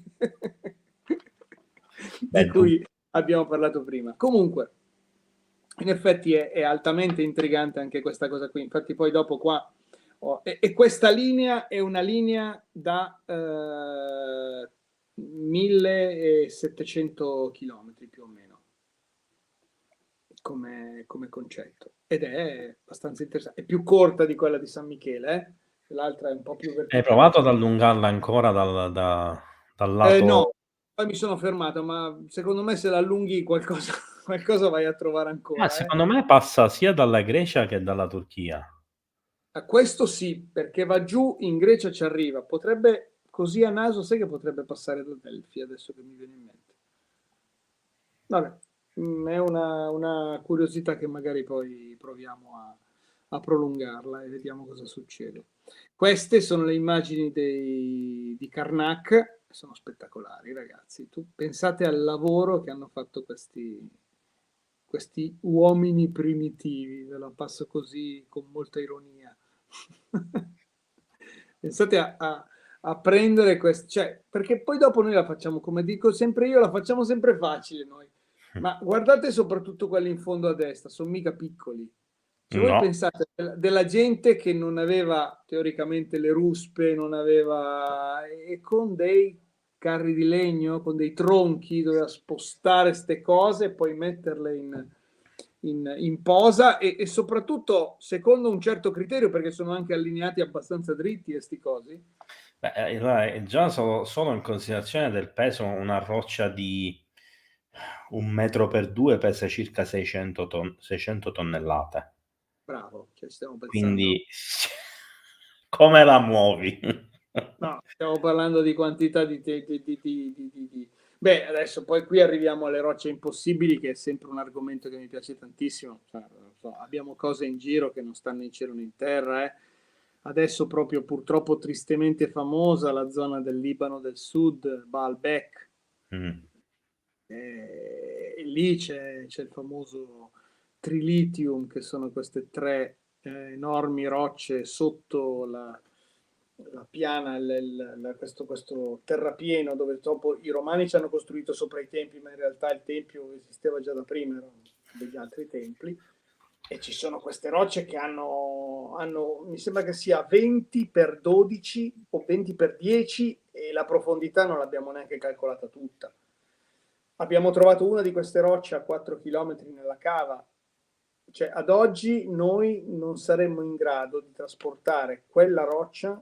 di cui abbiamo parlato prima. Comunque, in effetti è altamente intrigante anche questa cosa qui. Infatti poi dopo qua e questa linea è una linea da 1700 chilometri più o meno come concetto, ed è abbastanza interessante. È più corta di quella di San Michele, l'altra è un po' più verticale. Hai provato ad allungarla ancora dal lato? No, poi mi sono fermato, ma secondo me se la allunghi qualcosa vai a trovare ancora. Secondo me passa sia dalla Grecia che dalla Turchia. A questo sì, perché va giù, in Grecia ci arriva. Potrebbe, così a naso, sai che potrebbe passare da Delfi, adesso che mi viene in mente. Vabbè, è una curiosità che magari poi proviamo a prolungarla e vediamo cosa succede. Queste sono le immagini di Karnak, sono spettacolari, ragazzi. Pensate al lavoro che hanno fatto questi uomini primitivi, ve la passo così con molta ironia. Pensate a prendere questo, cioè, perché poi dopo noi la facciamo, come dico sempre io, la facciamo sempre facile noi, ma guardate soprattutto quelli in fondo a destra, sono mica piccoli. Cioè, voi pensate della gente che non aveva teoricamente le ruspe, non aveva, e con dei carri di legno, con dei tronchi, doveva spostare ste cose e poi metterle in posa e soprattutto secondo un certo criterio, perché sono anche allineati abbastanza dritti questi cosi. Beh, già solo in considerazione del peso, una roccia di 1 metro per 2 pesa circa 600 tonnellate. Bravo, cioè stiamo pensando. Quindi come la muovi? No, stiamo parlando di quantità di Beh, adesso poi qui arriviamo alle rocce impossibili, che è sempre un argomento che mi piace tantissimo. Cioè, abbiamo cose in giro che non stanno in cielo né in terra. Adesso proprio purtroppo tristemente famosa la zona del Libano del Sud, Baalbek. Lì c'è il famoso trilitium, che sono queste 3 enormi rocce sotto la piana, questo terrapieno dove dopo i romani ci hanno costruito sopra i templi, ma in realtà il tempio esisteva già da prima, erano degli altri templi, e ci sono queste rocce che hanno mi sembra che sia 20 per 12 o 20 per 10 e la profondità non l'abbiamo neanche calcolata tutta. Abbiamo trovato una di queste rocce a 4 chilometri nella cava. Cioè, ad oggi noi non saremmo in grado di trasportare quella roccia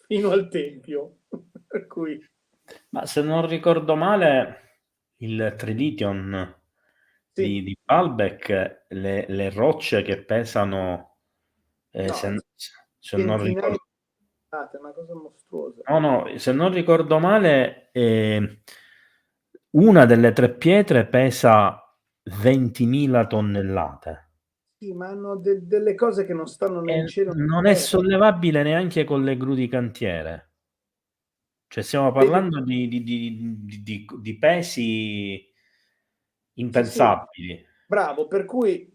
fino al tempio. Per cui... Ma se non ricordo male, il Trilithium di Baalbek, le rocce che pesano, se non ricordo... È una cosa mostruosa. No, se non ricordo male, una delle 3 pietre pesa 20.000 tonnellate. Sì, ma hanno delle cose che non stanno né in cielo. Non è sollevabile neanche con le gru di cantiere. Cioè stiamo parlando di pesi impensabili. Sì. Bravo, per cui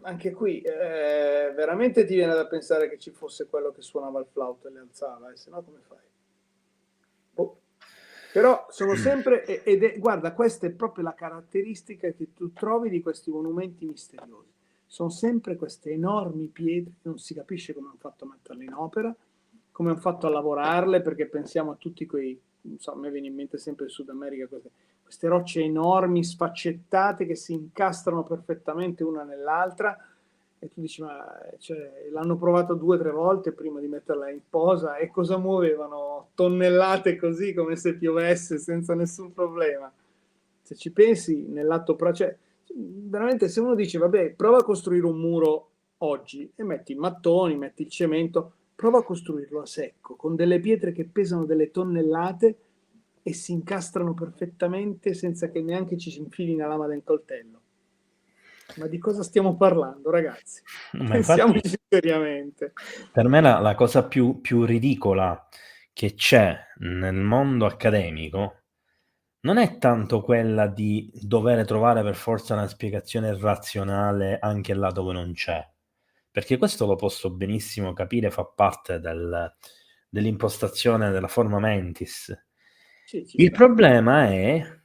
anche qui veramente ti viene da pensare che ci fosse quello che suonava il flauto e le alzava, se no come fai? Però sono sempre, guarda, questa è proprio la caratteristica che tu trovi di questi monumenti misteriosi. Sono sempre queste enormi pietre, non si capisce come hanno fatto a metterle in opera, come hanno fatto a lavorarle, perché pensiamo a tutti quei, non so, a me viene in mente sempre il Sud America, queste rocce enormi, sfaccettate, che si incastrano perfettamente una nell'altra, E tu dici, ma cioè, l'hanno provato 2 o 3 volte prima di metterla in posa, e cosa muovevano? Tonnellate così, come se piovesse, senza nessun problema. Se ci pensi, nell'atto cioè, veramente, se uno dice, vabbè, prova a costruire un muro oggi e metti i mattoni, metti il cemento, prova a costruirlo a secco, con delle pietre che pesano delle tonnellate e si incastrano perfettamente senza che neanche ci si infili una lama del coltello. Ma di cosa stiamo parlando, ragazzi? Ma Pensiamoci infatti, seriamente. per me la cosa più ridicola che c'è nel mondo accademico non è tanto quella di dover trovare per forza una spiegazione razionale anche là dove non c'è, perché questo lo posso benissimo capire, fa parte dell'impostazione della forma mentis. Sì, ci Il sta. problema è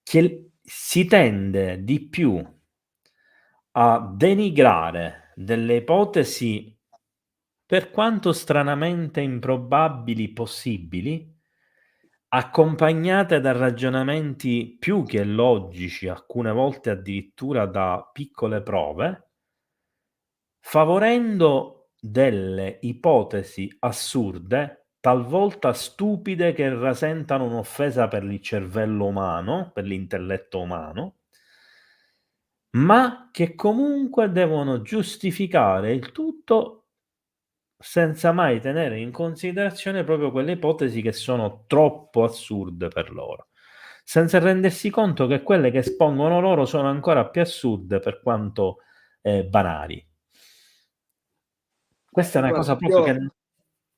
che si tende di più a denigrare delle ipotesi, per quanto stranamente improbabili, possibili, accompagnate da ragionamenti più che logici, alcune volte addirittura da piccole prove, favorendo delle ipotesi assurde, talvolta stupide, che rasentano un'offesa per il cervello umano, per l'intelletto umano, ma che comunque devono giustificare il tutto senza mai tenere in considerazione proprio quelle ipotesi che sono troppo assurde per loro, senza rendersi conto che quelle che espongono loro sono ancora più assurde per quanto banali. Questa è una Guarda, cosa proprio io che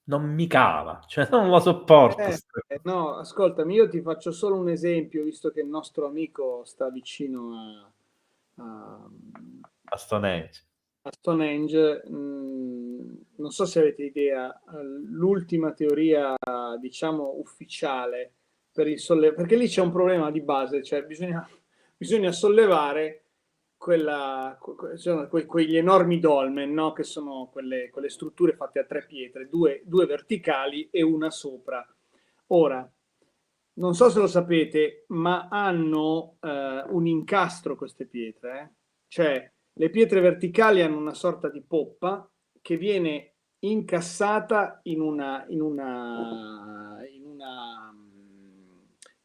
non mi cava, cioè non lo sopporto. no, ascoltami, io ti faccio solo un esempio, visto che il nostro amico sta vicino a, A Stonehenge. a Stonehenge. Non so se avete idea, l'ultima teoria, diciamo, ufficiale per il perché lì c'è un problema di base, cioè bisogna sollevare quegli enormi dolmen, no? Che sono quelle strutture fatte a 3 pietre, due verticali e una sopra. Ora, non so se lo sapete, ma hanno un incastro queste pietre, cioè le pietre verticali hanno una sorta di poppa che viene incassata in una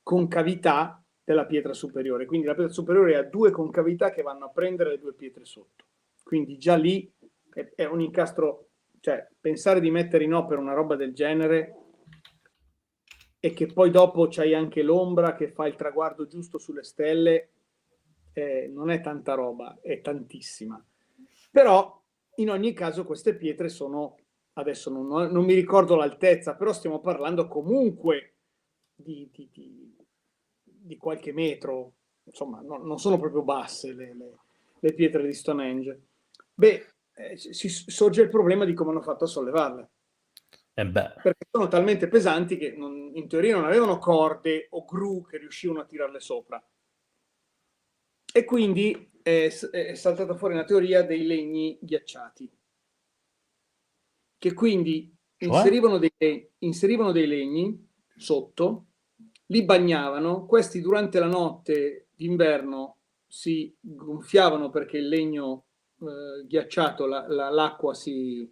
concavità della pietra superiore. Quindi la pietra superiore ha 2 concavità che vanno a prendere le 2 pietre sotto. Quindi già lì è un incastro, cioè pensare di mettere in opera una roba del genere e che poi dopo c'hai anche l'ombra che fa il traguardo giusto sulle stelle, non è tanta roba, è tantissima. Però in ogni caso queste pietre sono, adesso non mi ricordo l'altezza, però stiamo parlando comunque di qualche metro, insomma non sono proprio basse le pietre di Stonehenge. Beh, si sorge il problema di come hanno fatto a sollevarle. Perché sono talmente pesanti che in teoria non avevano corde o gru che riuscivano a tirarle sopra. E quindi è saltata fuori una teoria dei legni ghiacciati, che quindi inserivano dei legni sotto, li bagnavano, questi durante la notte d'inverno si gonfiavano perché il legno ghiacciato, l'acqua si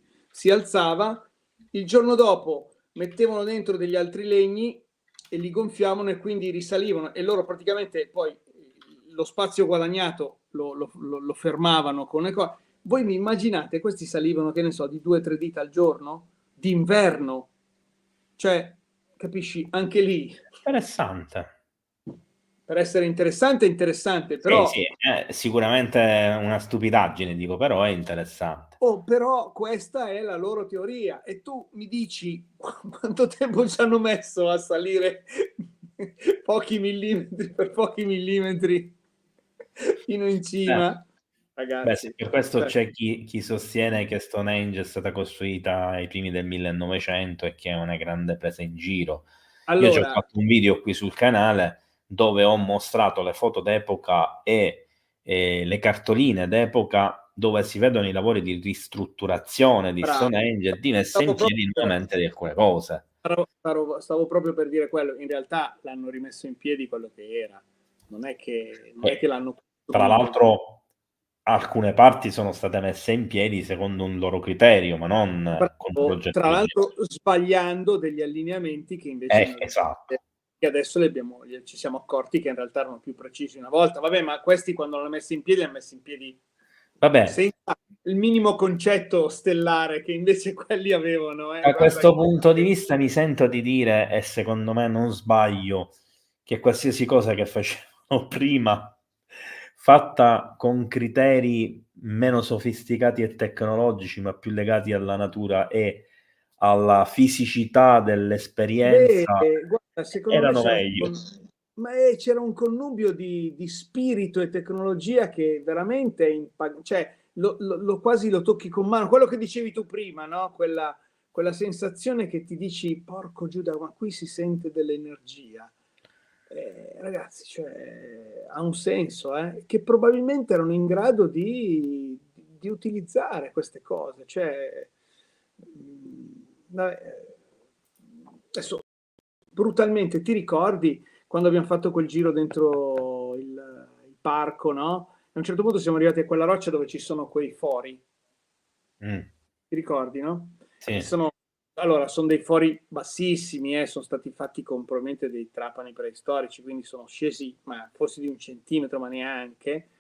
alzava, il giorno dopo mettevano dentro degli altri legni e li gonfiavano e quindi risalivano, e loro praticamente poi lo spazio guadagnato lo fermavano con le cose. Voi mi immaginate, questi salivano, che ne so, di 2 o 3 dita al giorno, d'inverno, cioè, capisci, anche lì. Interessante. Per essere interessante, però... Sì, è sicuramente una stupidaggine, dico, però è interessante. Però questa è la loro teoria, e tu mi dici quanto tempo ci hanno messo a salire pochi millimetri per pochi millimetri fino in cima, ragazzi. Per questo c'è chi sostiene che Stonehenge è stata costruita ai primi del 1900 e che è una grande presa in giro. Allora, io ci ho fatto un video qui sul canale dove ho mostrato le foto d'epoca e le cartoline d'epoca dove si vedono i lavori di ristrutturazione di Stonehenge e di messa in piedi nuovamente di alcune cose. Stavo proprio per dire quello, in realtà l'hanno rimesso in piedi quello che era, non è che l'hanno... Tra l'altro alcune parti sono state messe in piedi secondo un loro criterio, ma non con un progetto Tra l'altro originale. sbagliando degli allineamenti che invece Esatto. che adesso ci siamo accorti che in realtà erano più precisi una volta. Vabbè, ma questi quando l'hanno messi in piedi, l'hanno messi in piedi Vabbè, senza il minimo concetto stellare che invece quelli avevano. da Guarda questo che- punto di vista mi sento di dire, e secondo me non sbaglio, che qualsiasi cosa che facevano prima, fatta con criteri meno sofisticati e tecnologici, ma più legati alla natura e alla fisicità Beh, dell'esperienza, guarda, secondo me erano meglio. c'era un connubio di spirito e tecnologia che veramente cioè, quasi lo tocchi con mano. Quello che dicevi tu prima, no? Quella sensazione che ti dici, porco Giuda, ma qui si sente dell'energia. Ragazzi, cioè, ha un senso, che probabilmente erano in grado di utilizzare queste cose. Cioè, vabbè, adesso brutalmente ti ricordi quando abbiamo fatto quel giro dentro il parco, no? A un certo punto siamo arrivati a quella roccia dove ci sono quei fori, Mm, ti ricordi, no? sì. Allora, sono dei fori bassissimi, sono stati fatti con probabilmente dei trapani preistorici, quindi sono scesi, ma forse di 1 centimetro, ma neanche,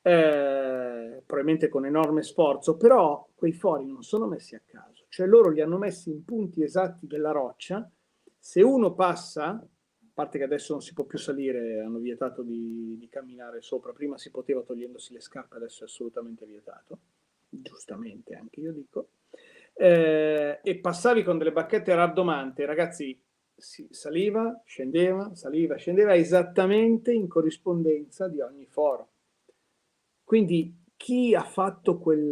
probabilmente con enorme sforzo, però quei fori non sono messi a caso, cioè loro li hanno messi in punti esatti della roccia. Se uno passa, a parte che adesso non si può più salire, hanno vietato di camminare sopra, prima si poteva togliendosi le scarpe, adesso è assolutamente vietato, giustamente anche io dico, e passavi con delle bacchette rabdomante, ragazzi, saliva, scendeva esattamente in corrispondenza di ogni foro. Quindi chi ha fatto quei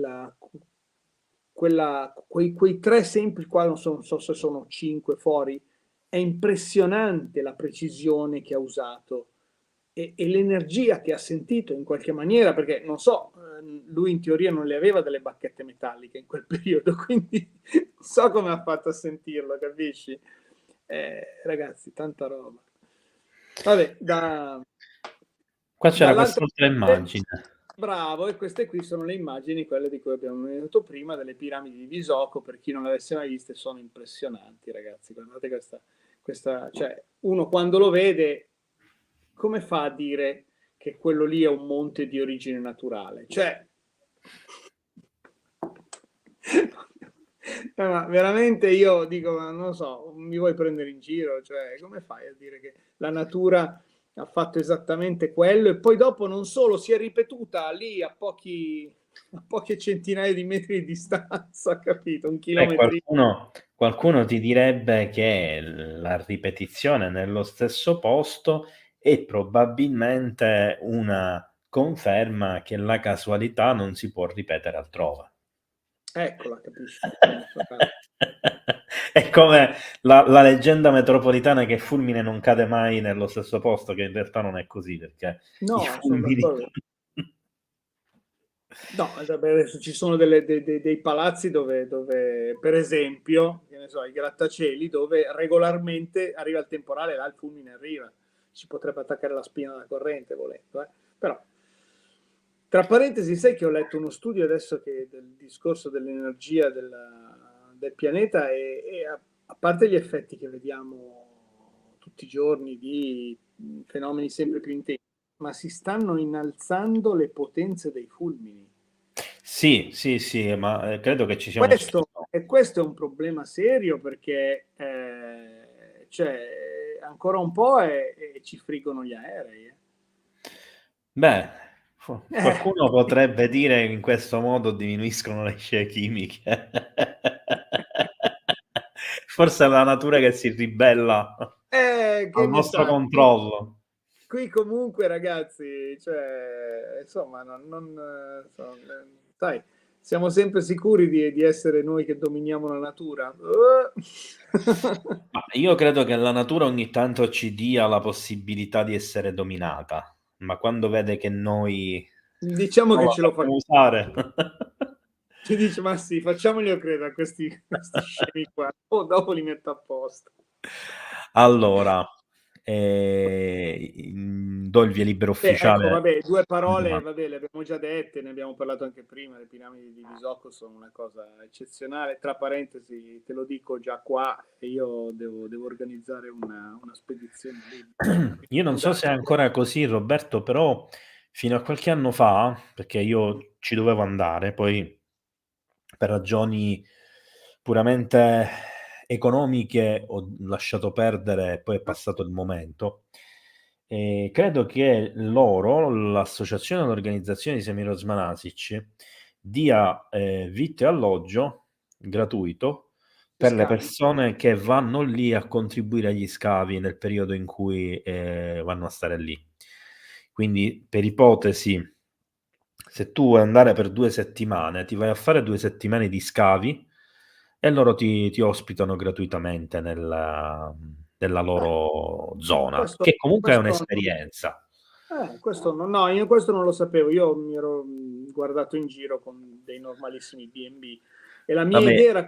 3 semplici, qua non so se sono 5 fori, è impressionante la precisione che ha usato e l'energia che ha sentito in qualche maniera, perché non so, lui in teoria non le aveva delle bacchette metalliche in quel periodo, quindi non so come ha fatto a sentirlo, capisci? Ragazzi, tanta roba. Vabbè, Qua c'era dall'altra quest'altra parte, immagine. bravo, e queste qui sono le immagini, quelle di cui abbiamo detto prima, delle piramidi di Visoko. Per chi non le avesse mai viste, sono impressionanti, ragazzi. Guardate questa, cioè, uno quando lo vede, come fa a dire che quello lì è un monte di origine naturale? Cioè, ma veramente io dico, ma non so, mi vuoi prendere in giro? Cioè, come fai a dire che la natura ha fatto esattamente quello e poi dopo non solo si è ripetuta lì a poche centinaia di metri di distanza, capito? Un chilometro. Qualcuno ti direbbe che la ripetizione nello stesso posto è probabilmente una conferma che la casualità non si può ripetere altrove. Eccola, capisci? È come la leggenda metropolitana che fulmine non cade mai nello stesso posto, che in realtà non è così, perché No, i sono fulmini... d'accordo. No, adesso ci sono dei palazzi dove, per esempio, che ne so, i grattacieli, dove regolarmente arriva il temporale, là il fulmine arriva. Si potrebbe attaccare la spina alla corrente volendo, Però, tra parentesi, sai che ho letto uno studio adesso del discorso dell'energia del pianeta e a parte gli effetti che vediamo tutti i giorni di fenomeni sempre più intensi, ma si stanno innalzando le potenze dei fulmini. Sì, ma credo che ci sia uno studio. Questo è un problema serio perché cioè, ancora un po' e ci friggono gli aerei. Beh, qualcuno potrebbe dire che in questo modo diminuiscono le scie chimiche. Forse è la natura che si ribella Che al ne nostro sai, controllo. qui comunque ragazzi, cioè, insomma, sai, siamo sempre sicuri di essere noi che dominiamo la natura. Ma io credo che la natura ogni tanto ci dia la possibilità di essere dominata, ma quando vede che noi Diciamo non che la ce lo sappiamo facciamo. usare... Ci dice, ma sì, facciamoglielo credere a questi scemi qua. Dopo li metto a posto. Allora, do il via libera Ecco, ufficiale. vabbè, due parole, Domani. vabbè, le abbiamo già dette, ne abbiamo parlato anche prima, le piramidi di Visocco sono una cosa eccezionale. Tra parentesi, te lo dico già qua, e io devo organizzare una spedizione lì. Io non so se è ancora così, Roberto, però fino a qualche anno fa, perché io ci dovevo andare, poi per ragioni puramente economiche ho lasciato perdere e poi è passato il momento. Credo che l'associazione dell'organizzazione di Semiro Smanasic, dia vitto e alloggio gratuito per le Scavi. persone che vanno lì a contribuire agli scavi nel periodo in cui vanno a stare lì. Quindi, per ipotesi, se tu vuoi andare per 2 settimane, ti vai a fare 2 settimane di scavi e loro ti ospitano gratuitamente nella loro zona, Questo, che comunque è questo, un'esperienza. questo no, io questo non lo sapevo, io mi ero guardato in giro con dei normalissimi B&B e la mia Vabbè, idea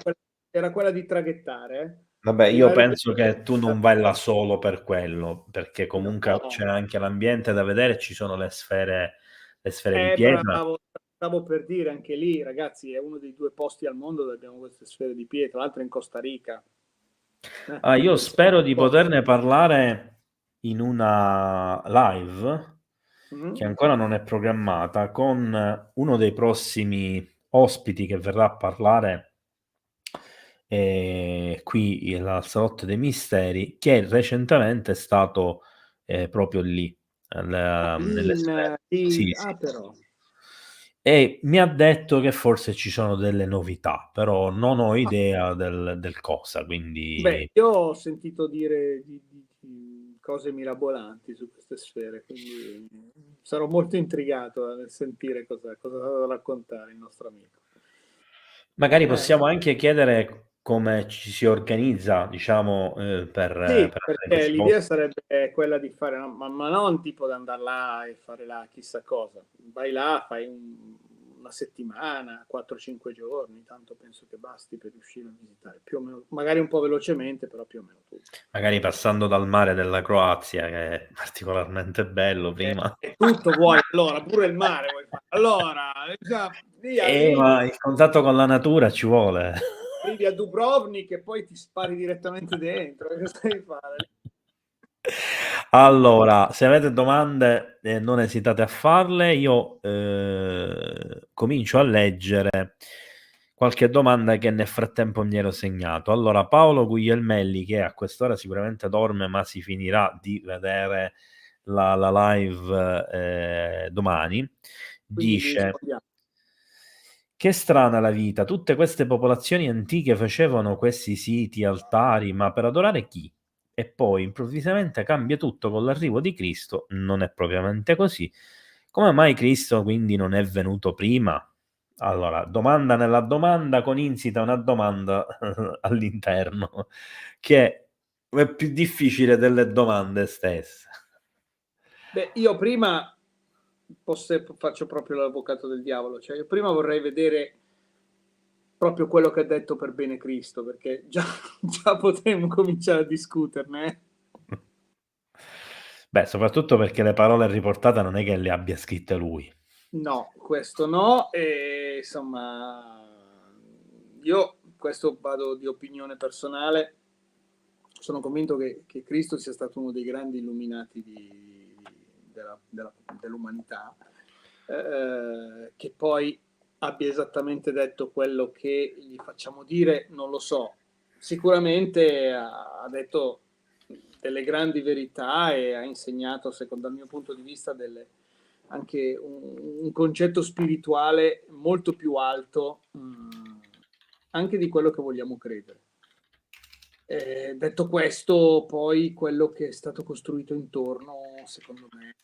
era quella di traghettare. vabbè, E io la penso che tu non vai là ricerca- solo per quello, perché comunque No. c'è anche l'ambiente da vedere, ci sono le sfere di pietra. Bravo, stavo per dire anche lì, ragazzi, è uno dei 2 posti al mondo dove abbiamo queste sfere di pietra, l'altro è in Costa Rica. Io spero di poterne parlare in una live che ancora non è programmata, con uno dei prossimi ospiti che verrà a parlare qui al Salotto dei Misteri, che recentemente è stato proprio lì, nelle sfere. Sì, sì. Però. E mi ha detto che forse ci sono delle novità, però non ho idea del cosa, quindi Beh, io ho sentito dire di cose mirabolanti su queste sfere, quindi sarò molto intrigato nel sentire cosa ha da raccontare il nostro amico. magari possiamo anche chiedere come ci si organizza, diciamo, per Sì, andare in perché questi l'idea posti. sarebbe quella di fare, ma non tipo di andare là e fare là chissà cosa. Vai là, fai una settimana, 4-5 giorni, tanto penso che basti per riuscire a visitare più o meno, magari un po' velocemente, però più o meno tutto. Magari passando dal mare della Croazia, che è particolarmente bello prima. E tutto vuoi, allora, pure il mare vuoi fare. Allora, già, via, Ma il contatto con la natura ci vuole. arrivi a Dubrovnik e poi ti spari direttamente dentro. Che stai a fare? Allora, se avete domande, non esitate a farle. Io comincio a leggere qualche domanda che nel frattempo mi ero segnato. Allora, Paolo Guglielmelli, che a quest'ora sicuramente dorme, ma si finirà di vedere la live domani, Quindi gli dice: rispondiamo. che strana la vita, tutte queste popolazioni antiche facevano questi siti, altari, ma per adorare chi? E poi improvvisamente cambia tutto con l'arrivo di Cristo, non è propriamente così. Come mai Cristo quindi non è venuto prima? Allora, domanda nella domanda con insita una domanda all'interno, che è più difficile delle domande stesse. Beh, io prima faccio proprio l'avvocato del diavolo, cioè io prima vorrei vedere proprio quello che ha detto per bene Cristo, perché già potremmo cominciare a discuterne. Beh, soprattutto perché le parole riportate non è che le abbia scritte lui. No, questo no, e insomma, io questo vado di opinione personale, sono convinto che Cristo sia stato uno dei grandi illuminati dell'umanità, che poi abbia esattamente detto quello che gli facciamo dire, non lo so. Sicuramente ha detto delle grandi verità e ha insegnato, secondo il mio punto di vista, anche un concetto spirituale molto più alto anche di quello che vogliamo credere. Detto questo, poi quello che è stato costruito intorno, secondo me,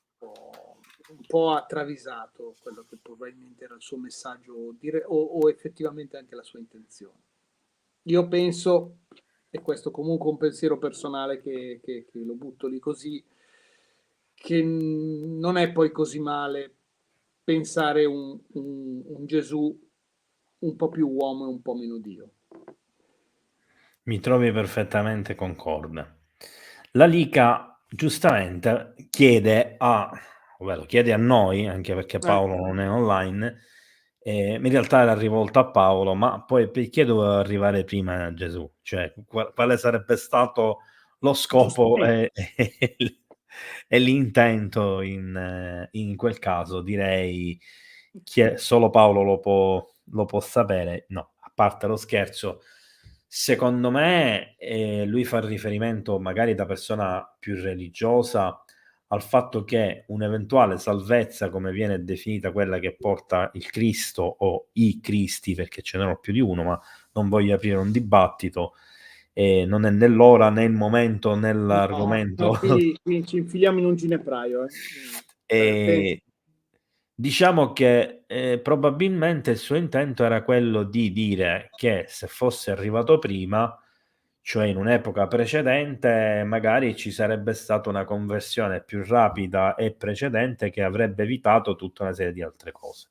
un po' ha travisato quello che probabilmente era il suo messaggio o effettivamente anche la sua intenzione. Io penso, e questo comunque un pensiero personale che lo butto lì così, che non è poi così male pensare un Gesù un po' più uomo e un po' meno Dio. Mi trovi perfettamente concorde. La Lica giustamente chiede ovvero chiede a noi, anche perché Paolo non è online, in realtà era rivolto a Paolo, ma poi perché doveva arrivare prima Gesù? Cioè, quale sarebbe stato lo scopo e l'intento in quel caso? Direi che solo Paolo lo può sapere. No, a parte lo scherzo, secondo me, lui fa riferimento, magari da persona più religiosa, al fatto che un'eventuale salvezza, come viene definita quella che porta il Cristo o i Cristi, perché ce n'erano più di uno, ma non voglio aprire un dibattito, non è né l'ora né il momento né l'argomento. Qui ci infiliamo in un ginepraio. Diciamo che probabilmente il suo intento era quello di dire che se fosse arrivato prima, cioè in un'epoca precedente, magari ci sarebbe stata una conversione più rapida e precedente che avrebbe evitato tutta una serie di altre cose.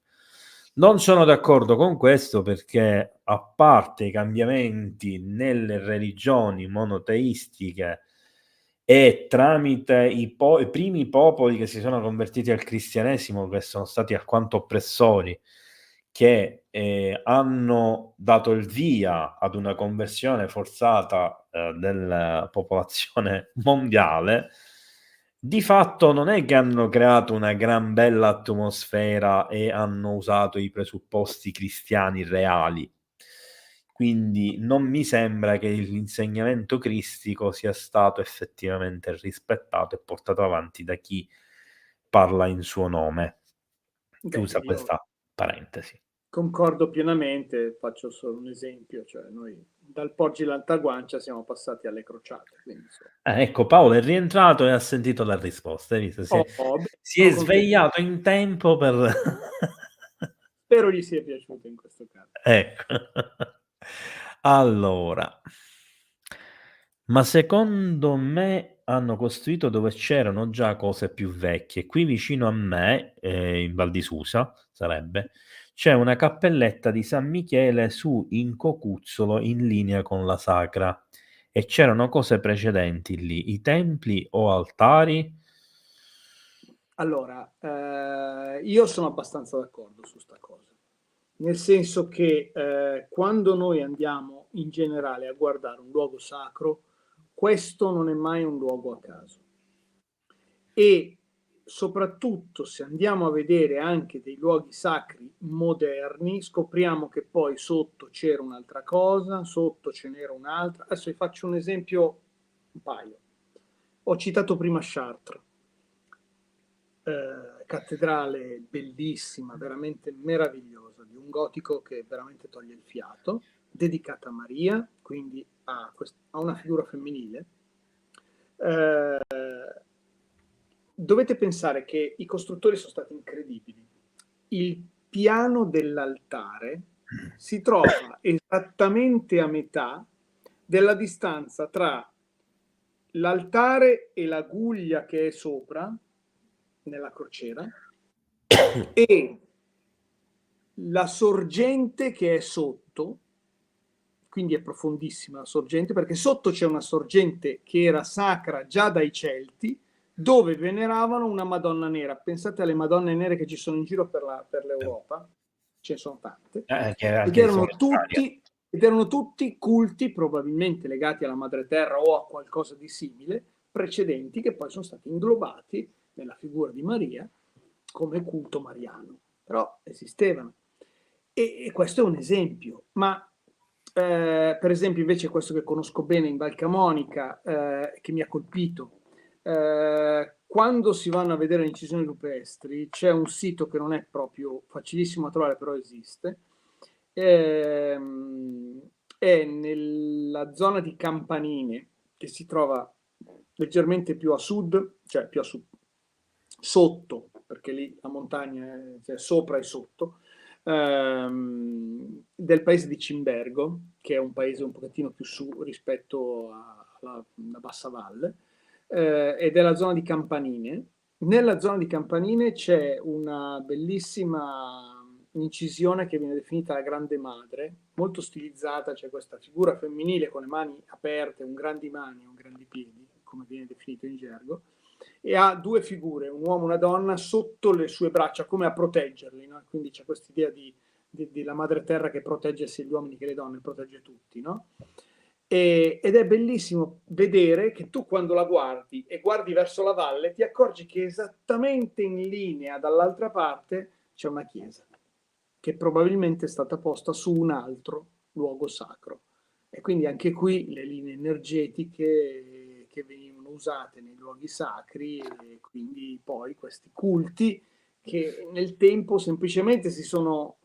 Non sono d'accordo con questo perché, a parte i cambiamenti nelle religioni monoteistiche e tramite i primi popoli che si sono convertiti al cristianesimo, che sono stati alquanto oppressori, che hanno dato il via ad una conversione forzata della popolazione mondiale, di fatto non è che hanno creato una gran bella atmosfera e hanno usato i presupposti cristiani reali. Quindi non mi sembra che l'insegnamento cristico sia stato effettivamente rispettato e portato avanti da chi parla in suo nome. Chiusa questa parentesi. Concordo pienamente, faccio solo un esempio, cioè noi dal Poggi l'Altaguancia siamo passati alle crociate. Quindi, ecco, Paolo è rientrato e ha sentito la risposta, hai visto? Si è svegliato in tempo per... Spero gli sia piaciuto in questo caso. Ecco. Allora, ma secondo me hanno costruito dove c'erano già cose più vecchie. Qui vicino a me, in Val di Susa sarebbe, c'è una cappelletta di San Michele su in Cocuzzolo in linea con la Sacra e c'erano cose precedenti lì, i templi o altari. Allora, io sono abbastanza d'accordo su sta cosa, nel senso che quando noi andiamo in generale a guardare un luogo sacro, questo non è mai un luogo a caso. E soprattutto se andiamo a vedere anche dei luoghi sacri moderni, scopriamo che poi sotto c'era un'altra cosa, sotto ce n'era un'altra. Adesso vi faccio un esempio, un paio. Ho citato prima Chartres, cattedrale bellissima, veramente meravigliosa, di un gotico che veramente toglie il fiato, dedicata a Maria, quindi a una figura femminile. Dovete pensare che i costruttori sono stati incredibili. Il piano dell'altare si trova esattamente a metà della distanza tra l'altare e la guglia che è sopra, nella crociera, e la sorgente che è sotto, quindi è profondissima la sorgente, perché sotto c'è una sorgente che era sacra già dai Celti, dove veneravano una Madonna nera. Pensate alle Madonne nere che ci sono in giro per l'Europa, ce ne sono tante, ed erano tutti culti probabilmente legati alla madre terra o a qualcosa di simile, precedenti, che poi sono stati inglobati nella figura di Maria come culto mariano, però esistevano. E questo è un esempio, ma per esempio invece questo che conosco bene in Val Camonica, che mi ha colpito, quando si vanno a vedere le incisioni rupestri c'è un sito che non è proprio facilissimo da trovare, però esiste, è nella zona di Campanine, che si trova leggermente più a sud, cioè più a sud, sotto, perché lì la montagna è cioè sopra e sotto, del paese di Cimbergo, che è un paese un pochettino più su rispetto alla bassa valle, ed è la zona di Campanine. Nella zona di Campanine c'è una bellissima incisione che viene definita la Grande Madre, molto stilizzata, c'è questa figura femminile con le mani aperte, un grandi mani, un grandi piedi, come viene definito in gergo, e ha due figure, un uomo e una donna, sotto le sue braccia, come a proteggerli, no? Quindi c'è questa idea di la madre terra che protegge sia gli uomini che le donne, protegge tutti, no? Ed è bellissimo vedere che tu quando la guardi e guardi verso la valle ti accorgi che esattamente in linea dall'altra parte c'è una chiesa che probabilmente è stata posta su un altro luogo sacro, e quindi anche qui le linee energetiche che venivano usate nei luoghi sacri, e quindi poi questi culti che nel tempo semplicemente si sono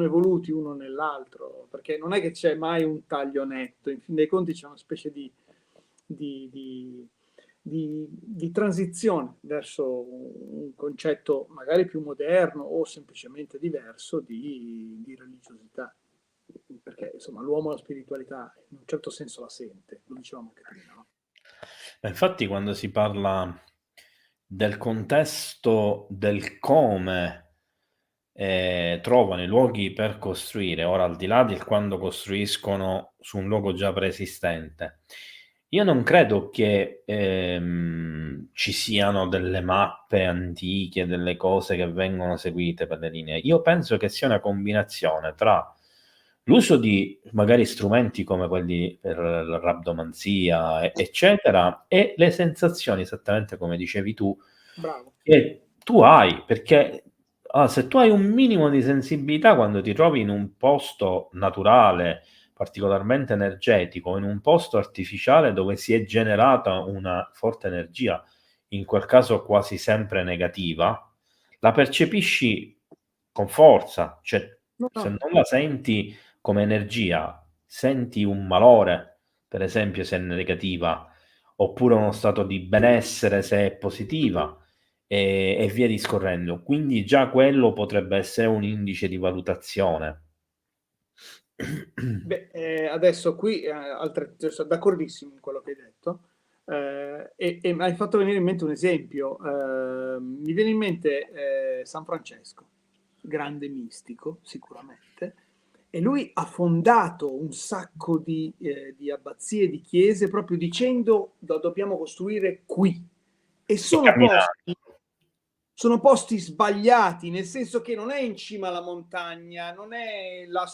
evoluti uno nell'altro, perché non è che c'è mai un taglio netto, in fin dei conti c'è una specie di transizione verso un concetto magari più moderno o semplicemente diverso di religiosità, perché insomma l'uomo la spiritualità in un certo senso la sente, lo dicevamo anche prima, no? Infatti, quando si parla del contesto del come trovano i luoghi per costruire, ora al di là del quando costruiscono su un luogo già preesistente, io non credo che ci siano delle mappe antiche, delle cose che vengono seguite per le linee. Io penso che sia una combinazione tra l'uso di magari strumenti come quelli per la rabdomanzia, eccetera, e le sensazioni, esattamente come dicevi tu, Bravo. che tu hai, perché se tu hai un minimo di sensibilità quando ti trovi in un posto naturale, particolarmente energetico, in un posto artificiale dove si è generata una forte energia, in quel caso quasi sempre negativa, la percepisci con forza, cioè No, se no. non la senti come energia, senti un malore, per esempio se è negativa, oppure uno stato di benessere se è positiva, e via discorrendo. Quindi già quello potrebbe essere un indice di valutazione. Beh, adesso qui sono d'accordissimo in quello che hai detto, e mi hai fatto venire in mente un esempio. Mi viene in mente San Francesco, grande mistico sicuramente, e lui ha fondato un sacco di abbazie, di chiese, proprio dicendo dobbiamo costruire qui, e sono posti sbagliati, nel senso che non è in cima alla montagna, non è là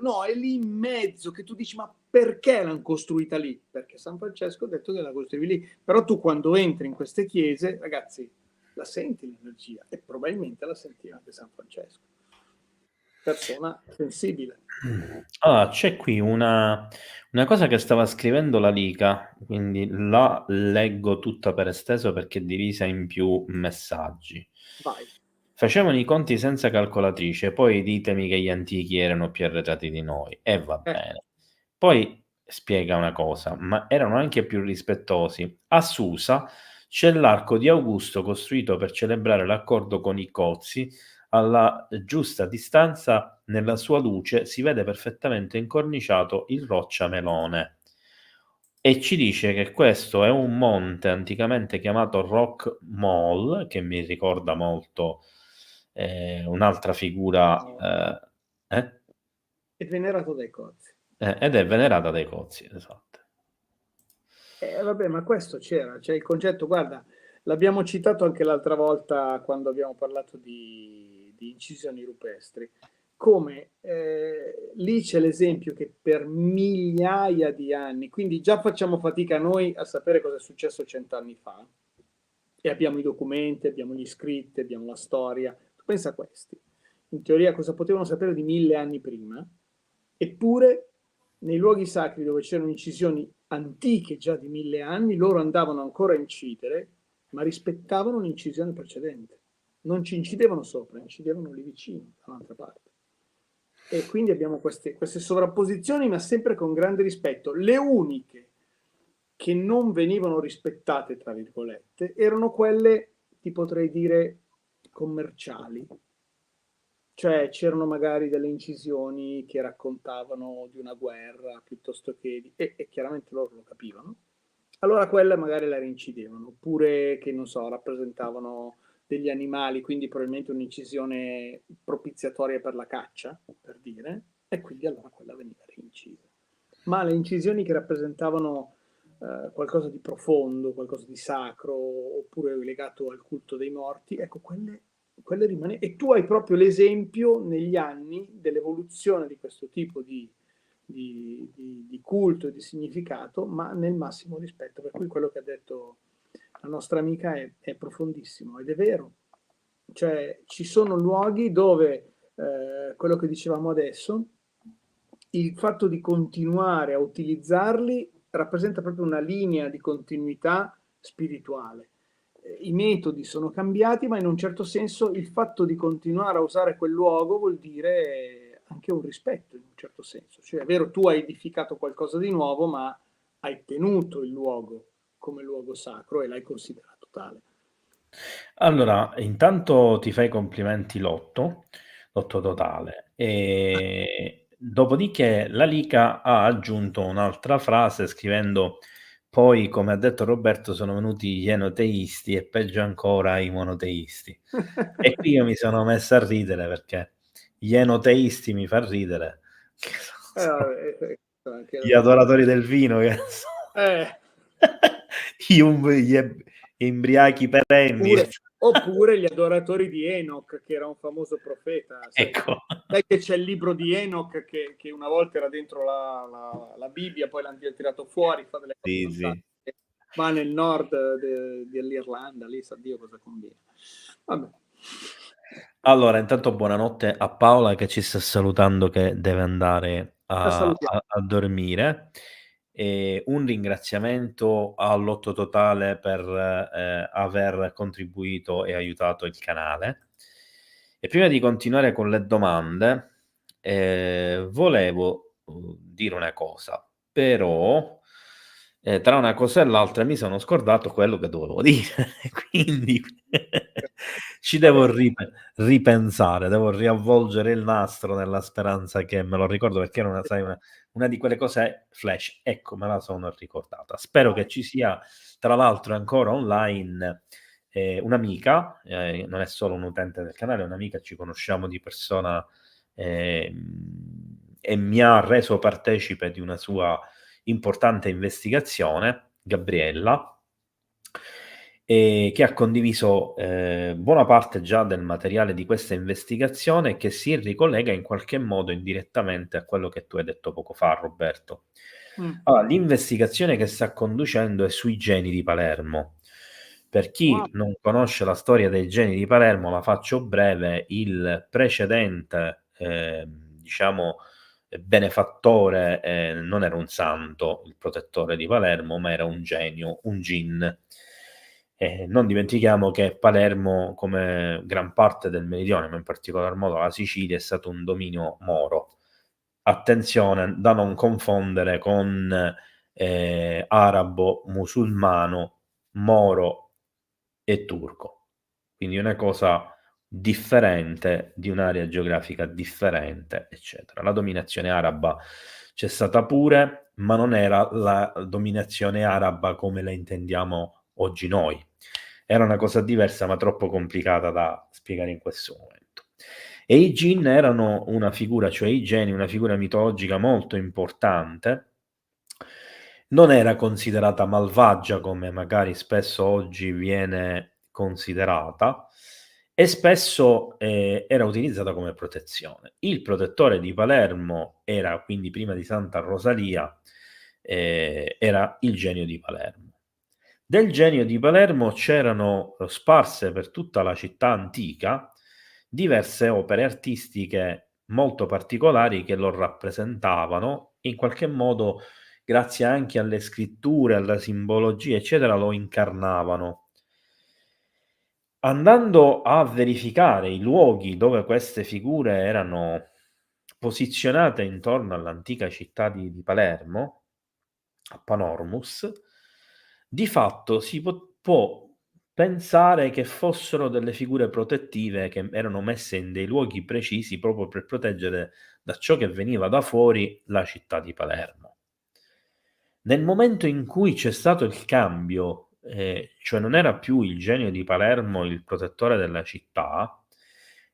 no, è lì in mezzo, che tu dici ma perché l'hanno costruita lì? Perché San Francesco ha detto che la costruivi lì. Però tu quando entri in queste chiese, ragazzi, la senti l'energia, e probabilmente la sentiva anche San Francesco, persona sensibile. Allora, c'è qui una cosa che stava scrivendo la Lica, quindi la leggo tutta per esteso perché è divisa in più messaggi. Vai. Facevano i conti senza calcolatrice, poi ditemi che gli antichi erano più arretrati di noi, e va bene. Poi spiega una cosa, ma erano anche più rispettosi. A Susa c'è l'arco di Augusto costruito per celebrare l'accordo con i Cozzi. Alla giusta distanza, nella sua luce, si vede perfettamente incorniciato il Roccia Melone. E ci dice che questo è un monte anticamente chiamato Rock Mall, che mi ricorda molto un'altra figura, È venerato dai Cozzi. ed è venerata dai Cozzi, esatto. Vabbè, ma questo c'è il concetto, guarda, l'abbiamo citato anche l'altra volta quando abbiamo parlato di incisioni rupestri, come lì c'è l'esempio che per migliaia di anni, quindi già facciamo fatica noi a sapere cosa è successo 100 anni fa, e abbiamo i documenti, abbiamo gli scritti, abbiamo la storia. Tu pensa a questi, in teoria cosa potevano sapere di 1000 anni prima, eppure nei luoghi sacri dove c'erano incisioni antiche già di 1000 anni, loro andavano ancora a incidere, ma rispettavano l'incisione precedente. Non ci incidevano sopra, incidevano lì vicino, dall'altra parte. E quindi abbiamo queste sovrapposizioni, ma sempre con grande rispetto. Le uniche che non venivano rispettate, tra virgolette, erano quelle, ti potrei dire, commerciali. Cioè c'erano magari delle incisioni che raccontavano di una guerra piuttosto che e chiaramente loro lo capivano. Allora quelle magari la reincidevano, oppure che non so, rappresentavano degli animali, quindi probabilmente un'incisione propiziatoria per la caccia, per dire, e quindi allora quella veniva reincisa. Ma le incisioni che rappresentavano qualcosa di profondo, qualcosa di sacro, oppure legato al culto dei morti, ecco, quelle rimane. E tu hai proprio l'esempio negli anni dell'evoluzione di questo tipo di culto e di significato, ma nel massimo rispetto. Per cui quello che ha detto la nostra amica è profondissimo ed è vero. Cioè, ci sono luoghi dove, quello che dicevamo adesso, il fatto di continuare a utilizzarli rappresenta proprio una linea di continuità spirituale. I metodi sono cambiati, ma in un certo senso il fatto di continuare a usare quel luogo vuol dire anche un rispetto, in un certo senso. Cioè, è vero, tu hai edificato qualcosa di nuovo, ma hai tenuto il luogo come luogo sacro e l'hai considerato tale. Allora, intanto ti fai i complimenti Lotto totale. E dopodiché la Lica ha aggiunto un'altra frase scrivendo: poi, come ha detto Roberto, sono venuti gli enoteisti e peggio ancora i monoteisti. E qui io mi sono messo a ridere perché gli enoteisti mi fa ridere, che sono gli adoratori del vino, che sono gli embriachi perenni. Oppure gli adoratori di Enoch, che era un famoso profeta. Ecco. Sai che c'è il libro di Enoch che una volta era dentro la Bibbia, poi l'hanno tirato fuori, fa delle cose fantastiche. Va nel nord dell'Irlanda, lì sa Dio cosa conviene. Vabbè. Allora, intanto buonanotte a Paola che ci sta salutando, che deve andare a dormire. E un ringraziamento all'Otto Totale per aver contribuito e aiutato il canale. E prima di continuare con le domande, volevo dire una cosa, però tra una cosa e l'altra mi sono scordato quello che dovevo dire, quindi ci devo ripensare, devo riavvolgere il nastro nella speranza che me lo ricordo, perché era una di quelle cose flash. Ecco, me la sono ricordata. Spero che ci sia, tra l'altro, ancora online un'amica, non è solo un utente del canale, è un'amica, ci conosciamo di persona, e mi ha reso partecipe di una sua importante investigazione, Gabriella, che ha condiviso buona parte già del materiale di questa investigazione, che si ricollega in qualche modo indirettamente a quello che tu hai detto poco fa, Roberto. Allora, l'investigazione che sta conducendo è sui geni di Palermo. Per chi non conosce la storia dei geni di Palermo, la faccio breve. Il precedente, diciamo, benefattore non era un santo, il protettore di Palermo, ma era un genio, un gin. Non dimentichiamo che Palermo, come gran parte del meridione, ma in particolar modo la Sicilia, è stato un dominio moro. Attenzione da non confondere con arabo, musulmano, moro e turco. Quindi una cosa differente, di un'area geografica differente, eccetera. La dominazione araba c'è stata pure, ma non era la dominazione araba come la intendiamo oggi noi. Era una cosa diversa, ma troppo complicata da spiegare in questo momento. E i Jinn erano una figura, cioè i geni, una figura mitologica molto importante. Non era considerata malvagia come magari spesso oggi viene considerata, e spesso era utilizzata come protezione. Il protettore di Palermo era, quindi prima di Santa Rosalia, era il genio di Palermo. Del genio di Palermo c'erano sparse per tutta la città antica diverse opere artistiche molto particolari che lo rappresentavano, in qualche modo, grazie anche alle scritture, alla simbologia, eccetera, lo incarnavano. Andando a verificare i luoghi dove queste figure erano posizionate intorno all'antica città di Palermo, a Panormus, di fatto si può pensare che fossero delle figure protettive che erano messe in dei luoghi precisi proprio per proteggere da ciò che veniva da fuori la città di Palermo. Nel momento in cui c'è stato il cambio, cioè non era più il genio di Palermo il protettore della città,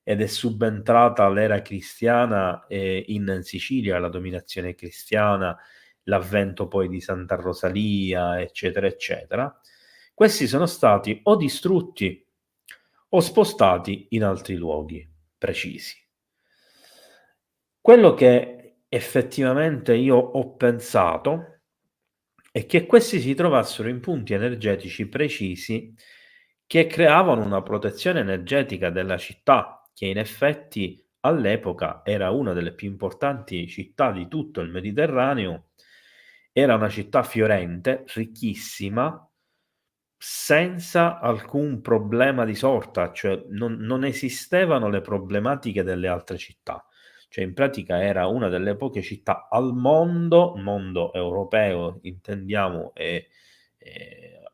ed è subentrata l'era cristiana in Sicilia, la dominazione cristiana, l'avvento poi di Santa Rosalia, eccetera, eccetera, questi sono stati o distrutti o spostati in altri luoghi precisi. Quello che effettivamente io ho pensato è che questi si trovassero in punti energetici precisi che creavano una protezione energetica della città, che in effetti all'epoca era una delle più importanti città di tutto il Mediterraneo, era una città fiorente, ricchissima, senza alcun problema di sorta, cioè non esistevano le problematiche delle altre città. Cioè in pratica era una delle poche città al mondo europeo intendiamo, e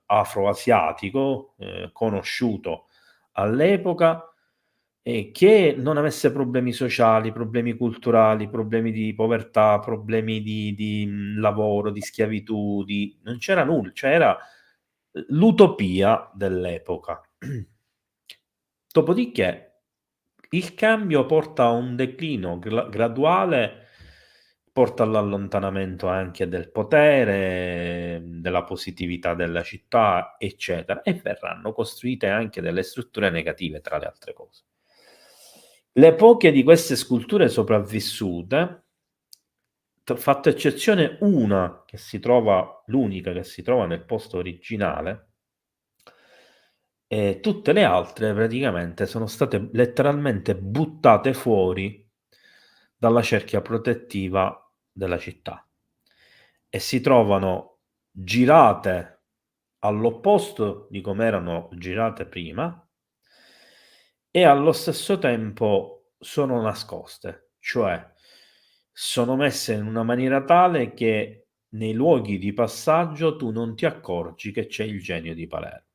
afroasiatico, conosciuto all'epoca, che non avesse problemi sociali, problemi culturali, problemi di povertà, problemi di lavoro, di schiavitù, non c'era nulla, cioè era l'utopia dell'epoca. Dopodiché il cambio porta a un declino graduale, porta all'allontanamento anche del potere, della positività della città, eccetera, e verranno costruite anche delle strutture negative, tra le altre cose. Le poche di queste sculture sopravvissute, fatto eccezione una che si trova, l'unica che si trova nel posto originale, e tutte le altre praticamente sono state letteralmente buttate fuori dalla cerchia protettiva della città e si trovano girate all'opposto di come erano girate prima e allo stesso tempo sono nascoste, cioè sono messe in una maniera tale che nei luoghi di passaggio tu non ti accorgi che c'è il genio di Palermo.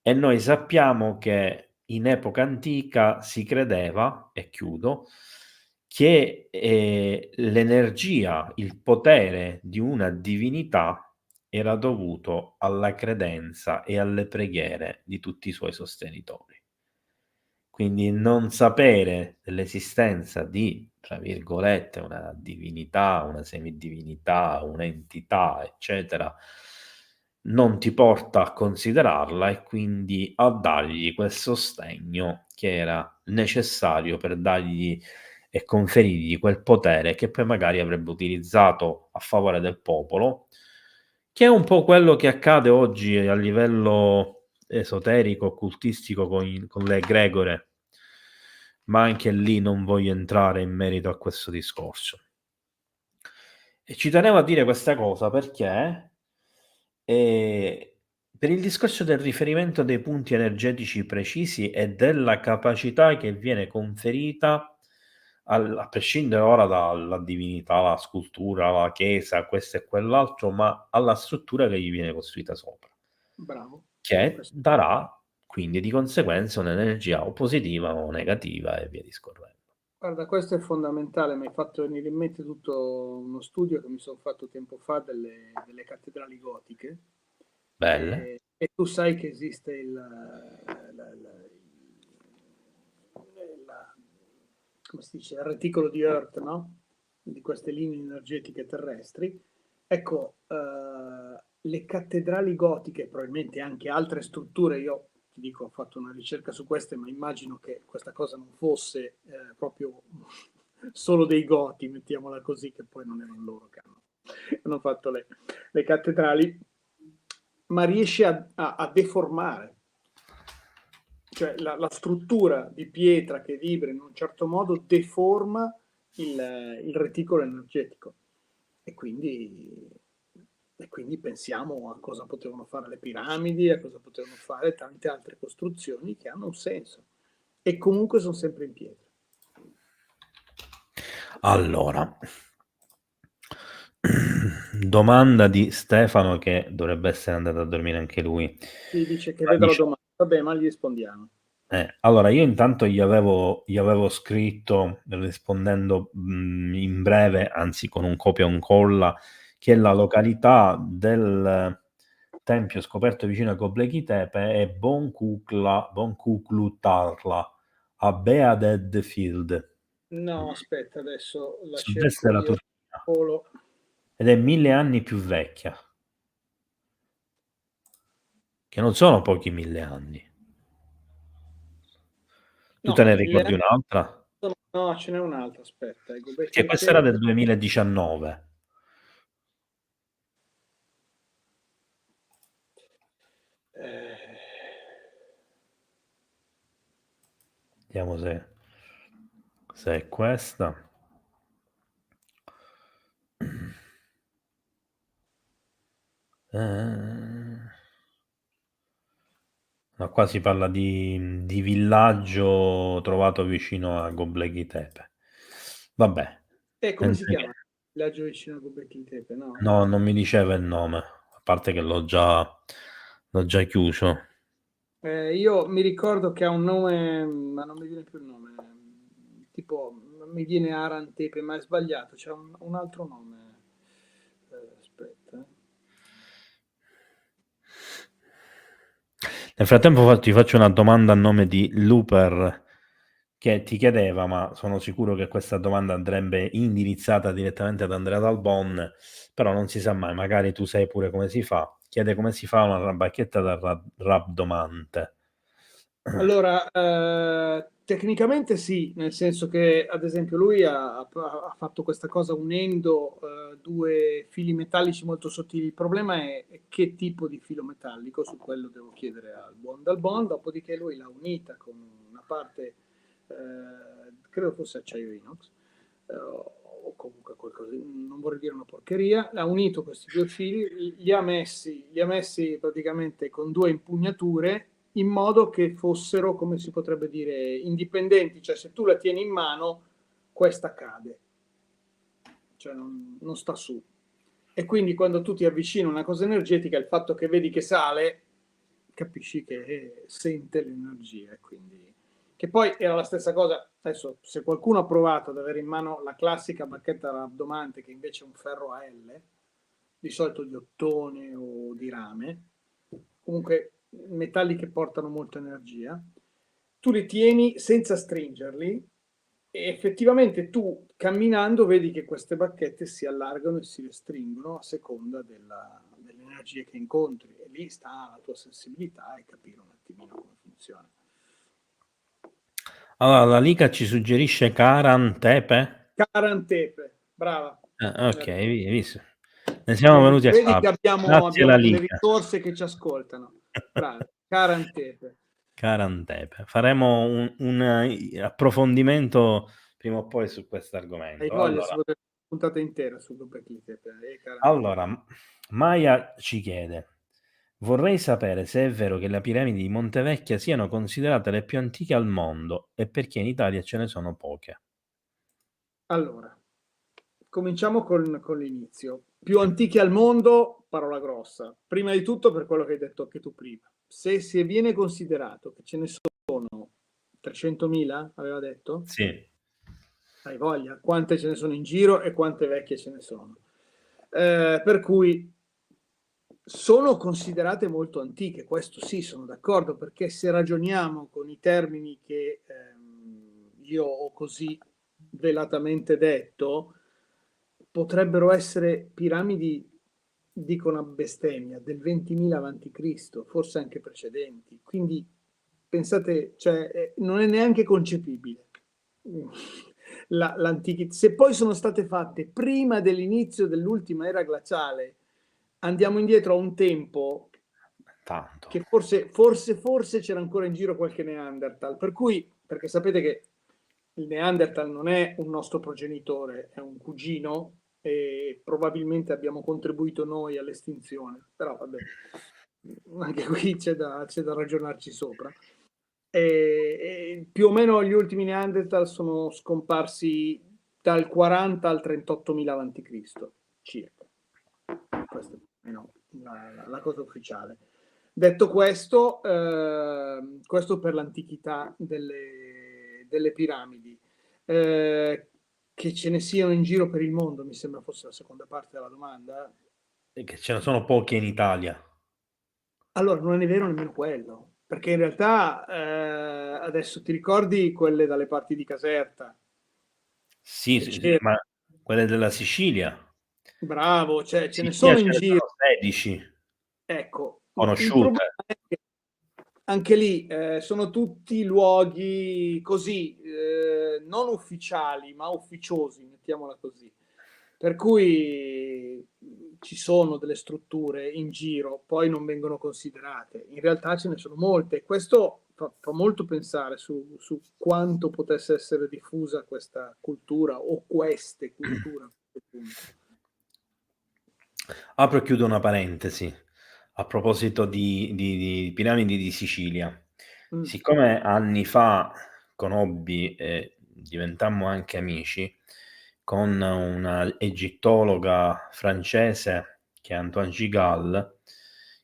E noi sappiamo che in epoca antica si credeva, e chiudo, che l'energia, il potere di una divinità era dovuto alla credenza e alle preghiere di tutti i suoi sostenitori. Quindi non sapere dell'esistenza di, tra virgolette, una divinità, una semidivinità, un'entità, eccetera, non ti porta a considerarla e quindi a dargli quel sostegno che era necessario per dargli e conferirgli quel potere che poi magari avrebbe utilizzato a favore del popolo, che è un po' quello che accade oggi a livello esoterico, occultistico con le egregore, ma anche lì non voglio entrare in merito a questo discorso. E ci tenevo a dire questa cosa perché per il discorso del riferimento dei punti energetici precisi e della capacità che viene conferita a prescindere ora dalla divinità, la scultura, la chiesa, questo e quell'altro, ma alla struttura che gli viene costruita sopra. Bravo. Che darà quindi di conseguenza un'energia o positiva o negativa e via discorrendo. Guarda, questo è fondamentale, mi hai fatto venire in mente tutto uno studio che mi sono fatto tempo fa delle cattedrali gotiche. Belle. E tu sai che esiste come si dice, il reticolo di Earth, no? Di queste linee energetiche terrestri. Ecco, le cattedrali gotiche, probabilmente anche altre strutture, io ti dico, ho fatto una ricerca su queste, ma immagino che questa cosa non fosse proprio solo dei goti, mettiamola così, che poi non erano loro che hanno fatto le cattedrali, ma riesce a deformare. Cioè la struttura di pietra che vibra in un certo modo deforma il reticolo energetico. E quindi pensiamo a cosa potevano fare le piramidi, a cosa potevano fare tante altre costruzioni che hanno un senso e comunque sono sempre in pietra. Allora, domanda di Stefano che dovrebbe essere andato a dormire anche lui. Si dice che vedo la domanda, vabbè, ma gli rispondiamo. Allora, io intanto gli avevo scritto rispondendo in breve, anzi con un copia e un colla, che la località del tempio scoperto vicino a Göbekli Tepe è Bonkuklu Tarla, a Beaded Field. No, aspetta, adesso la Sud-est cerco della io. Turchia. ed è 1000 anni più vecchia, che non sono pochi 1000 anni. Tu No, te ne 1000 ricordi anni un'altra? no, ce n'è un'altra, aspetta. Perché Göbekli questa era del Tepe. 2019. Eh, Vediamo se è questa. Ma qua si parla di villaggio trovato vicino a Göbekli Tepe. Vabbè, come si mentre chiama? che Il villaggio vicino a Göbekli Tepe, no? no, non mi diceva il nome, a parte che l'ho già chiuso. Io mi ricordo che ha un nome, ma non mi viene più il nome. Tipo, mi viene Aran Tepe, ma è sbagliato, c'è un altro nome. Aspetta. Nel frattempo ti faccio una domanda a nome di Looper che ti chiedeva, ma sono sicuro che questa domanda andrebbe indirizzata direttamente ad Andrea Dalbon, però non si sa mai, magari tu sai pure come si fa. Chiede come si fa una bacchetta da rabdomante. Allora, tecnicamente sì, nel senso che ad esempio lui ha fatto questa cosa unendo due fili metallici molto sottili. Il problema è che tipo di filo metallico, su quello devo chiedere al buon Dalbon, dopodiché lui l'ha unita con una parte, credo fosse acciaio inox, o comunque qualcosa, non vorrei dire una porcheria, ha unito questi due fili, li ha messi praticamente con due impugnature in modo che fossero, come si potrebbe dire, indipendenti, cioè se tu la tieni in mano, questa cade, cioè non sta su. E quindi quando tu ti avvicini a una cosa energetica, il fatto che vedi che sale, capisci che sente l'energia. Quindi... Che poi era la stessa cosa, adesso se qualcuno ha provato ad avere in mano la classica bacchetta rabdomante, che invece è un ferro a L, di solito di ottone o di rame, comunque metalli che portano molta energia, tu li tieni senza stringerli e effettivamente tu camminando vedi che queste bacchette si allargano e si restringono a seconda dell'energia che incontri e lì sta la tua sensibilità e capire un attimino come funziona. Allora, la Liga ci suggerisce Karan Tepe. Karan Tepe, brava. Ok, hai visto? Ne siamo venuti a Vedi che sapere. Grazie alla delle Liga. risorse che ci ascoltano. Bravo, Karan Tepe. Karan Tepe. Faremo un approfondimento prima o poi su questo Hai argomento. voglia, si potrebbe fare una puntata intera su Göbekli Tepe. Allora, Maya ci chiede: vorrei sapere se è vero che le piramidi di Montevecchia siano considerate le più antiche al mondo e perché in Italia ce ne sono poche. Allora, cominciamo con l'inizio. Più antiche al mondo, parola grossa. Prima di tutto per quello che hai detto anche tu prima. Se viene considerato che ce ne sono 300.000, aveva detto? Sì. Hai voglia, quante ce ne sono in giro e quante vecchie ce ne sono. Per cui sono considerate molto antiche, questo sì, sono d'accordo, perché se ragioniamo con i termini che io ho così velatamente detto, potrebbero essere piramidi, dico una bestemmia, del 20.000 avanti Cristo, forse anche precedenti. Quindi pensate, cioè, non è neanche concepibile l'antichità. Se poi sono state fatte prima dell'inizio dell'ultima era glaciale, andiamo indietro a un tempo Tanto. che forse c'era ancora in giro qualche Neanderthal, per cui, perché sapete che il Neanderthal non è un nostro progenitore, è un cugino e probabilmente abbiamo contribuito noi all'estinzione, però vabbè, anche qui c'è da ragionarci sopra. E più o meno gli ultimi Neanderthal sono scomparsi dal 40 al 38.000 avanti Cristo, circa. Questa è la cosa ufficiale. Detto questo, questo per l'antichità delle piramidi. Che ce ne siano in giro per il mondo, mi sembra fosse la seconda parte della domanda. E che ce ne sono poche in Italia. Allora, non è vero nemmeno quello, perché in realtà adesso ti ricordi quelle dalle parti di Caserta? Sì, ma quelle della Sicilia. Bravo, cioè ce Sì, ne sono in ce ne giro. sono 16 Ecco, il conosciute. problema è che anche lì sono tutti luoghi così, non ufficiali, ma ufficiosi, mettiamola così. Per cui ci sono delle strutture in giro, poi non vengono considerate. In realtà ce ne sono molte. Questo fa molto pensare su quanto potesse essere diffusa questa cultura o queste culture. A questo punto. Apro e chiudo una parentesi a proposito di piramidi di Sicilia. Mm. Siccome anni fa conobbi e diventammo anche amici con una egittologa francese che è Antoine Gigal,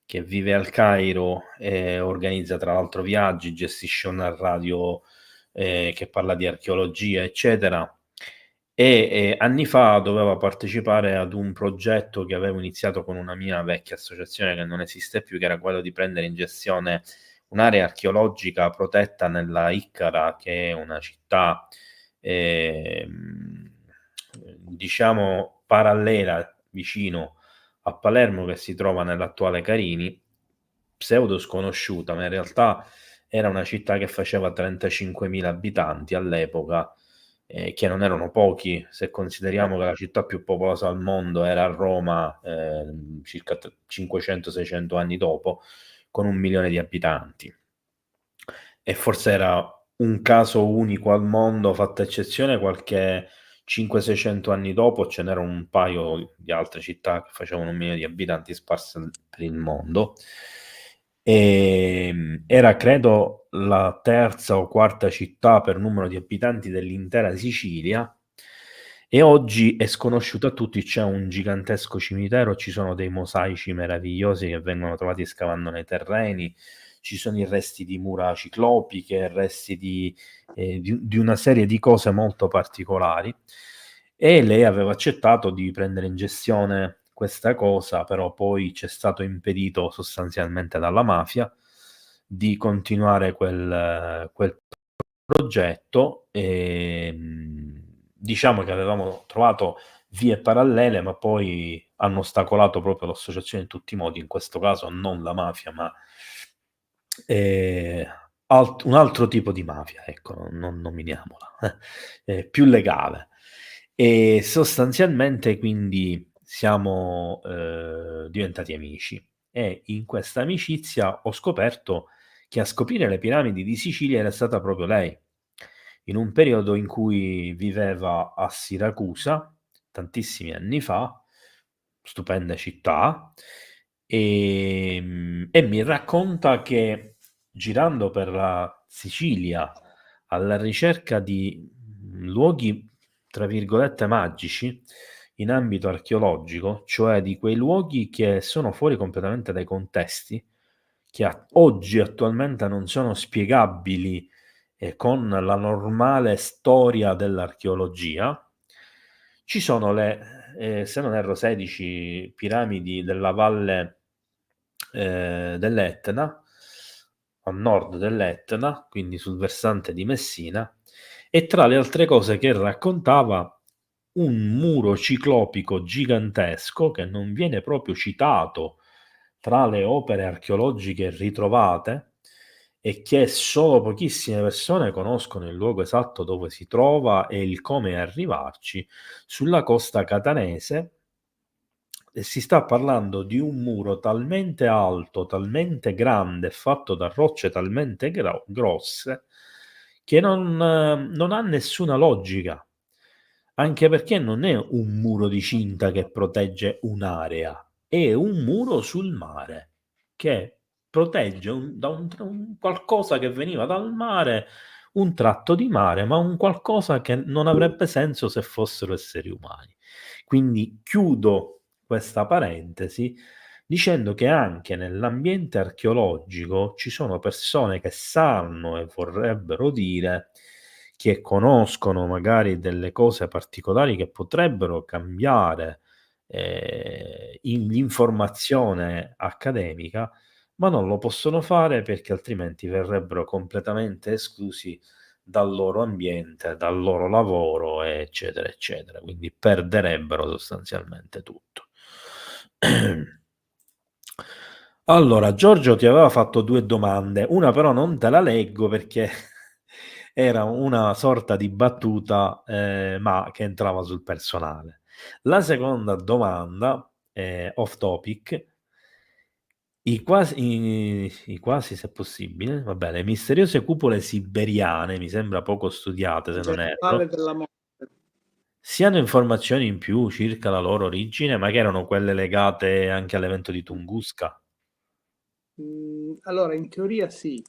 che vive al Cairo e organizza tra l'altro viaggi, gestisce una radio che parla di archeologia, eccetera. E anni fa doveva partecipare ad un progetto che avevo iniziato con una mia vecchia associazione che non esiste più, che era quello di prendere in gestione un'area archeologica protetta nella Iccara, che è una città diciamo parallela vicino a Palermo, che si trova nell'attuale Carini, pseudo sconosciuta, ma in realtà era una città che faceva 35.000 abitanti all'epoca, che non erano pochi, se consideriamo che la città più popolosa al mondo era a Roma, circa 500-600 anni dopo, con 1 milione di abitanti. E forse era un caso unico al mondo, fatta eccezione qualche 500-600 anni dopo ce n'era un paio di altre città che facevano 1 milione di abitanti sparse per il mondo. Era credo la terza o quarta città per numero di abitanti dell'intera Sicilia, e oggi è sconosciuta a tutti. C'è un gigantesco cimitero, ci sono dei mosaici meravigliosi che vengono trovati scavando nei terreni, ci sono i resti di mura ciclopiche, resti di una serie di cose molto particolari, e lei aveva accettato di prendere in gestione questa cosa, però poi c'è stato impedito sostanzialmente dalla mafia di continuare quel progetto, e diciamo che avevamo trovato vie parallele, ma poi hanno ostacolato proprio l'associazione in tutti i modi, in questo caso non la mafia, ma un altro tipo di mafia, ecco, non nominiamola, più legale. E sostanzialmente quindi siamo diventati amici, e in questa amicizia ho scoperto che a scoprire le piramidi di Sicilia era stata proprio lei, in un periodo in cui viveva a Siracusa, tantissimi anni fa, stupenda città, e mi racconta che girando per la Sicilia alla ricerca di luoghi, tra virgolette, magici in ambito archeologico, cioè di quei luoghi che sono fuori completamente dai contesti, che oggi attualmente non sono spiegabili con la normale storia dell'archeologia. Ci sono le, se non erro, 16 piramidi della valle dell'Etna, a nord dell'Etna, quindi sul versante di Messina, e tra le altre cose che raccontava, un muro ciclopico gigantesco che non viene proprio citato tra le opere archeologiche ritrovate, e che solo pochissime persone conoscono il luogo esatto dove si trova e il come arrivarci, sulla costa catanese. E si sta parlando di un muro talmente alto, talmente grande, fatto da rocce talmente grosse, che non ha nessuna logica, anche perché non è un muro di cinta che protegge un'area, è un muro sul mare che protegge da un qualcosa che veniva dal mare, un tratto di mare, ma un qualcosa che non avrebbe senso se fossero esseri umani. Quindi chiudo questa parentesi dicendo che anche nell'ambiente archeologico ci sono persone che sanno e vorrebbero dire, che conoscono magari delle cose particolari che potrebbero cambiare l'informazione accademica, ma non lo possono fare perché altrimenti verrebbero completamente esclusi dal loro ambiente, dal loro lavoro, eccetera, eccetera. Quindi perderebbero sostanzialmente tutto. Allora, Giorgio ti aveva fatto 2 domande, una però non te la leggo perché era una sorta di battuta, ma che entrava sul personale. La seconda domanda, off topic, i quasi, se possibile, va bene, misteriose cupole siberiane, mi sembra poco studiate se non Le erro, palle della morte. si hanno informazioni in più circa la loro origine, ma che erano quelle legate anche all'evento di Tunguska? Allora, in teoria sì,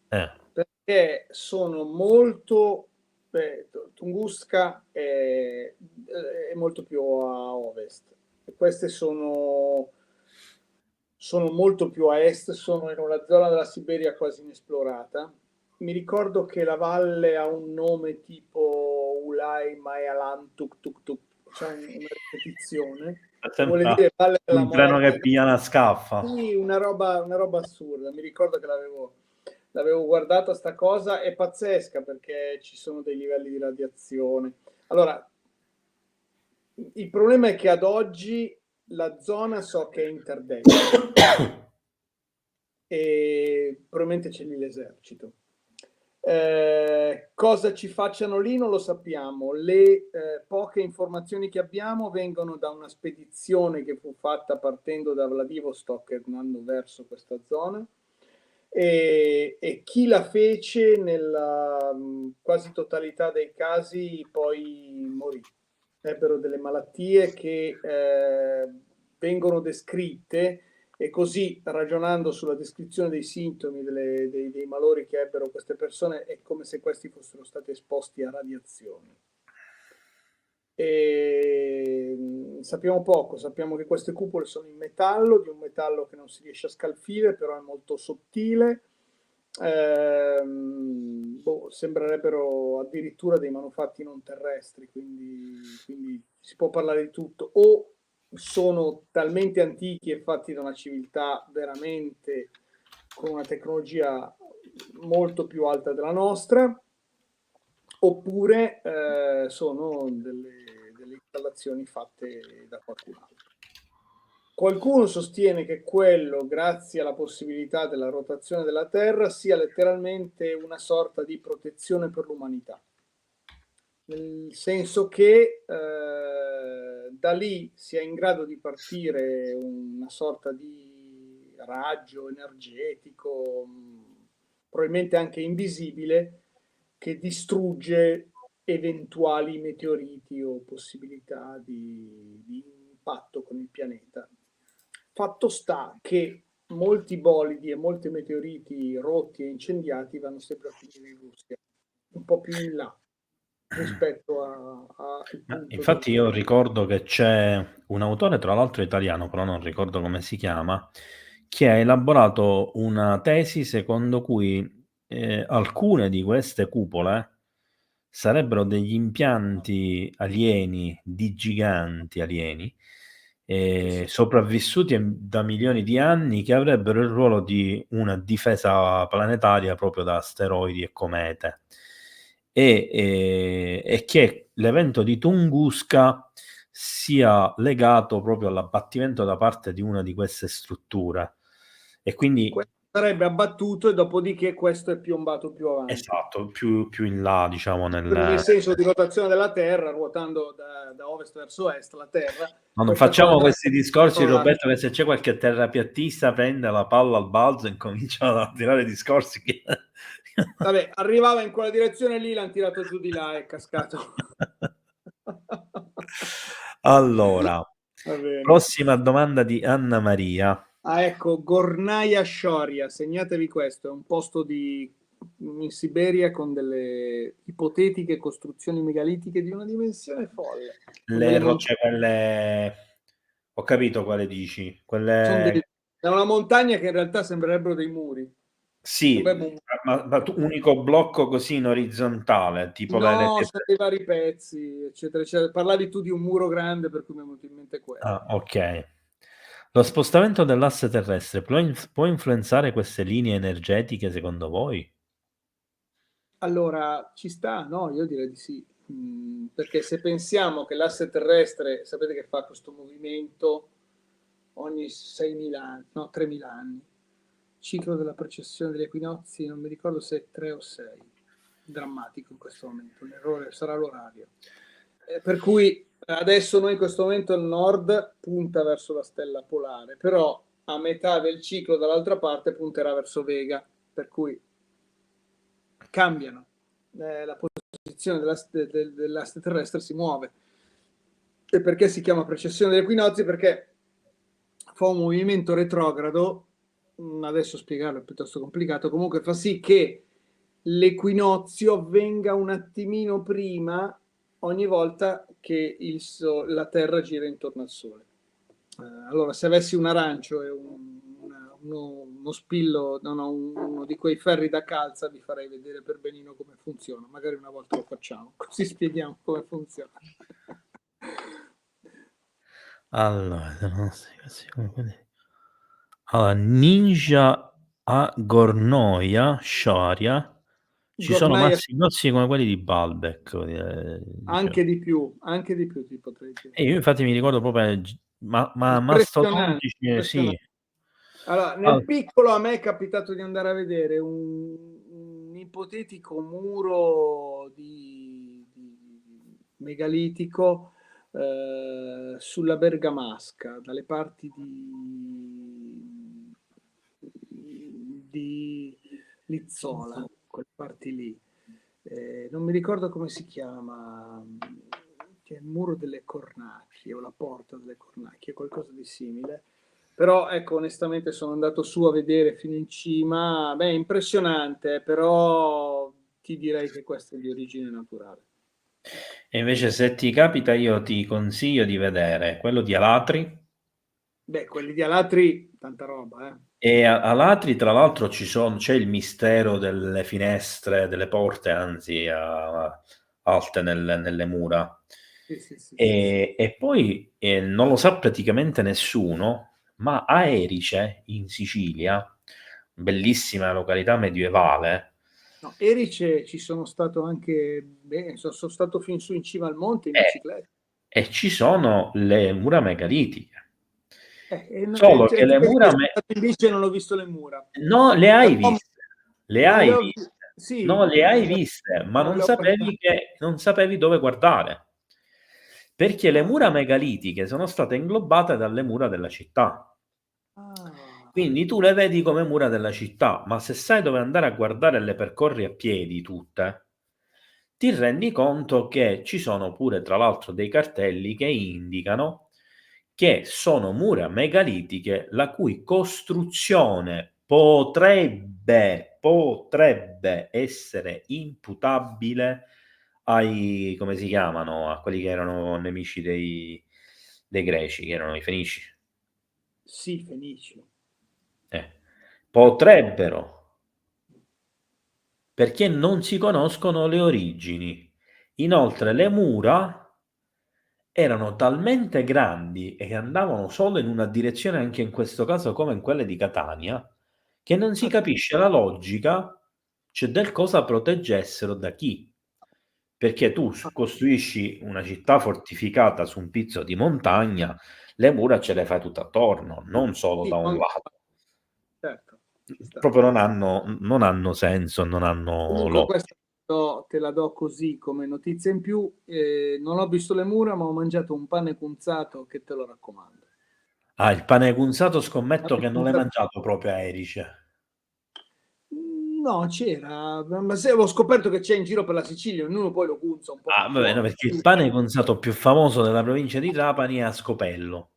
Eh, perché sono molto... Tunguska è molto più a ovest. E queste sono molto più a est, sono in una zona della Siberia quasi inesplorata. Mi ricordo che la valle ha un nome tipo Ulai Mayalan Tuk Tuk Tuk, cioè una ripetizione, che vuole sembra dire valle della un treno che morte. piglia una scaffa. Sì, una roba assurda. Mi ricordo che l'avevo guardata sta cosa, è pazzesca perché ci sono dei livelli di radiazione. Allora, il problema è che ad oggi la zona so che è interdetta e probabilmente c'è lì l'esercito. Cosa ci facciano lì non lo sappiamo. Le poche informazioni che abbiamo vengono da una spedizione che fu fatta partendo da Vladivostok e andando verso questa zona, e chi la fece nella quasi totalità dei casi poi morì. Ebbero delle malattie che vengono descritte, e così, ragionando sulla descrizione dei sintomi, dei malori che ebbero queste persone, è come se questi fossero stati esposti a radiazioni. E sappiamo poco, sappiamo che queste cupole sono in metallo, di un metallo che non si riesce a scalfire, però è molto sottile. Sembrerebbero addirittura dei manufatti non terrestri, quindi si può parlare di tutto. O sono talmente antichi e fatti da una civiltà veramente con una tecnologia molto più alta della nostra, oppure sono delle installazioni fatte da qualcun altro. Qualcuno sostiene che quello, grazie alla possibilità della rotazione della Terra, sia letteralmente una sorta di protezione per l'umanità, nel senso che da lì sia in grado di partire una sorta di raggio energetico, probabilmente anche invisibile, che distrugge eventuali meteoriti o possibilità di impatto con il pianeta. Fatto sta che molti bolidi e molti meteoriti rotti e incendiati vanno sempre a finire in Russia, un po' più in là rispetto al punto Infatti io ricordo che c'è un autore, tra l'altro italiano, però non ricordo come si chiama, che ha elaborato una tesi secondo cui alcune di queste cupole sarebbero degli impianti alieni, di giganti alieni, sopravvissuti da milioni di anni, che avrebbero il ruolo di una difesa planetaria proprio da asteroidi e comete. E che l'evento di Tunguska sia legato proprio all'abbattimento da parte di una di queste strutture. E quindi questo sarebbe abbattuto e dopodiché questo è piombato più avanti. esatto, più in là, diciamo, Nel senso di rotazione della Terra, ruotando da ovest verso est, la Terra. Ma non facciamo questi discorsi, Roberto, che se c'è qualche terrapiattista prende la palla al balzo e comincia a tirare discorsi che... Vabbè, arrivava in quella direzione lì, l'hanno tirato giù di là, è cascato. Allora, Va bene. prossima domanda di Anna Maria. Ah, ecco, Gornaya Shoria, segnatevi questo, è un posto in Siberia con delle ipotetiche costruzioni megalitiche di una dimensione folle. Le rocce, quelle... Ho capito quale dici. È Quelle... una montagna che in realtà sembrerebbero dei muri. Sì, ma unico blocco così in orizzontale, tipo no, sono dei vari pezzi, eccetera, eccetera. Parlavi tu di un muro grande, per cui mi è venuto in mente quello. Ah, ok. Lo spostamento dell'asse terrestre può influenzare queste linee energetiche secondo voi? Allora, ci sta? No, io direi di sì. Perché se pensiamo che l'asse terrestre, sapete che fa questo movimento ogni 6.000 anni, no, 3.000 anni. Ciclo della precessione degli equinozi, non mi ricordo se è 3 o 6. Drammatico in questo momento, un errore, sarà l'orario. Per cui adesso noi in questo momento il nord punta verso la stella polare, però a metà del ciclo dall'altra parte punterà verso Vega, per cui cambiano. La posizione dell'asse terrestre si muove. E perché si chiama precessione degli equinozi? Perché fa un movimento retrogrado, adesso spiegarlo è piuttosto complicato, comunque fa sì che l'equinozio avvenga un attimino prima ogni volta che la Terra gira intorno al Sole. Allora, se avessi un arancio e uno spillo, uno di quei ferri da calza, vi farei vedere per benino come funziona. Magari una volta lo facciamo, così spieghiamo come funziona. Allora, Ninja a Gornoia, Sharia, ci sono Gornaia, mazzi come quelli di Baalbek. anche di più ti potrei dire. E io infatti mi ricordo proprio Impressionante, mastodontici, sì. Allora, nel piccolo a me è capitato di andare a vedere un ipotetico muro megalitico sulla Bergamasca, dalle parti di Lizzola, quelle parti lì. Non mi ricordo come si chiama, che è il muro delle Cornacchie o la porta delle Cornacchie, qualcosa di simile. Però ecco, onestamente sono andato su a vedere fino in cima, beh, impressionante, però ti direi che questo è di origine naturale. E invece se ti capita io ti consiglio di vedere quello di Alatri. Beh, quelli di Alatri, tanta roba, eh. E Alatri, tra l'altro, c'è il mistero delle finestre, delle porte, anzi, alte nelle mura. Sì. E poi non lo sa praticamente nessuno, ma a Erice, in Sicilia, bellissima località medievale. No, Erice ci sono stato anche, sono stato fin su in cima al monte in bicicletta. E ci sono le mura megalitiche. Solo che le mura in bici e non ho visto le mura. No, le hai viste. Sì, no, le hai viste, ma non sapevi dove guardare. Perché le mura megalitiche sono state inglobate dalle mura della città. Quindi tu le vedi come mura della città, ma se sai dove andare a guardare e le percorri a piedi tutte, ti rendi conto che ci sono pure, tra l'altro, dei cartelli che indicano che sono mura megalitiche la cui costruzione potrebbe essere imputabile ai, come si chiamano, a quelli che erano nemici dei greci, che erano i Fenici. Sì, Fenici. Potrebbero, perché non si conoscono le origini. Inoltre le mura erano talmente grandi e andavano solo in una direzione, anche in questo caso come in quelle di Catania, che non si capisce la logica, cioè del cosa proteggessero da chi. Perché tu costruisci una città fortificata su un pizzo di montagna, le mura ce le fai tutte attorno, non solo da un lato. Certo. Proprio non hanno senso, non hanno Comunque questa te la do così come notizia in più. Non ho visto le mura, ma ho mangiato un pane cunzato che te lo raccomando. Il pane cunzato scommetto che non l'hai mangiato proprio a Erice. No, c'era, ma se avevo scoperto che c'è in giro per la Sicilia, ognuno poi lo cunza un po'. Vabbè, no, perché il pane cunzato più famoso della provincia di Trapani è a Scopello.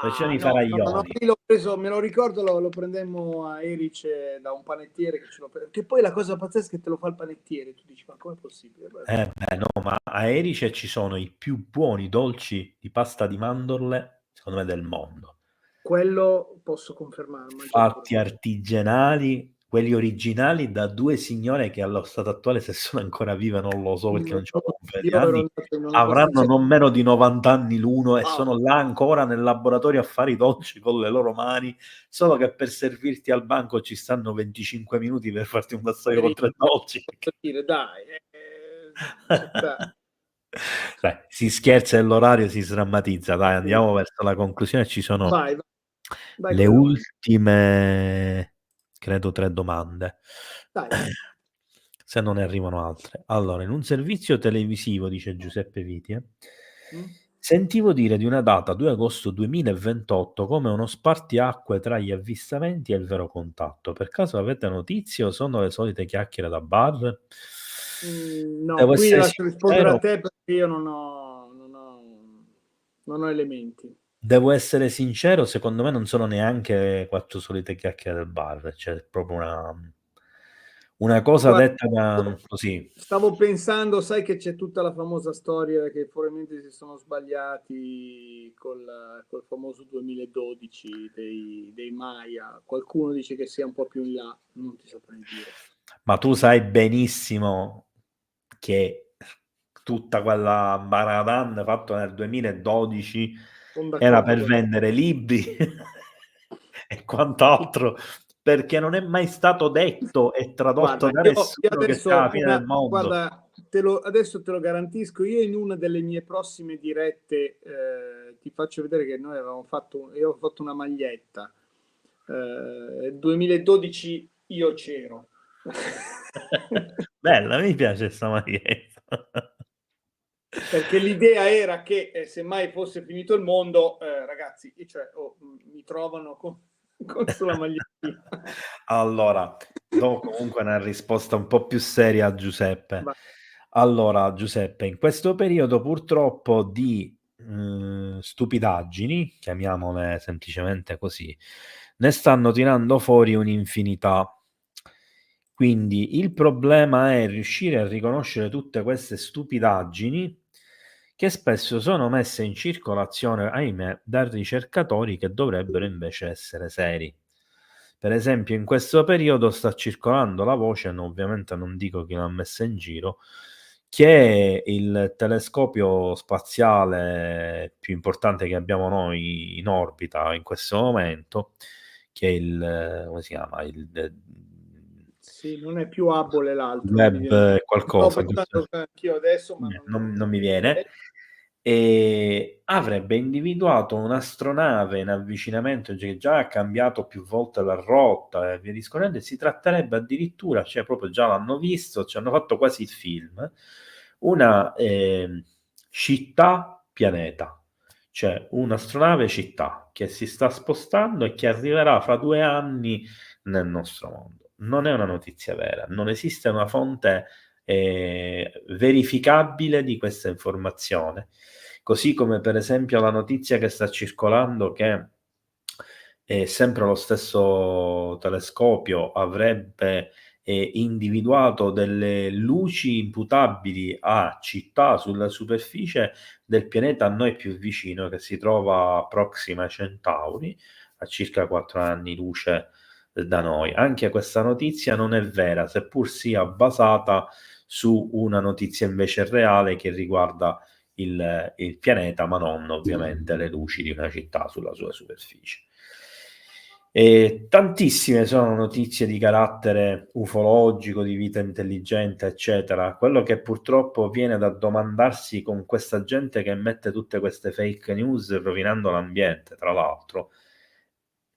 Perciò i faraglioni. L'ho preso, me lo ricordo, lo prendemmo a Erice da un panettiere che poi la cosa pazzesca è che te lo fa il panettiere, tu dici ma com'è possibile? No, ma a Erice ci sono i più buoni dolci di pasta di mandorle, secondo me, del mondo. Quello posso confermare. Fatti artigianali quelli originali da 2 signore che allo stato attuale, se sono ancora vive non lo so perché non ce l'ho un paio di Io ero anni, andato in una avranno pasticceria. non meno di 90 anni l'uno e Wow. sono là ancora nel laboratorio a fare i dolci con le loro mani, solo che per servirti al banco ci stanno 25 minuti per farti un vassoio con 3 dolci. Posso dire, dai, Dai, si scherza e l'orario si sdrammatizza. Dai, andiamo verso la conclusione. Ci sono vai, le con le ultime, credo, 3 domande. Dai. Se non ne arrivano altre. Allora, in un servizio televisivo, dice Giuseppe Viti, sentivo dire di una data 2 agosto 2028 come uno spartiacque tra gli avvistamenti e il vero contatto. Per caso avete notizie o sono le solite chiacchiere da bar? No, Devo qui essere lascio rispondere a sincero, te perché io non ho elementi. devo essere sincero, secondo me non sono neanche 4 solite chiacchiere del bar, c'è proprio una cosa Guarda, detta da così. Stavo pensando, sai che c'è tutta la famosa storia che probabilmente si sono sbagliati col famoso 2012 dei Maya. Qualcuno dice che sia un po' più in là, non ti saprei dire. Ma tu sai benissimo che tutta quella baradan fatta nel 2012 era per vendere libri e quant'altro, perché non è mai stato detto e tradotto da nessuno che sia la fine del mondo. Guarda, adesso te lo garantisco, io in una delle mie prossime dirette ti faccio vedere che noi io avevo fatto una maglietta. 2012 io c'ero. Bella, mi piace sta maglietta. Perché l'idea era che se mai fosse finito il mondo, ragazzi, cioè, mi trovano con sulla magliettina. Allora, do comunque una risposta un po' più seria a Giuseppe. Allora, Giuseppe, in questo periodo purtroppo di stupidaggini, chiamiamole semplicemente così, ne stanno tirando fuori un'infinità. Quindi il problema è riuscire a riconoscere tutte queste stupidaggini che spesso sono messe in circolazione, ahimè, da ricercatori che dovrebbero invece essere seri. Per esempio, in questo periodo sta circolando la voce, ovviamente non dico chi l'ha messa in giro, che il telescopio spaziale più importante che abbiamo noi in orbita in questo momento, che è il, come si chiama? Sì, non è più Hubble l'altro. Web qualcosa. Anch'io adesso, ma non mi viene. E avrebbe individuato un'astronave in avvicinamento che già ha cambiato più volte la rotta e via discorrendo. Si tratterebbe addirittura, cioè proprio già l'hanno visto, ci hanno fatto quasi il film, una città pianeta, cioè un'astronave città che si sta spostando e che arriverà fra 2 anni nel nostro mondo. Non è una notizia vera, non esiste una fonte verificabile di questa informazione, così come per esempio la notizia che sta circolando che sempre lo stesso telescopio avrebbe individuato delle luci imputabili a città sulla superficie del pianeta a noi più vicino, che si trova a Proxima Centauri, a circa 4 anni luce da noi. Anche questa notizia non è vera, seppur sia basata su una notizia invece reale che riguarda il pianeta, ma non ovviamente le luci di una città sulla sua superficie. E tantissime sono notizie di carattere ufologico, di vita intelligente, eccetera. Quello che purtroppo viene da domandarsi con questa gente che mette tutte queste fake news rovinando l'ambiente, tra l'altro,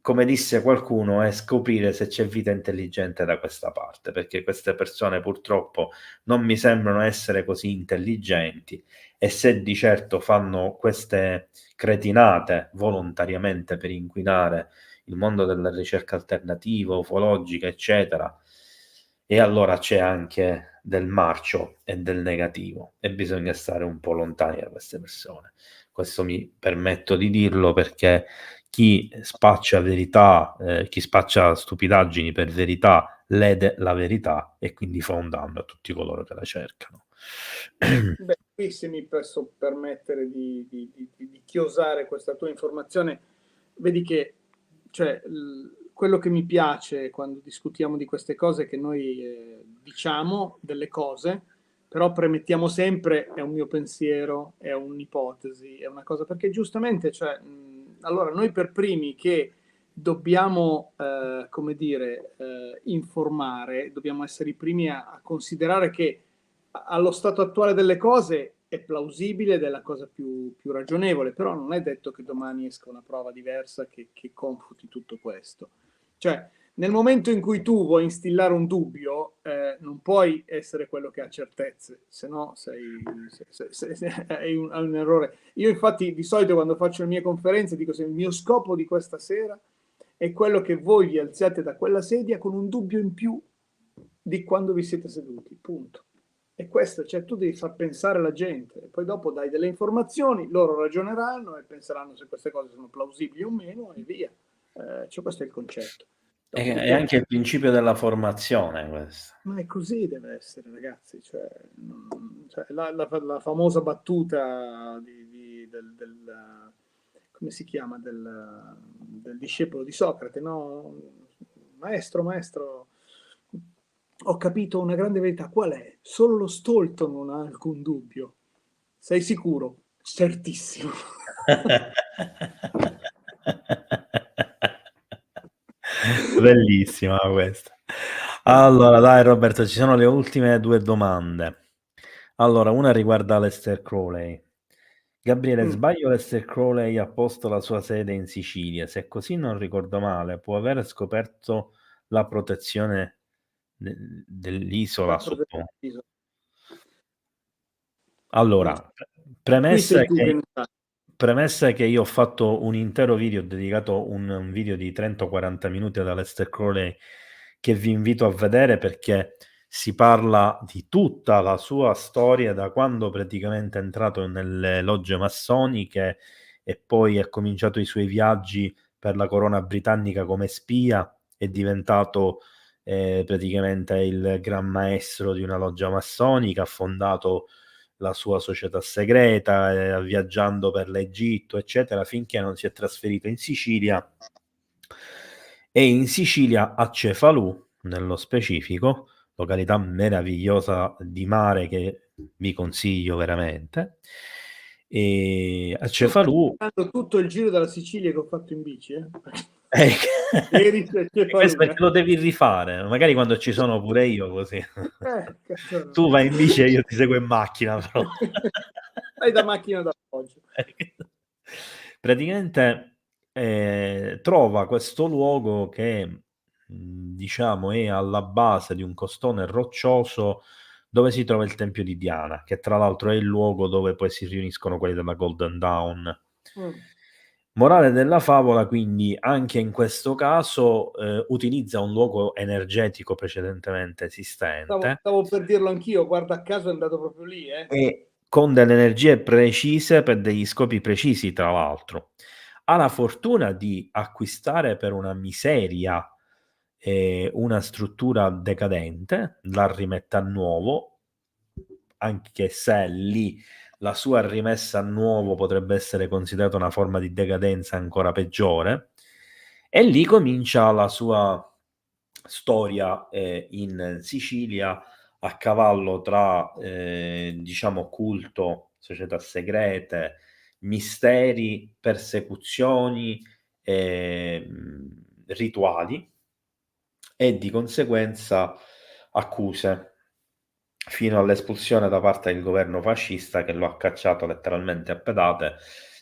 come disse qualcuno, è scoprire se c'è vita intelligente da questa parte, perché queste persone purtroppo non mi sembrano essere così intelligenti, e se di certo fanno queste cretinate volontariamente per inquinare il mondo della ricerca alternativa, ufologica, eccetera, e allora c'è anche del marcio e del negativo e bisogna stare un po' lontani da queste persone. Questo mi permetto di dirlo perché chi spaccia verità, chi spaccia stupidaggini per verità, lede la verità e quindi fa un danno a tutti coloro che la cercano. Beh, qui se mi posso permettere di chiosare questa tua informazione, vedi che cioè, quello che mi piace quando discutiamo di queste cose è che noi diciamo delle cose, però premettiamo sempre è un mio pensiero, è un'ipotesi, è una cosa, perché giustamente, cioè, allora noi per primi che dobbiamo, come dire, informare, dobbiamo essere i primi a considerare che allo stato attuale delle cose è plausibile ed è la cosa più ragionevole, però non è detto che domani esca una prova diversa che confuti tutto questo. Cioè, nel momento in cui tu vuoi instillare un dubbio, non puoi essere quello che ha certezze, se no hai un errore. Io infatti di solito quando faccio le mie conferenze dico se il mio scopo di questa sera è quello che voi vi alziate da quella sedia con un dubbio in più di quando vi siete seduti, punto. E questo, cioè tu devi far pensare la gente, e poi dopo dai delle informazioni, loro ragioneranno e penseranno se queste cose sono plausibili o meno e via. Cioè, questo è il concetto. È anche il principio della formazione questo. Ma è così deve essere, ragazzi. Cioè, la famosa battuta come si chiama? Del discepolo di Socrate, no? Maestro, ho capito una grande verità. Qual è? Solo lo stolto non ha alcun dubbio. Sei sicuro? Certissimo. Bellissima questa. Allora, dai Roberto, ci sono le ultime 2 domande. Allora, una riguarda Aleister Crowley. Gabriele, sbaglio, Aleister Crowley ha posto la sua sede in Sicilia? Se così non ricordo male, può aver scoperto la protezione dell'isola, suppongo. Allora, Qui sei tu che ne sai. premessa che io ho fatto un intero video, ho dedicato un video di 30 o 40 minuti ad Aleister Crowley che vi invito a vedere perché si parla di tutta la sua storia da quando praticamente è entrato nelle logge massoniche e poi ha cominciato i suoi viaggi per la corona britannica come spia, è diventato praticamente il gran maestro di una loggia massonica, ha fondato la sua società segreta, viaggiando per l'Egitto, eccetera, finché non si è trasferito in Sicilia. E in Sicilia, a Cefalù, nello specifico, località meravigliosa di mare che vi consiglio veramente. E a Cefalù Tutto il giro della Sicilia che ho fatto in bici, questo perché lo devi rifare, magari quando ci sono pure io così. Tu vai in bici e io ti seguo in macchina, però. Vai da macchina d'appoggio. Praticamente trova questo luogo che diciamo è alla base di un costone roccioso dove si trova il tempio di Diana, che tra l'altro è il luogo dove poi si riuniscono quelli della Golden Dawn. Morale della favola, quindi anche in questo caso utilizza un luogo energetico precedentemente esistente. Stavo per dirlo anch'io, guarda caso è andato proprio lì. E con delle energie precise per degli scopi precisi, tra l'altro. Ha la fortuna di acquistare per una miseria una struttura decadente, la rimette a nuovo, anche se lì la sua rimessa a nuovo potrebbe essere considerata una forma di decadenza ancora peggiore, e lì comincia la sua storia in Sicilia a cavallo tra diciamo culto, società segrete, misteri, persecuzioni, rituali e di conseguenza accuse, fino all'espulsione da parte del governo fascista che lo ha cacciato letteralmente a pedate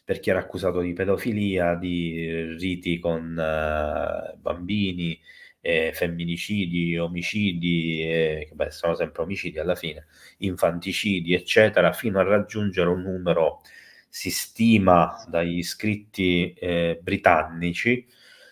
perché era accusato di pedofilia, di riti con bambini, femminicidi, omicidi, che beh, sono sempre omicidi alla fine, infanticidi, eccetera, fino a raggiungere un numero, si stima dagli scritti britannici,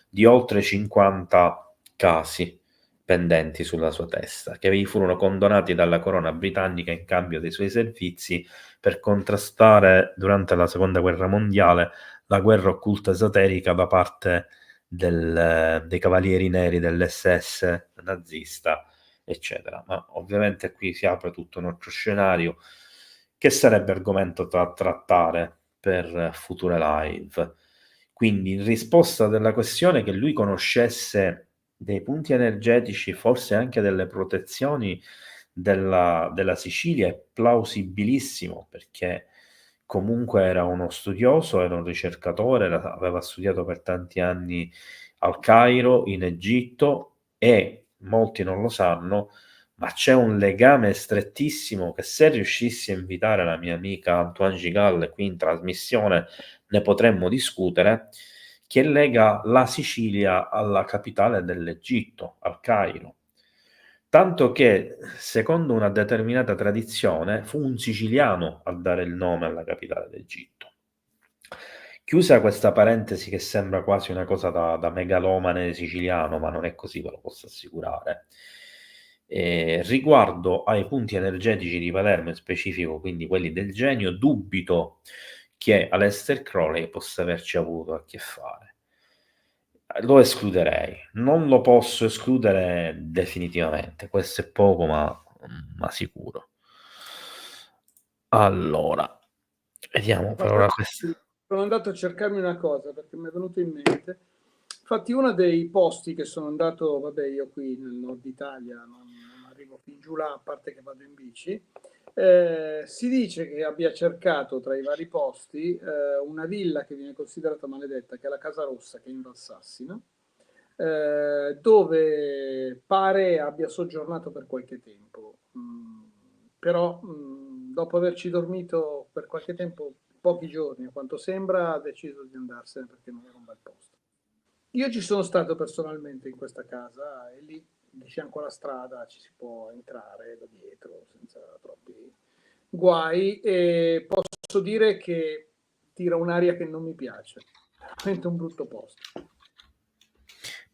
di oltre 50 casi pendenti sulla sua testa, che gli furono condonati dalla corona britannica in cambio dei suoi servizi per contrastare durante la seconda guerra mondiale la guerra occulta esoterica da parte dei cavalieri neri dell'SS nazista, eccetera. Ma ovviamente qui si apre tutto un altro scenario che sarebbe argomento da trattare per future live. Quindi in risposta della questione che lui conoscesse dei punti energetici, forse anche delle protezioni della Sicilia, è plausibilissimo, perché comunque era uno studioso, era un ricercatore, aveva studiato per tanti anni al Cairo, in Egitto, e molti non lo sanno, ma c'è un legame strettissimo che, se riuscissi a invitare la mia amica Antoine Gigal qui in trasmissione, ne potremmo discutere, che lega la Sicilia alla capitale dell'Egitto, al Cairo. Tanto che, secondo una determinata tradizione, fu un siciliano a dare il nome alla capitale d'Egitto. Chiusa questa parentesi che sembra quasi una cosa da megalomane siciliano, ma non è così, ve lo posso assicurare. Riguardo ai punti energetici di Palermo, in specifico quindi quelli del genio, dubito che Aleister Crowley possa averci avuto a che fare. Lo escluderei, non lo posso escludere definitivamente, questo è poco ma sicuro. Allora, vediamo per ora questo. Sono andato a cercarmi una cosa perché mi è venuto in mente. Infatti uno dei posti che sono andato, vabbè, io qui nel nord Italia non arrivo fin giù là, a parte che vado in bici, si dice che abbia cercato tra i vari posti una villa che viene considerata maledetta, che è la Casa Rossa, che è in Valsassina, dove pare abbia soggiornato per qualche tempo. Però dopo averci dormito per qualche tempo, pochi giorni a quanto sembra, ha deciso di andarsene perché non era un bel posto. Io ci sono stato personalmente in questa casa e lì di fianco alla strada ci si può entrare da dietro senza troppi guai, e posso dire che tira un'aria che non mi piace, veramente un brutto posto.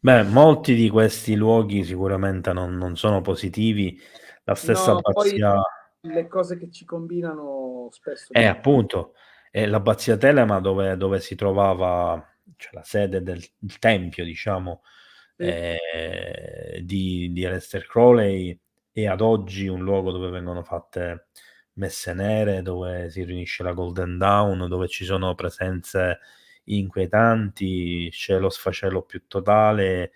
Beh, molti di questi luoghi sicuramente non sono positivi. La stessa abbazia, poi le cose che ci combinano spesso. appunto, l'abbazia Telema dove si trovava, cioè, la sede del tempio, diciamo, di Aleister Crowley, è ad oggi un luogo dove vengono fatte messe nere, dove si riunisce la Golden Dawn, dove ci sono presenze inquietanti, cielo sfacelo più totale,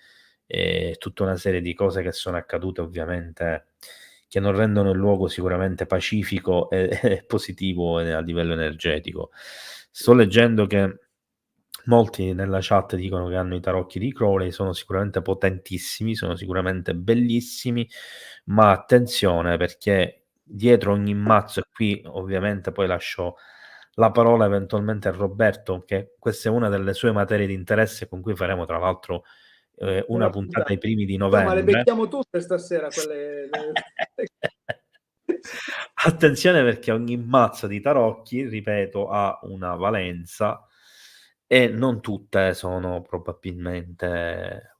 e tutta una serie di cose che sono accadute, ovviamente, che non rendono il luogo sicuramente pacifico e positivo a livello energetico. Sto leggendo che molti nella chat dicono che hanno i tarocchi di Crowley, sono sicuramente potentissimi, sono sicuramente bellissimi, ma attenzione, perché dietro ogni mazzo, e qui ovviamente poi lascio la parola eventualmente a Roberto, che questa è una delle sue materie di interesse, con cui faremo tra l'altro una puntata ai primi di Ma le novembre. becchiamo tutte stasera quelle. Attenzione, perché ogni mazzo di tarocchi, ripeto, ha una valenza e non tutte sono probabilmente,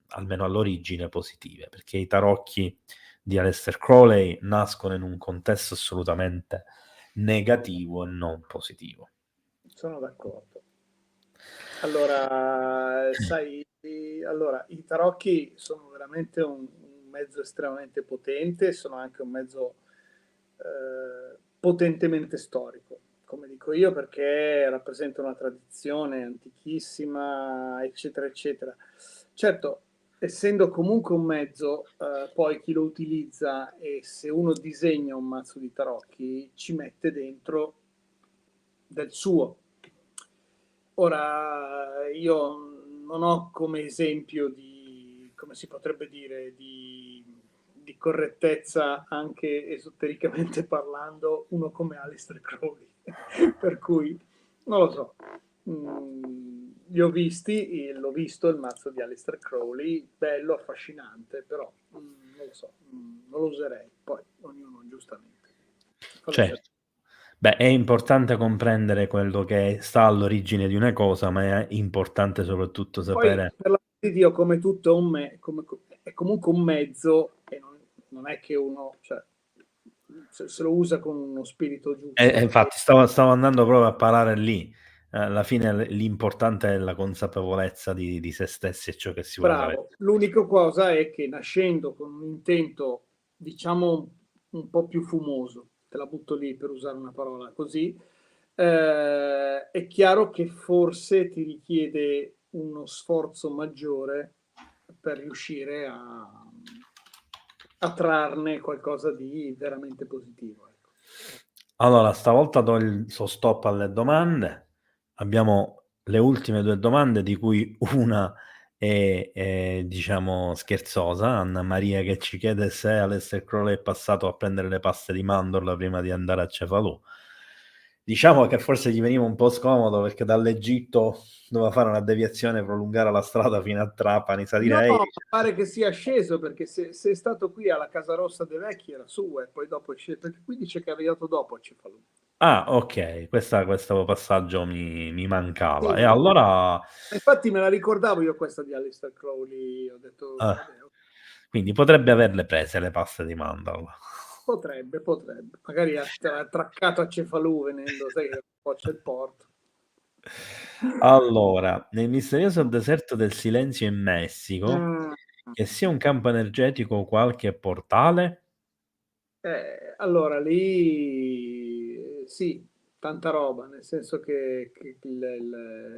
almeno all'origine, positive, perché i tarocchi di Aleister Crowley nascono in un contesto assolutamente negativo e non positivo. Sono d'accordo. Allora, sai, i tarocchi sono veramente un mezzo estremamente potente, sono anche un mezzo potentemente storico, come dico io, perché rappresenta una tradizione antichissima, eccetera, eccetera. Certo, essendo comunque un mezzo, poi chi lo utilizza, e se uno disegna un mazzo di tarocchi, ci mette dentro del suo. Ora, io non ho come esempio di, come si potrebbe dire, di correttezza, anche esotericamente parlando, uno come Aleister Crowley. Per cui, non lo so. Li ho visti, l'ho visto il mazzo di Aleister Crowley, bello, affascinante, però non lo so, non lo userei. Poi ognuno giustamente. Certo. Beh, è importante comprendere quello che sta all'origine di una cosa, ma è importante soprattutto sapere. Poi, per l'amor di Dio, come tutto è comunque un mezzo, e non è che uno, cioè, se lo usa con uno spirito giusto. Infatti, stavo andando proprio a parare lì. Alla fine l'importante è la consapevolezza di se stessi e ciò che si vuole fare. Bravo. L'unica cosa è che, nascendo con un intento, diciamo, un po' più fumoso, te la butto lì per usare una parola così, è chiaro che forse ti richiede uno sforzo maggiore per riuscire a trarne qualcosa di veramente positivo. Ecco. Allora, stavolta so stop alle domande. Abbiamo le ultime 2 domande, di cui una è diciamo scherzosa. Anna Maria che ci chiede se Aleister Crowley è passato a prendere le paste di mandorla prima di andare a Cefalù. Diciamo che forse gli veniva un po' scomodo perché dall'Egitto doveva fare una deviazione, prolungare la strada fino a Trapani, salire No, pare che sia sceso, perché se è stato qui alla Casa Rossa dei Vecchi era su e poi dopo è sceso, perché qui dice che è arrivato dopo a Cefalù. Ah, ok, questo passaggio mi mancava. Sì. E allora Infatti me la ricordavo io questa di Aleister Crowley, ho detto vabbè, quindi potrebbe averle prese le paste di mandorla. potrebbe, magari ha attraccato a Cefalù venendo, sai che poi c'è il porto. Allora, nel misterioso deserto del silenzio in Messico, che sia un campo energetico o qualche portale? Allora lì sì, tanta roba, nel senso che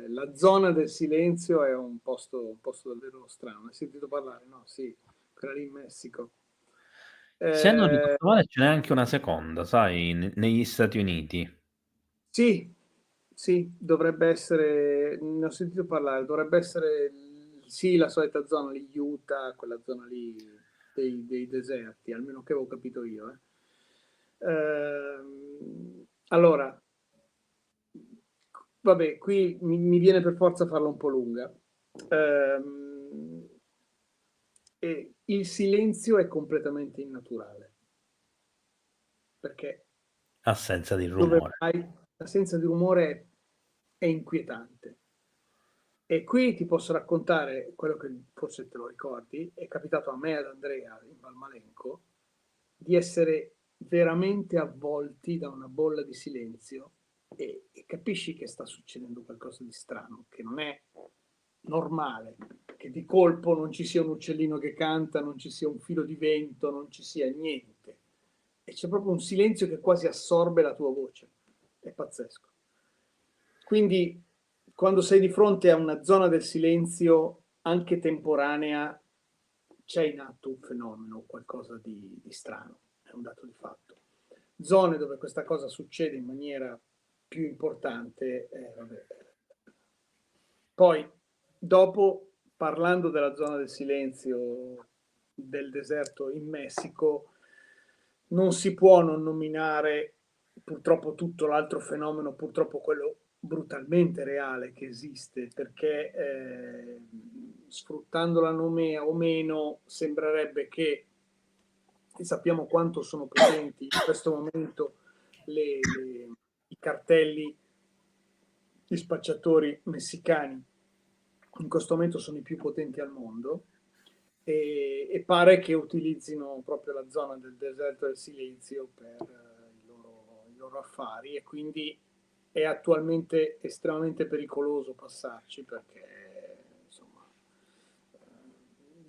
la zona del silenzio è un posto davvero strano. Hai sentito parlare? No, sì, quella lì in Messico. Se non ricordo male ce n'è anche una seconda, sai, negli Stati Uniti. Sì, sì, dovrebbe essere, ne ho sentito parlare, dovrebbe essere sì, la solita zona lì, Utah, quella zona lì dei deserti, almeno che avevo capito io. Allora, vabbè, qui mi viene per forza farla un po' lunga. E il silenzio è completamente innaturale, perché Assenza di dove rumore. vai, l'assenza di rumore è inquietante. E qui ti posso raccontare quello che forse te lo ricordi, è capitato a me e ad Andrea in Valmalenco di essere veramente avvolti da una bolla di silenzio e capisci che sta succedendo qualcosa di strano, che non è normale, che di colpo non ci sia un uccellino che canta, non ci sia un filo di vento, non ci sia niente. E c'è proprio un silenzio che quasi assorbe la tua voce. È pazzesco. Quindi quando sei di fronte a una zona del silenzio, anche temporanea, c'è in atto un fenomeno, qualcosa di strano, è un dato di fatto. Zone dove questa cosa succede in maniera più importante, vabbè. Poi, dopo, parlando della zona del silenzio del deserto in Messico, non si può non nominare purtroppo tutto l'altro fenomeno, purtroppo quello brutalmente reale che esiste, perché sfruttandola o meno sembrerebbe che, e sappiamo quanto sono potenti in questo momento i cartelli, gli spacciatori messicani, in questo momento sono i più potenti al mondo, e pare che utilizzino proprio la zona del deserto del silenzio per i loro affari, e quindi è attualmente estremamente pericoloso passarci, perché insomma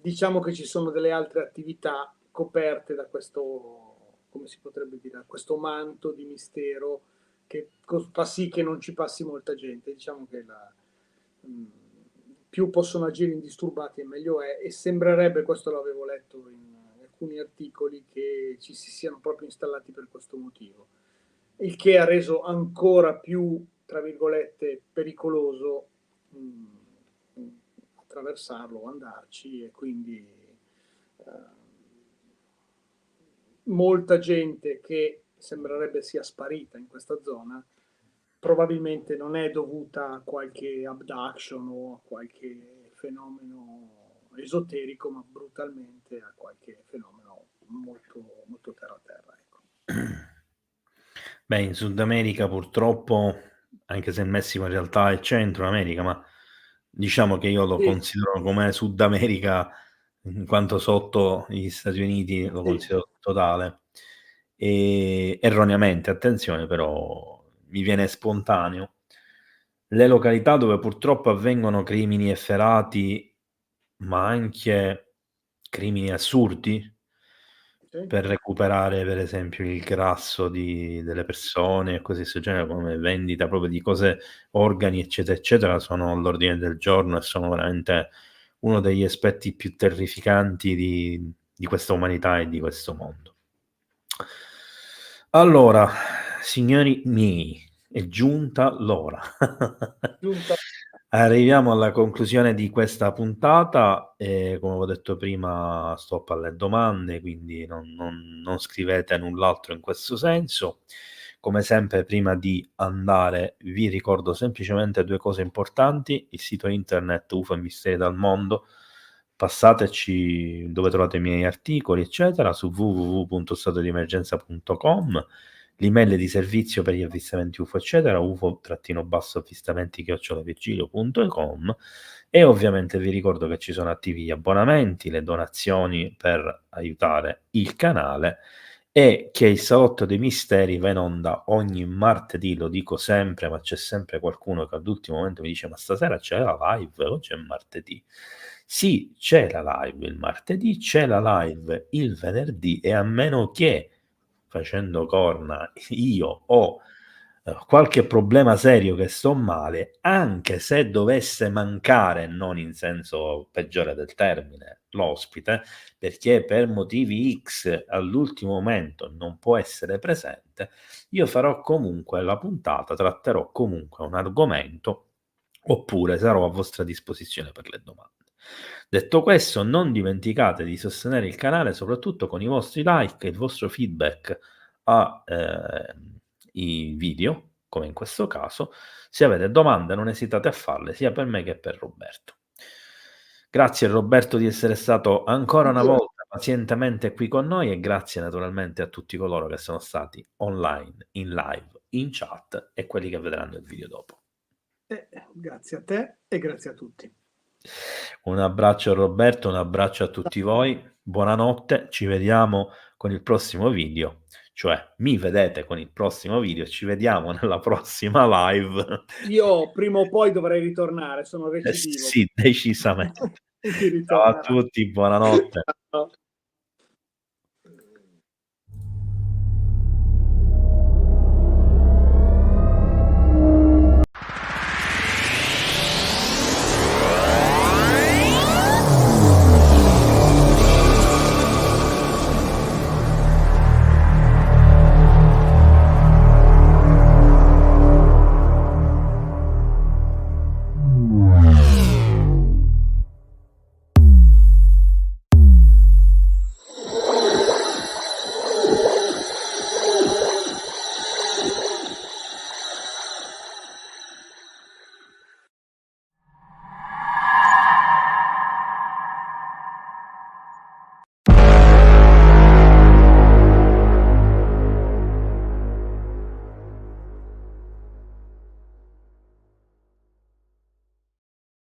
diciamo che ci sono delle altre attività coperte da questo, come si potrebbe dire, questo manto di mistero che fa sì che non ci passi molta gente. Diciamo che più possono agire indisturbati e meglio è, e sembrerebbe, questo l'avevo letto in alcuni articoli, che ci si siano proprio installati per questo motivo, il che ha reso ancora più, tra virgolette, pericoloso attraversarlo o andarci, e quindi molta gente che sembrerebbe sia sparita in questa zona probabilmente non è dovuta a qualche abduction o a qualche fenomeno esoterico, ma brutalmente a qualche fenomeno molto, molto terra a terra. Ecco. Beh, in Sud America purtroppo, anche se il Messico in realtà è Centro America, ma diciamo che io lo considero come Sud America, in quanto sotto gli Stati Uniti lo considero totale. Erroneamente, attenzione, però mi viene spontaneo. Le località dove purtroppo avvengono crimini efferati, ma anche crimini assurdi, Sì. per recuperare per esempio il grasso delle persone e cose di questo genere, come vendita proprio di cose, organi, eccetera, eccetera, sono all'ordine del giorno e sono veramente uno degli aspetti più terrificanti di questa umanità e di questo mondo. Allora, signori miei, è giunta l'ora. Giunta. Arriviamo alla conclusione di questa puntata e come avevo detto prima stop alle domande, quindi non scrivete null'altro in questo senso. Come sempre, prima di andare vi ricordo semplicemente 2 cose importanti: il sito internet UFO e Misteri dal Mondo, passateci dove trovate i miei articoli eccetera, su www.statodiemergenza.com, l'email di servizio per gli avvistamenti UFO eccetera, ufo-avvistamenti@virgilio.com, e ovviamente vi ricordo che ci sono attivi gli abbonamenti, le donazioni per aiutare il canale, e che il Salotto dei Misteri va in onda ogni martedì. Lo dico sempre, ma c'è sempre qualcuno che all'ultimo momento mi dice: ma stasera c'è la live, oggi è martedì. Sì, c'è la live il martedì, c'è la live il venerdì, e a meno che, facendo corna, io ho qualche problema serio, che sto male, anche se dovesse mancare, non in senso peggiore del termine, l'ospite, perché per motivi X all'ultimo momento non può essere presente, io farò comunque la puntata, tratterò comunque un argomento, oppure sarò a vostra disposizione per le domande. Detto questo, non dimenticate di sostenere il canale soprattutto con i vostri like e il vostro feedback i video, come in questo caso. Se avete domande non esitate a farle, sia per me che per Roberto. Grazie Roberto di essere stato ancora una volta pazientemente qui con noi, e grazie naturalmente a tutti coloro che sono stati online, in live, in chat e quelli che vedranno il video dopo. Grazie a te e grazie a tutti. Un abbraccio a Roberto, un abbraccio a tutti voi, buonanotte, ci vediamo con il prossimo video, cioè mi vedete con il prossimo video, ci vediamo nella prossima live. Io prima o poi dovrei ritornare, sono recidivo. Sì, decisamente. Quindi Ciao a ritornerò. tutti, buonanotte. Ciao.